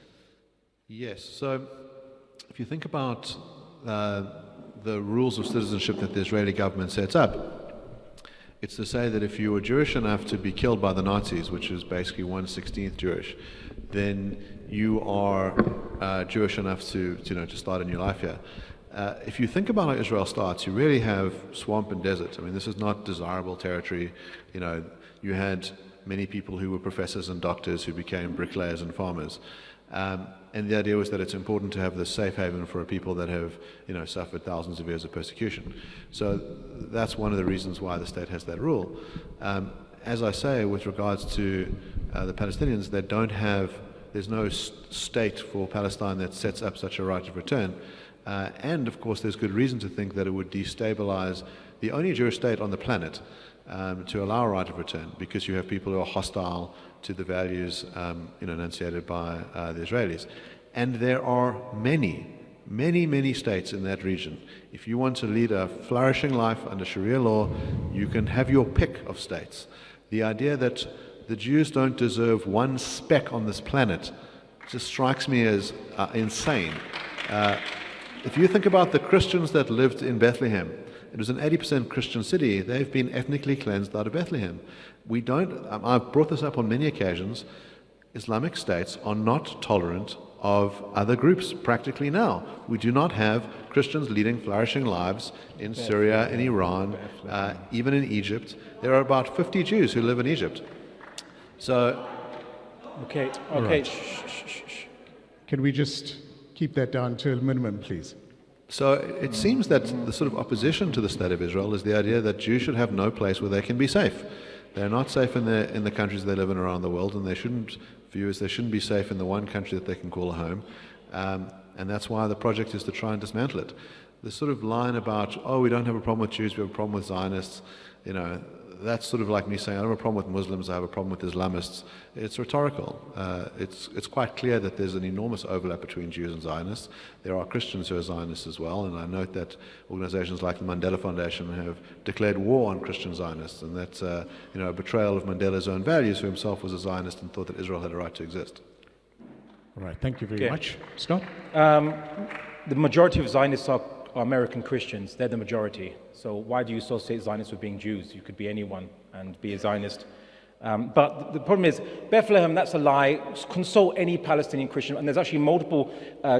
[SPEAKER 2] Yes, so if you think about the rules of citizenship that the Israeli government sets up, it's to say that if you were Jewish enough to be killed by the Nazis, which is basically 1/16 Jewish, then you are Jewish enough to start a new life here. If you think about how Israel starts, you really have swamp and desert. I mean, this is not desirable territory. You had many people who were professors and doctors who became bricklayers and farmers. And the idea was that it's important to have this safe haven for people that have, suffered thousands of years of persecution. So that's one of the reasons why the state has that rule. As I say, with regards to the Palestinians, there's no state for Palestine that sets up such a right of return. And of course, there's good reason to think that it would destabilize the only Jewish state on the planet to allow a right of return, because you have people who are hostile to the values enunciated by the Israelis. And there are many, many states in that region. If you want to lead a flourishing life under Sharia law, you can have your pick of states. The idea that the Jews don't deserve one speck on this planet just strikes me as insane. If you think about the Christians that lived in Bethlehem, it was an 80% Christian city. They've been ethnically cleansed out of Bethlehem. I've brought this up on many occasions. Islamic states are not tolerant of other groups practically now. We do not have Christians leading flourishing lives in Syria, in Iran, even in Egypt. There are about 50 Jews who live in Egypt. So,
[SPEAKER 3] Okay.
[SPEAKER 1] Right. Can we just keep that down to a minimum, please?
[SPEAKER 2] So it seems that the sort of opposition to the State of Israel is the idea that Jews should have no place where they can be safe. They're not safe in the countries they live in around the world, and they shouldn't be safe in the one country that they can call a home. And that's why the project is to try and dismantle it. The sort of line about, we don't have a problem with Jews, we have a problem with Zionists, that's sort of like me saying, I don't have a problem with Muslims, I have a problem with Islamists. It's rhetorical. It's quite clear that there's an enormous overlap between Jews and Zionists. There are Christians who are Zionists as well, and I note that organizations like the Mandela Foundation have declared war on Christian Zionists, and that's a betrayal of Mandela's own values, who himself was a Zionist and thought that Israel had a right to exist.
[SPEAKER 1] All right, thank you very much. Scott?
[SPEAKER 3] The majority of Zionists are American Christians. They're the majority. So why do you associate Zionists with being Jews? You could be anyone and be a Zionist. But the problem is, Bethlehem, that's a lie. Consult any Palestinian Christian. And there's actually multiple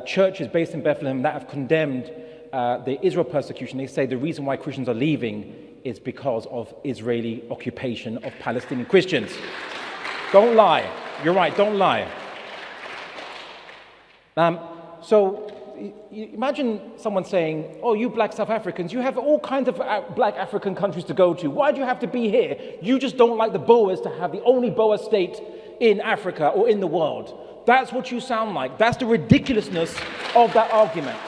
[SPEAKER 3] churches based in Bethlehem that have condemned the Israel persecution. They say the reason why Christians are leaving is because of Israeli occupation of Palestinian Christians. Don't lie. You're right, don't lie. So imagine someone saying, you black South Africans, you have all kinds of black African countries to go to. Why do you have to be here? You just don't like the Boers to have the only Boer state in Africa or in the world. That's what you sound like. That's the ridiculousness of that argument.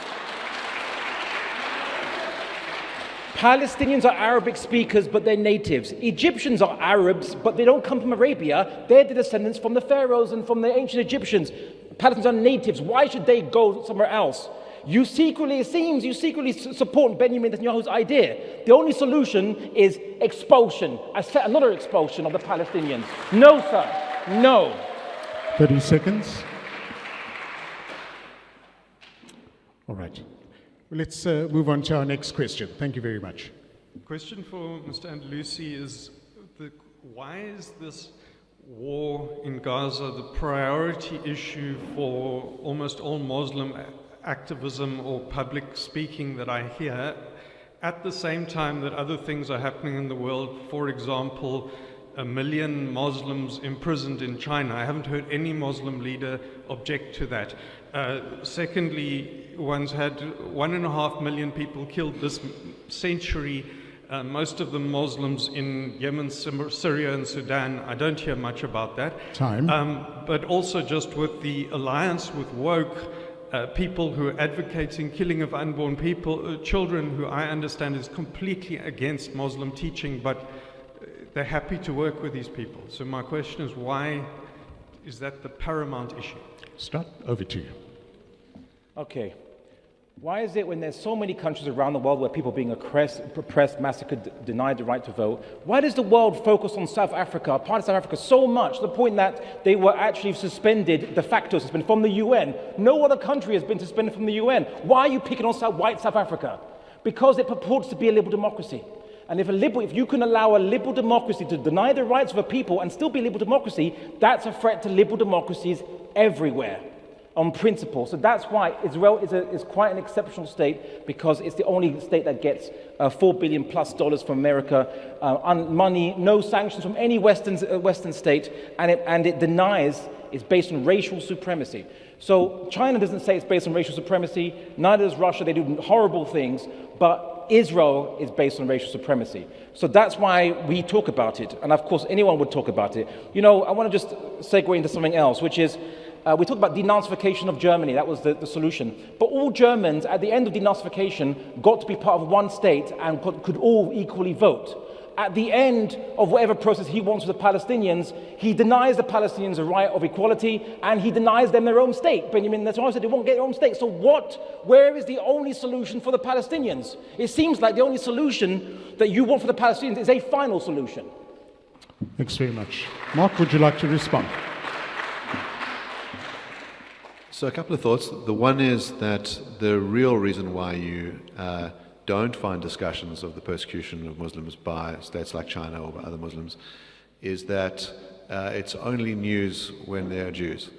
[SPEAKER 3] Palestinians are Arabic speakers, but they're natives. Egyptians are Arabs, but they don't come from Arabia. They're the descendants from the pharaohs and from the ancient Egyptians. Palestinians are natives. Why should they go somewhere else? It seems you secretly support Benjamin Netanyahu's idea. The only solution is expulsion. Another expulsion of the Palestinians. No, sir. No.
[SPEAKER 1] 30 seconds. All right. Well, let's move on to our next question. Thank you very much.
[SPEAKER 11] Question for Mr. Andalusi is, why is this war in Gaza the priority issue for almost all Muslim activism or public speaking that I hear, at the same time that other things are happening in the world? For example, 1 million Muslims imprisoned in China. I haven't heard any Muslim leader object to that. Secondly, one's had 1.5 million people killed this century, most of them Muslims in Yemen, Syria and Sudan. I don't hear much about that.
[SPEAKER 1] Time.
[SPEAKER 11] But also just with the alliance with woke, people who are advocating killing of unborn children, who I understand is completely against Muslim teaching, but they're happy to work with these people. So my question is, why is that the paramount issue?
[SPEAKER 1] Scott, over to you.
[SPEAKER 3] Okay. Why is it when there's so many countries around the world where people are being oppressed, massacred, denied the right to vote, why does the world focus on South Africa, part of South Africa, so much, to the point that they were actually suspended, de facto suspended from the UN? No other country has been suspended from the UN. Why are you picking on white South Africa? Because it purports to be a liberal democracy. And if you can allow a liberal democracy to deny the rights of a people and still be a liberal democracy, that's a threat to liberal democracies everywhere. on principle. So that's why Israel is quite an exceptional state, because it's the only state that gets $4 billion plus from America, money, no sanctions from any Western state, and it denies it's based on racial supremacy. So China doesn't say it's based on racial supremacy, neither does Russia. They do horrible things, but Israel is based on racial supremacy. So that's why we talk about it, and of course anyone would talk about it. You know, I want to just segue into something else, which is we talked about denazification of Germany. That was the solution. But all Germans, at the end of denazification, got to be part of one state and could all equally vote. At the end of whatever process he wants with the Palestinians, he denies the Palestinians a right of equality, and he denies them their own state. Benjamin Netanyahu said they won't get their own state. So where is the only solution for the Palestinians? It seems like the only solution that you want for the Palestinians is a final solution.
[SPEAKER 1] Thanks very much. Mark, would you like to respond?
[SPEAKER 2] So a couple of thoughts. The one is that the real reason why you don't find discussions of the persecution of Muslims by states like China or by other Muslims is that it's only news when they are Jews,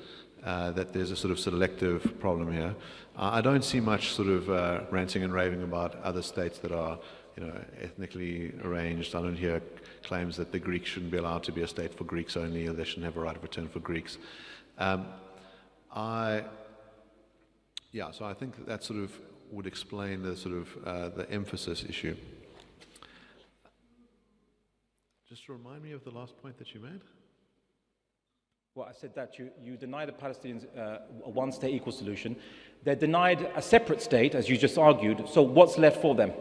[SPEAKER 2] that there's a sort of selective problem here. I don't see much sort of ranting and raving about other states that are, you know, ethnically arranged. I don't hear claims that the Greeks shouldn't be allowed to be a state for Greeks only, or they shouldn't have a right of return for Greeks. So I think that sort of would explain the sort of the emphasis issue. Just remind me of the last point that you made.
[SPEAKER 3] Well, I said that you deny the Palestinians a one-state equal solution. They're denied a separate state, as you just argued. So what's left for them?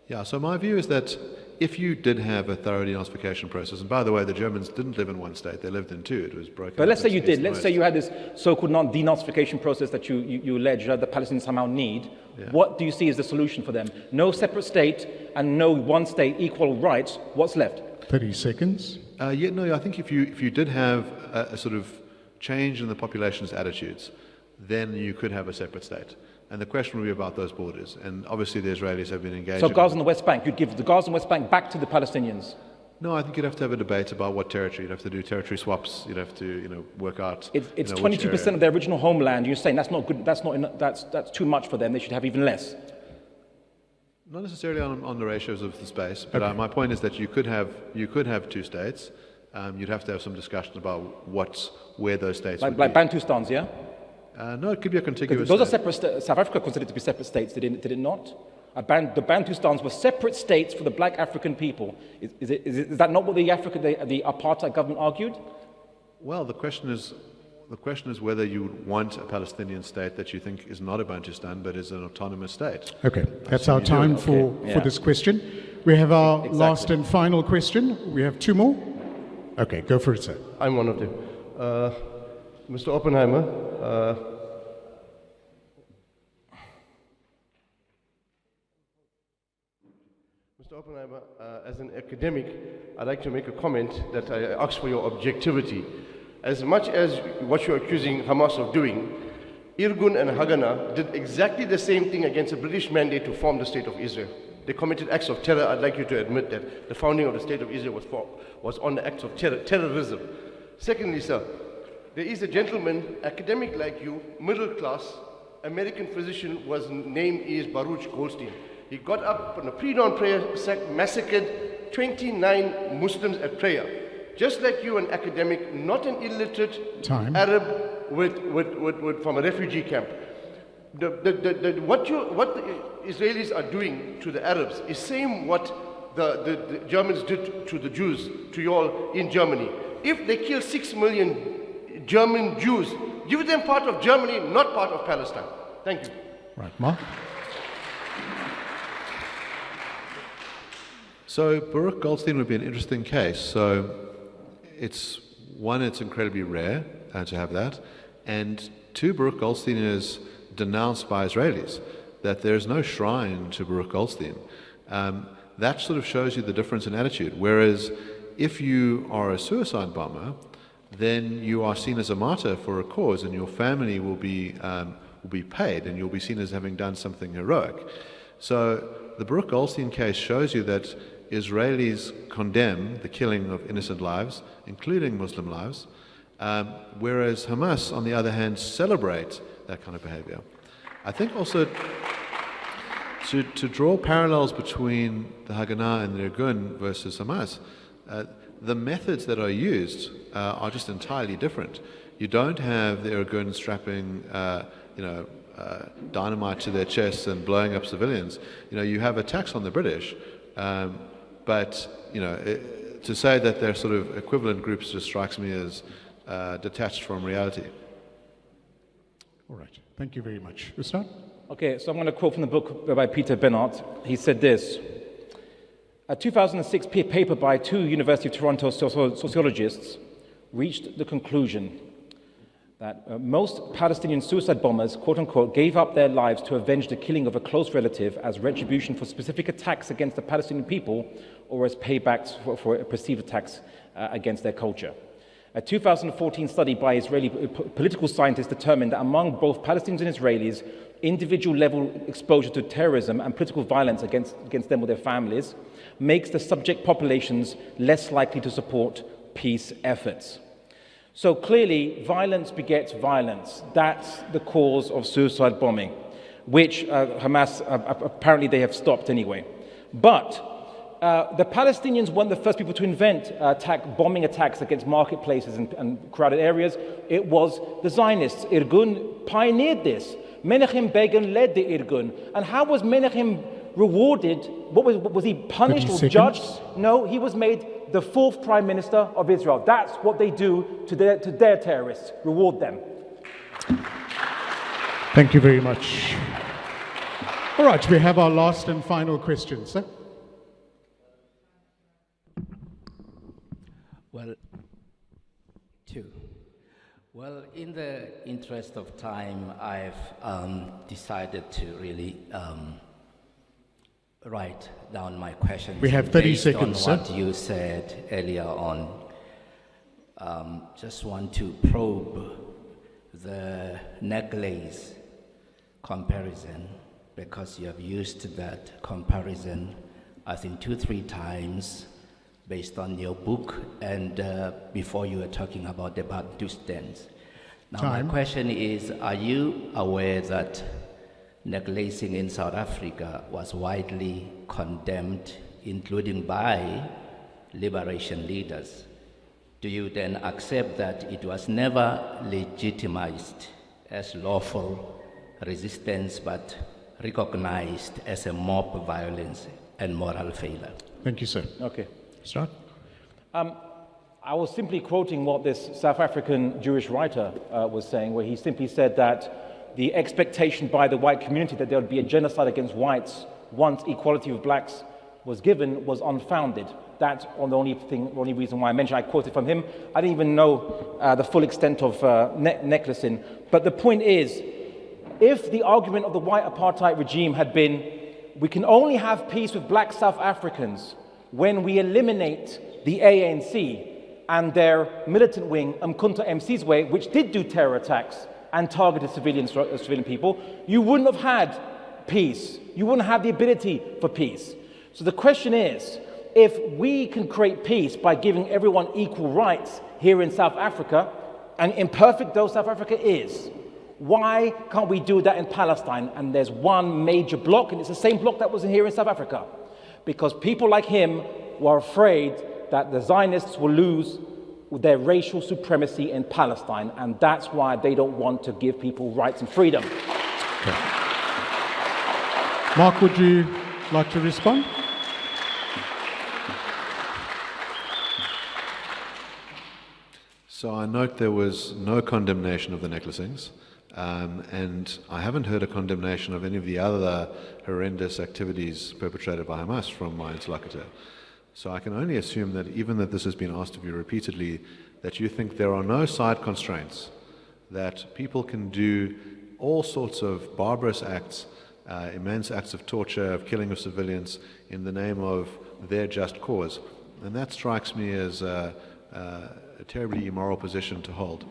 [SPEAKER 2] Yeah, so my view is that if you did have a thorough denazification process, and by the way, the Germans didn't live in one state, they lived in two, it was broken.
[SPEAKER 3] But let's say you did. Let's say you had this so-called denazification process that you allege that the Palestinians somehow need. Yeah. What do you see as the solution for them? No separate state and no one state, equal rights. What's left?
[SPEAKER 1] 30 seconds.
[SPEAKER 2] I think if you did have a sort of change in the population's attitudes, then you could have a separate state. And the question will be about those borders. And obviously the Israelis have been engaged.
[SPEAKER 3] So Gaza and the West Bank, you'd give the Gaza and West Bank back to the Palestinians?
[SPEAKER 2] No, I think you'd have to have a debate about what territory. You'd have to do territory swaps. You'd have to, work out.
[SPEAKER 3] It's 22% of their original homeland. You're saying that's not good. That's too much for them. They should have even less.
[SPEAKER 2] Not necessarily on the ratios of the space, but my point is that you could have two states. You'd have to have some discussion about where those states would be.
[SPEAKER 3] Like Bantustans, yeah.
[SPEAKER 2] No, it could be a contiguous
[SPEAKER 3] Those
[SPEAKER 2] state.
[SPEAKER 3] are separate. South Africa considered to be separate states, did it not? The Bantustans were separate states for the black African people. Is that not what the apartheid government argued?
[SPEAKER 2] Well, the question is whether you want a Palestinian state that you think is not a Bantustan but is an autonomous state.
[SPEAKER 1] Okay, that's our time for this question. We have our last and final question. We have two more. Okay, go for it, sir.
[SPEAKER 12] I'm one of them. Mr. Oppenheimer, as an academic, I'd like to make a comment that I ask for your objectivity. As much as what you're accusing Hamas of doing, Irgun and Haganah did exactly the same thing against a British mandate to form the State of Israel. They committed acts of terror. I'd like you to admit that the founding of the State of Israel was on the acts of terrorism. Secondly, sir, there is a gentleman, academic like you, middle class, American physician, was name is Baruch Goldstein. He got up on a pre-dawn prayer, massacred 29 Muslims at prayer. Just like you, an academic, not an illiterate Arab from a refugee camp. What the Israelis are doing to the Arabs is same what the Germans did to the Jews, to you all in Germany. If they kill 6 million German Jews, give them part of Germany, not part of Palestine. Thank you.
[SPEAKER 1] Right, Mark.
[SPEAKER 2] So Baruch Goldstein would be an interesting case. So it's incredibly rare to have that, and two, Baruch Goldstein is denounced by Israelis, that there's no shrine to Baruch Goldstein. That sort of shows you the difference in attitude. Whereas if you are a suicide bomber, then you are seen as a martyr for a cause, and your family will be paid, and you'll be seen as having done something heroic. So the Baruch Goldstein case shows you that Israelis condemn the killing of innocent lives, including Muslim lives, whereas Hamas, on the other hand, celebrate that kind of behavior. I think also to draw parallels between the Haganah and the Irgun versus Hamas, the methods that are used are just entirely different. You don't have the Irgun strapping, dynamite to their chests and blowing up civilians. You have attacks on the British, but to say that they're sort of equivalent groups just strikes me as detached from reality.
[SPEAKER 1] All right. Thank you very much. Ustad?
[SPEAKER 3] Okay, so I'm going to quote from the book by Peter Bennett. He said this: a 2006 paper by two University of Toronto sociologists reached the conclusion that most Palestinian suicide bombers, quote unquote, gave up their lives to avenge the killing of a close relative as retribution for specific attacks against the Palestinian people or as paybacks for perceived attacks against their culture. A 2014 study by Israeli political scientists determined that among both Palestinians and Israelis, individual level exposure to terrorism and political violence against them or their families makes the subject populations less likely to support peace efforts. So clearly, violence begets violence. That's the cause of suicide bombing, which Hamas, apparently they have stopped anyway. But the Palestinians weren't the first people to invent bombing attacks against marketplaces and crowded areas. It was the Zionists. Irgun pioneered this. Menachem Begin led the Irgun. And how was Menachem rewarded? Was he punished or judged? No, he was made the fourth prime minister of Israel. That's what they do to their terrorists, reward them.
[SPEAKER 1] Thank you very much. All right, we have our last and final question, sir.
[SPEAKER 13] Well, two. Well, in the interest of time, I've decided to really write down my questions.
[SPEAKER 1] We have 30
[SPEAKER 13] based
[SPEAKER 1] seconds,
[SPEAKER 13] on what
[SPEAKER 1] sir.
[SPEAKER 13] you said earlier on. Just want to probe the necklace comparison, because you have used that comparison, I think 2-3 times based on your book, and before you were talking about the Baptists. Now my question is, are you aware that necklacing in South Africa was widely condemned, including by liberation leaders? Do you then accept that it was never legitimized as lawful resistance, but recognized as a mob violence and moral failure?
[SPEAKER 1] Thank you, sir.
[SPEAKER 3] Okay.
[SPEAKER 1] Start.
[SPEAKER 3] I was simply quoting what this South African Jewish writer was saying, where he simply said that the expectation by the white community that there would be a genocide against whites once equality of blacks was given was unfounded. That's the only reason why I mentioned. I quoted from him. I didn't even know the full extent of necklacing. But the point is, if the argument of the white apartheid regime had been, we can only have peace with black South Africans when we eliminate the ANC and their militant wing, Umkhonto Msizwe, which did do terror attacks and targeted civilian people, you wouldn't have had peace. You wouldn't have the ability for peace. So the question is, if we can create peace by giving everyone equal rights here in South Africa, and imperfect though South Africa is, why can't we do that in Palestine? And there's one major block, and it's the same block that was here in South Africa. Because people like him were afraid that the Zionists will lose their racial supremacy in Palestine, and that's why they don't want to give people rights and freedom.
[SPEAKER 1] Okay. Mark, would you like to respond?
[SPEAKER 2] So I note there was no condemnation of the necklacings, and I haven't heard a condemnation of any of the other horrendous activities perpetrated by Hamas from my interlocutor. So I can only assume that even that this has been asked of you repeatedly, that you think there are no side constraints, that people can do all sorts of barbarous acts, immense acts of torture, of killing of civilians in the name of their just cause. And that strikes me as a terribly immoral position to hold.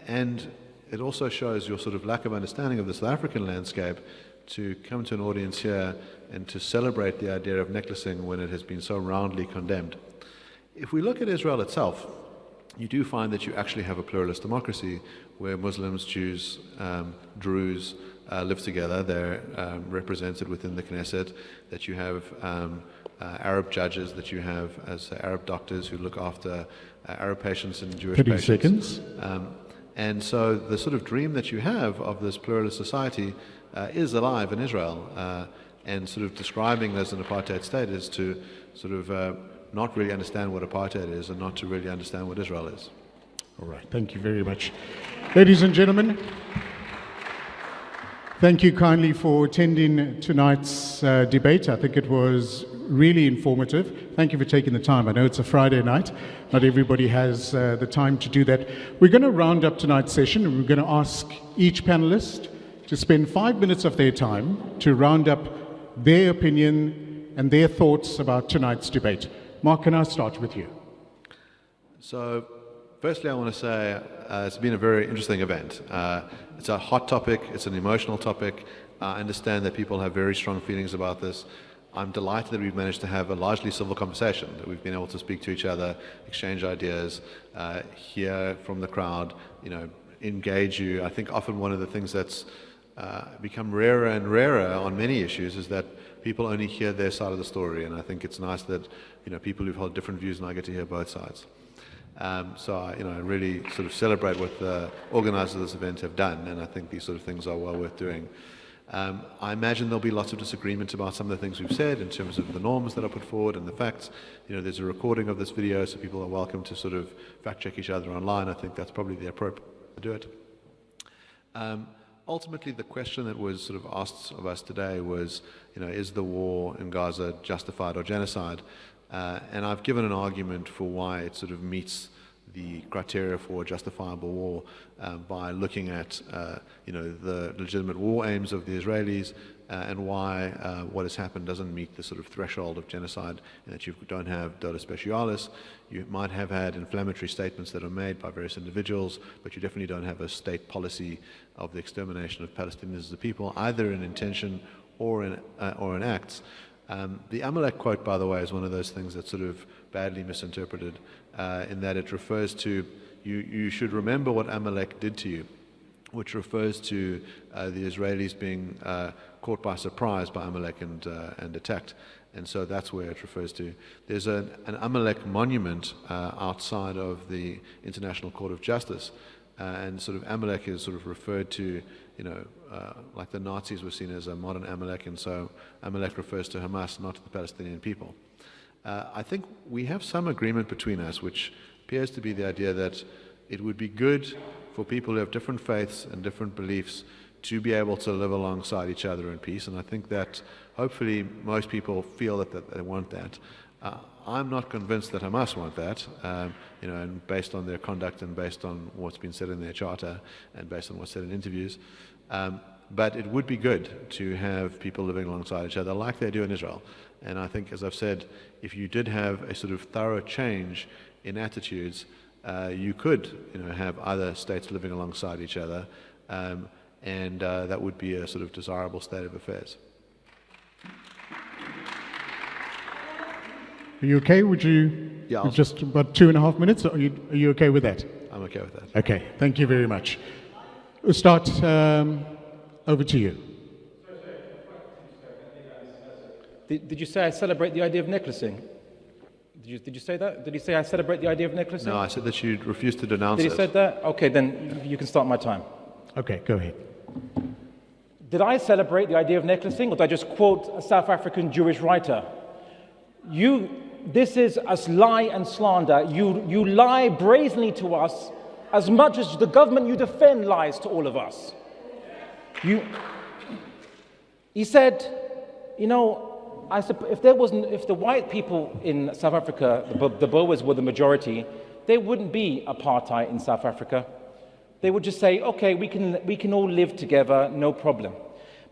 [SPEAKER 2] And it also shows your sort of lack of understanding of the South African landscape to come to an audience here and to celebrate the idea of necklacing when it has been so roundly condemned. If we look at Israel itself, you do find that you actually have a pluralist democracy where Muslims, Jews, Druze live together. They're represented within the Knesset, that you have Arab judges, that you have as Arab doctors who look after Arab patients and Jewish
[SPEAKER 1] 30
[SPEAKER 2] patients.
[SPEAKER 1] seconds.
[SPEAKER 2] And so the sort of dream that you have of this pluralist society is alive in Israel. And sort of describing it as an apartheid state is to sort of not really understand what apartheid is and not to really understand what Israel is.
[SPEAKER 1] All right, thank you very much. Ladies and gentlemen, thank you kindly for attending tonight's debate. I think it was really informative. Thank you for taking the time. I know it's a Friday night. Not everybody has the time to do that. We're going to round up tonight's session, and we're going to ask each panelist to spend 5 minutes of their time to round up their opinion and their thoughts about tonight's debate. Mark, can I start with you?
[SPEAKER 2] So, firstly, I want to say it's been a very interesting event. It's a hot topic, it's an emotional topic. I understand that people have very strong feelings about this. I'm delighted that we've managed to have a largely civil conversation, that we've been able to speak to each other, exchange ideas, hear from the crowd, engage you. I think often one of the things that's become rarer and rarer on many issues is that people only hear their side of the story, and I think it's nice that people who've held different views and I get to hear both sides. So I really sort of celebrate what the organisers of this event have done, and I think these sort of things are well worth doing. I imagine there'll be lots of disagreement about some of the things we've said in terms of the norms that are put forward and the facts. There's a recording of this video, so people are welcome to sort of fact check each other online. I think that's probably the appropriate way to do it. Ultimately, the question that was sort of asked of us today was, is the war in Gaza justified or genocide? And I've given an argument for why it sort of meets the criteria for a justifiable war by looking at the legitimate war aims of the Israelis and why what has happened doesn't meet the sort of threshold of genocide, in that you don't have dota specialis. You might have had inflammatory statements that are made by various individuals, but you definitely don't have a state policy of the extermination of Palestinians as a people, either in intention or in acts. The Amalek quote, by the way, is one of those things that's sort of badly misinterpreted, in that it refers to, you should remember what Amalek did to you, which refers to the Israelis being caught by surprise by Amalek and attacked. And so that's where it refers to. There's an Amalek monument outside of the International Court of Justice, and sort of Amalek is sort of referred to, like the Nazis were seen as a modern Amalek, and so Amalek refers to Hamas, not to the Palestinian people. I think we have some agreement between us, which appears to be the idea that it would be good for people who have different faiths and different beliefs to be able to live alongside each other in peace, and I think that hopefully most people feel that they want that. I'm not convinced that Hamas want that, and based on their conduct and based on what's been said in their charter and based on what's said in interviews. But it would be good to have people living alongside each other like they do in Israel. And I think, as I've said, if you did have a sort of thorough change in attitudes, you could have other states living alongside each other, and that would be a sort of desirable state of affairs.
[SPEAKER 1] Are you okay? Would you just about 2.5 minutes? Are you okay with that?
[SPEAKER 2] I'm okay with that.
[SPEAKER 1] Okay, thank you very much. We'll start over to you.
[SPEAKER 3] Did you say I celebrate the idea of necklacing? Did you say that? Did you say I celebrate the idea of necklacing?
[SPEAKER 2] No, I said that you refused to denounce it.
[SPEAKER 3] Did you say that? Okay, then you can start my time.
[SPEAKER 1] Okay, go ahead.
[SPEAKER 3] Did I celebrate the idea of necklacing, or did I just quote a South African Jewish writer? This is as lie and slander. You lie brazenly to us as much as the government you defend lies to all of us. He said, if the white people in South Africa, the Boers were the majority, there wouldn't be apartheid in South Africa. They would just say, okay, we can all live together, no problem.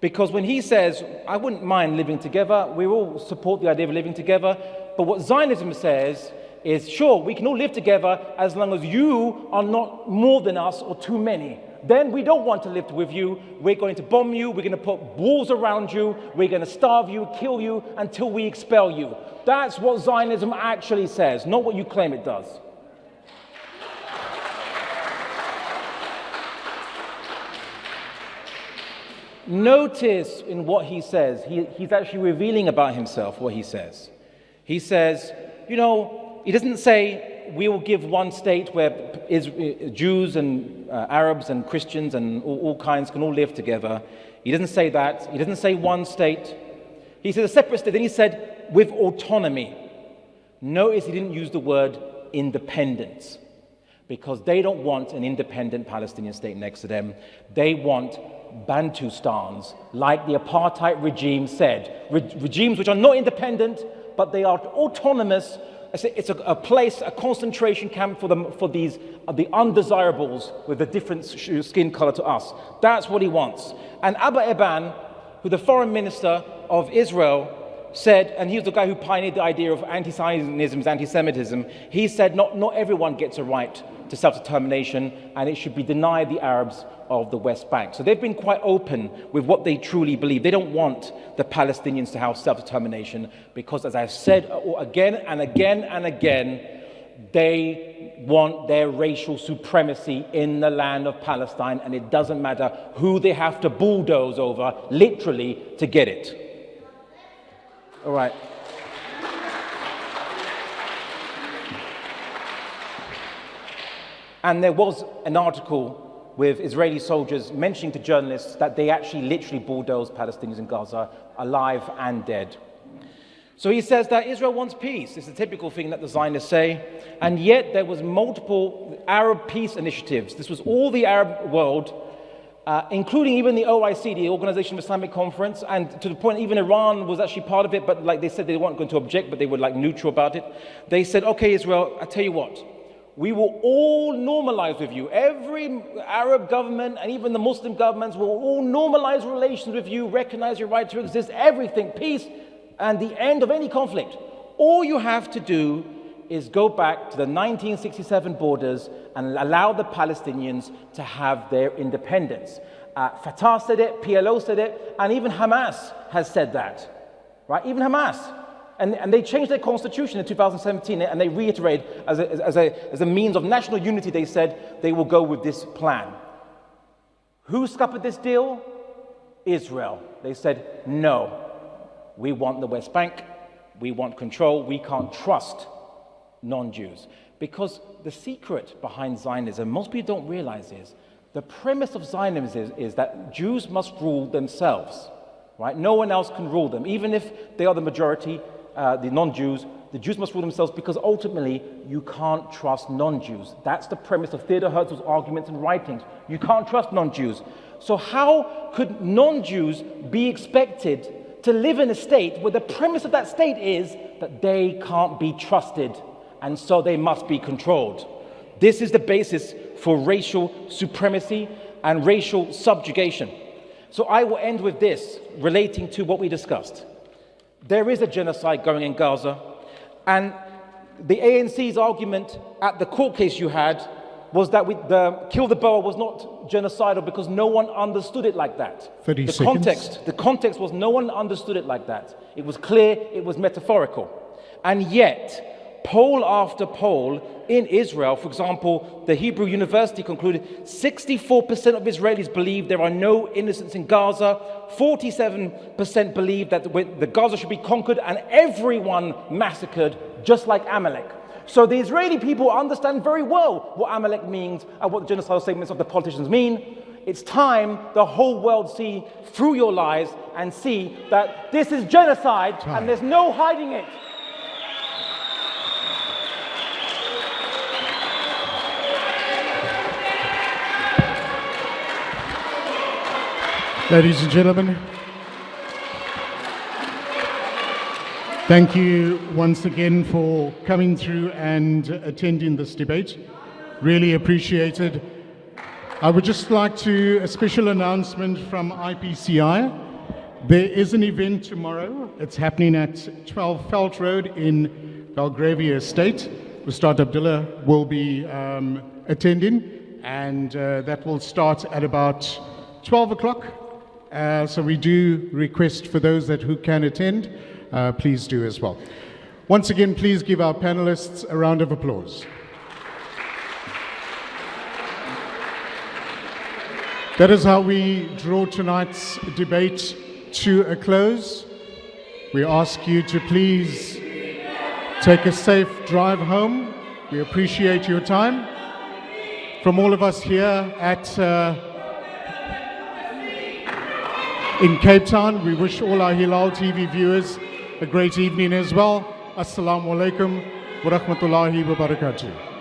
[SPEAKER 3] Because when he says, I wouldn't mind living together, we all support the idea of living together, but what Zionism says is, sure, we can all live together as long as you are not more than us or too many. Then we don't want to live with you. We're going to bomb you. We're going to put walls around you. We're going to starve you, kill you until we expel you. That's what Zionism actually says, not what you claim it does. Notice in what he says, he's actually revealing about himself what he says. He says, you know, he doesn't say we will give one state where Jews and Arabs and Christians and all kinds can all live together. He doesn't say that. He doesn't say one state. He said a separate state. Then he said with autonomy. Notice he didn't use the word independence, because they don't want an independent Palestinian state next to them. They want Bantustans, like the apartheid regime said. Regimes which are not independent, but they are autonomous. It's a place, a concentration camp for the undesirables with a different skin color to us. That's what he wants. And Abba Eban, who the foreign minister of Israel, said, and he was the guy who pioneered the idea of anti-Zionism, anti-Semitism, he said not everyone gets a right to self-determination, and it should be denied the Arabs of the West Bank. So they've been quite open with what they truly believe. They don't want the Palestinians to have self-determination because, as I've said again and again and again, they want their racial supremacy in the land of Palestine, and it doesn't matter who they have to bulldoze over, literally, to get it. All right. And there was an article with Israeli soldiers mentioning to journalists that they actually literally bulldozed Palestinians in Gaza, alive and dead. So he says that Israel wants peace. It's a typical thing that the Zionists say. And yet there was multiple Arab peace initiatives. This was all the Arab world, including even the OIC, the Organization of Islamic Conference, and to the point even Iran was actually part of it, but like they said they weren't going to object, but they were like neutral about it. They said, okay, Israel, I tell you what, we will all normalize with you. Every Arab government and even the Muslim governments will all normalize relations with you, recognize your right to exist, everything, peace, and the end of any conflict. All you have to do is go back to the 1967 borders and allow the Palestinians to have their independence. Fatah said it, PLO said it, and even Hamas has said that, right? Even Hamas. And they changed their constitution in 2017, and they reiterated as a means of national unity, they said they will go with this plan. Who scuppered this deal? Israel. They said, no, we want the West Bank, we want control, we can't trust non-Jews. Because the secret behind Zionism, most people don't realize is, the premise of Zionism is that Jews must rule themselves, right? No one else can rule them. Even if they are the majority, the non-Jews, the Jews must rule themselves, because ultimately you can't trust non-Jews. That's the premise of Theodor Herzl's arguments and writings. You can't trust non-Jews. So how could non-Jews be expected to live in a state where the premise of that state is that they can't be trusted, and so they must be controlled? This is the basis for racial supremacy and racial subjugation. So I will end with this, relating to what we discussed. There is a genocide going in Gaza, and the ANC's argument at the court case you had was that the Kill the Boer was not genocidal because no one understood it like that.
[SPEAKER 1] 30 seconds.
[SPEAKER 3] The context was no one understood it like that. It was clear, it was metaphorical. And yet, poll after poll in Israel, for example, the Hebrew University concluded 64% of Israelis believe there are no innocents in Gaza, 47% believe that the Gaza should be conquered and everyone massacred, just like Amalek. So the Israeli people understand very well what Amalek means and what the genocidal statements of the politicians mean. It's time the whole world see through your lies and see that this is genocide and there's no hiding it.
[SPEAKER 1] Ladies and gentlemen, thank you once again for coming through and attending this debate. Really appreciated. I would just like to, a special announcement from IPCI. There is an event tomorrow. It's happening at 12 Felt Road in Belgravia Estate. Ustad Abdullah will be attending, and that will start at about 12 o'clock. So we do request for those who can attend, please do as well. Once again, please give our panelists a round of applause. That is how we draw tonight's debate to a close. We ask you to please take a safe drive home. We appreciate your time. From all of us here in Cape Town, we wish all our Hilal TV viewers a great evening as well. Assalamu alaikum wa rahmatullahi wa barakatuh.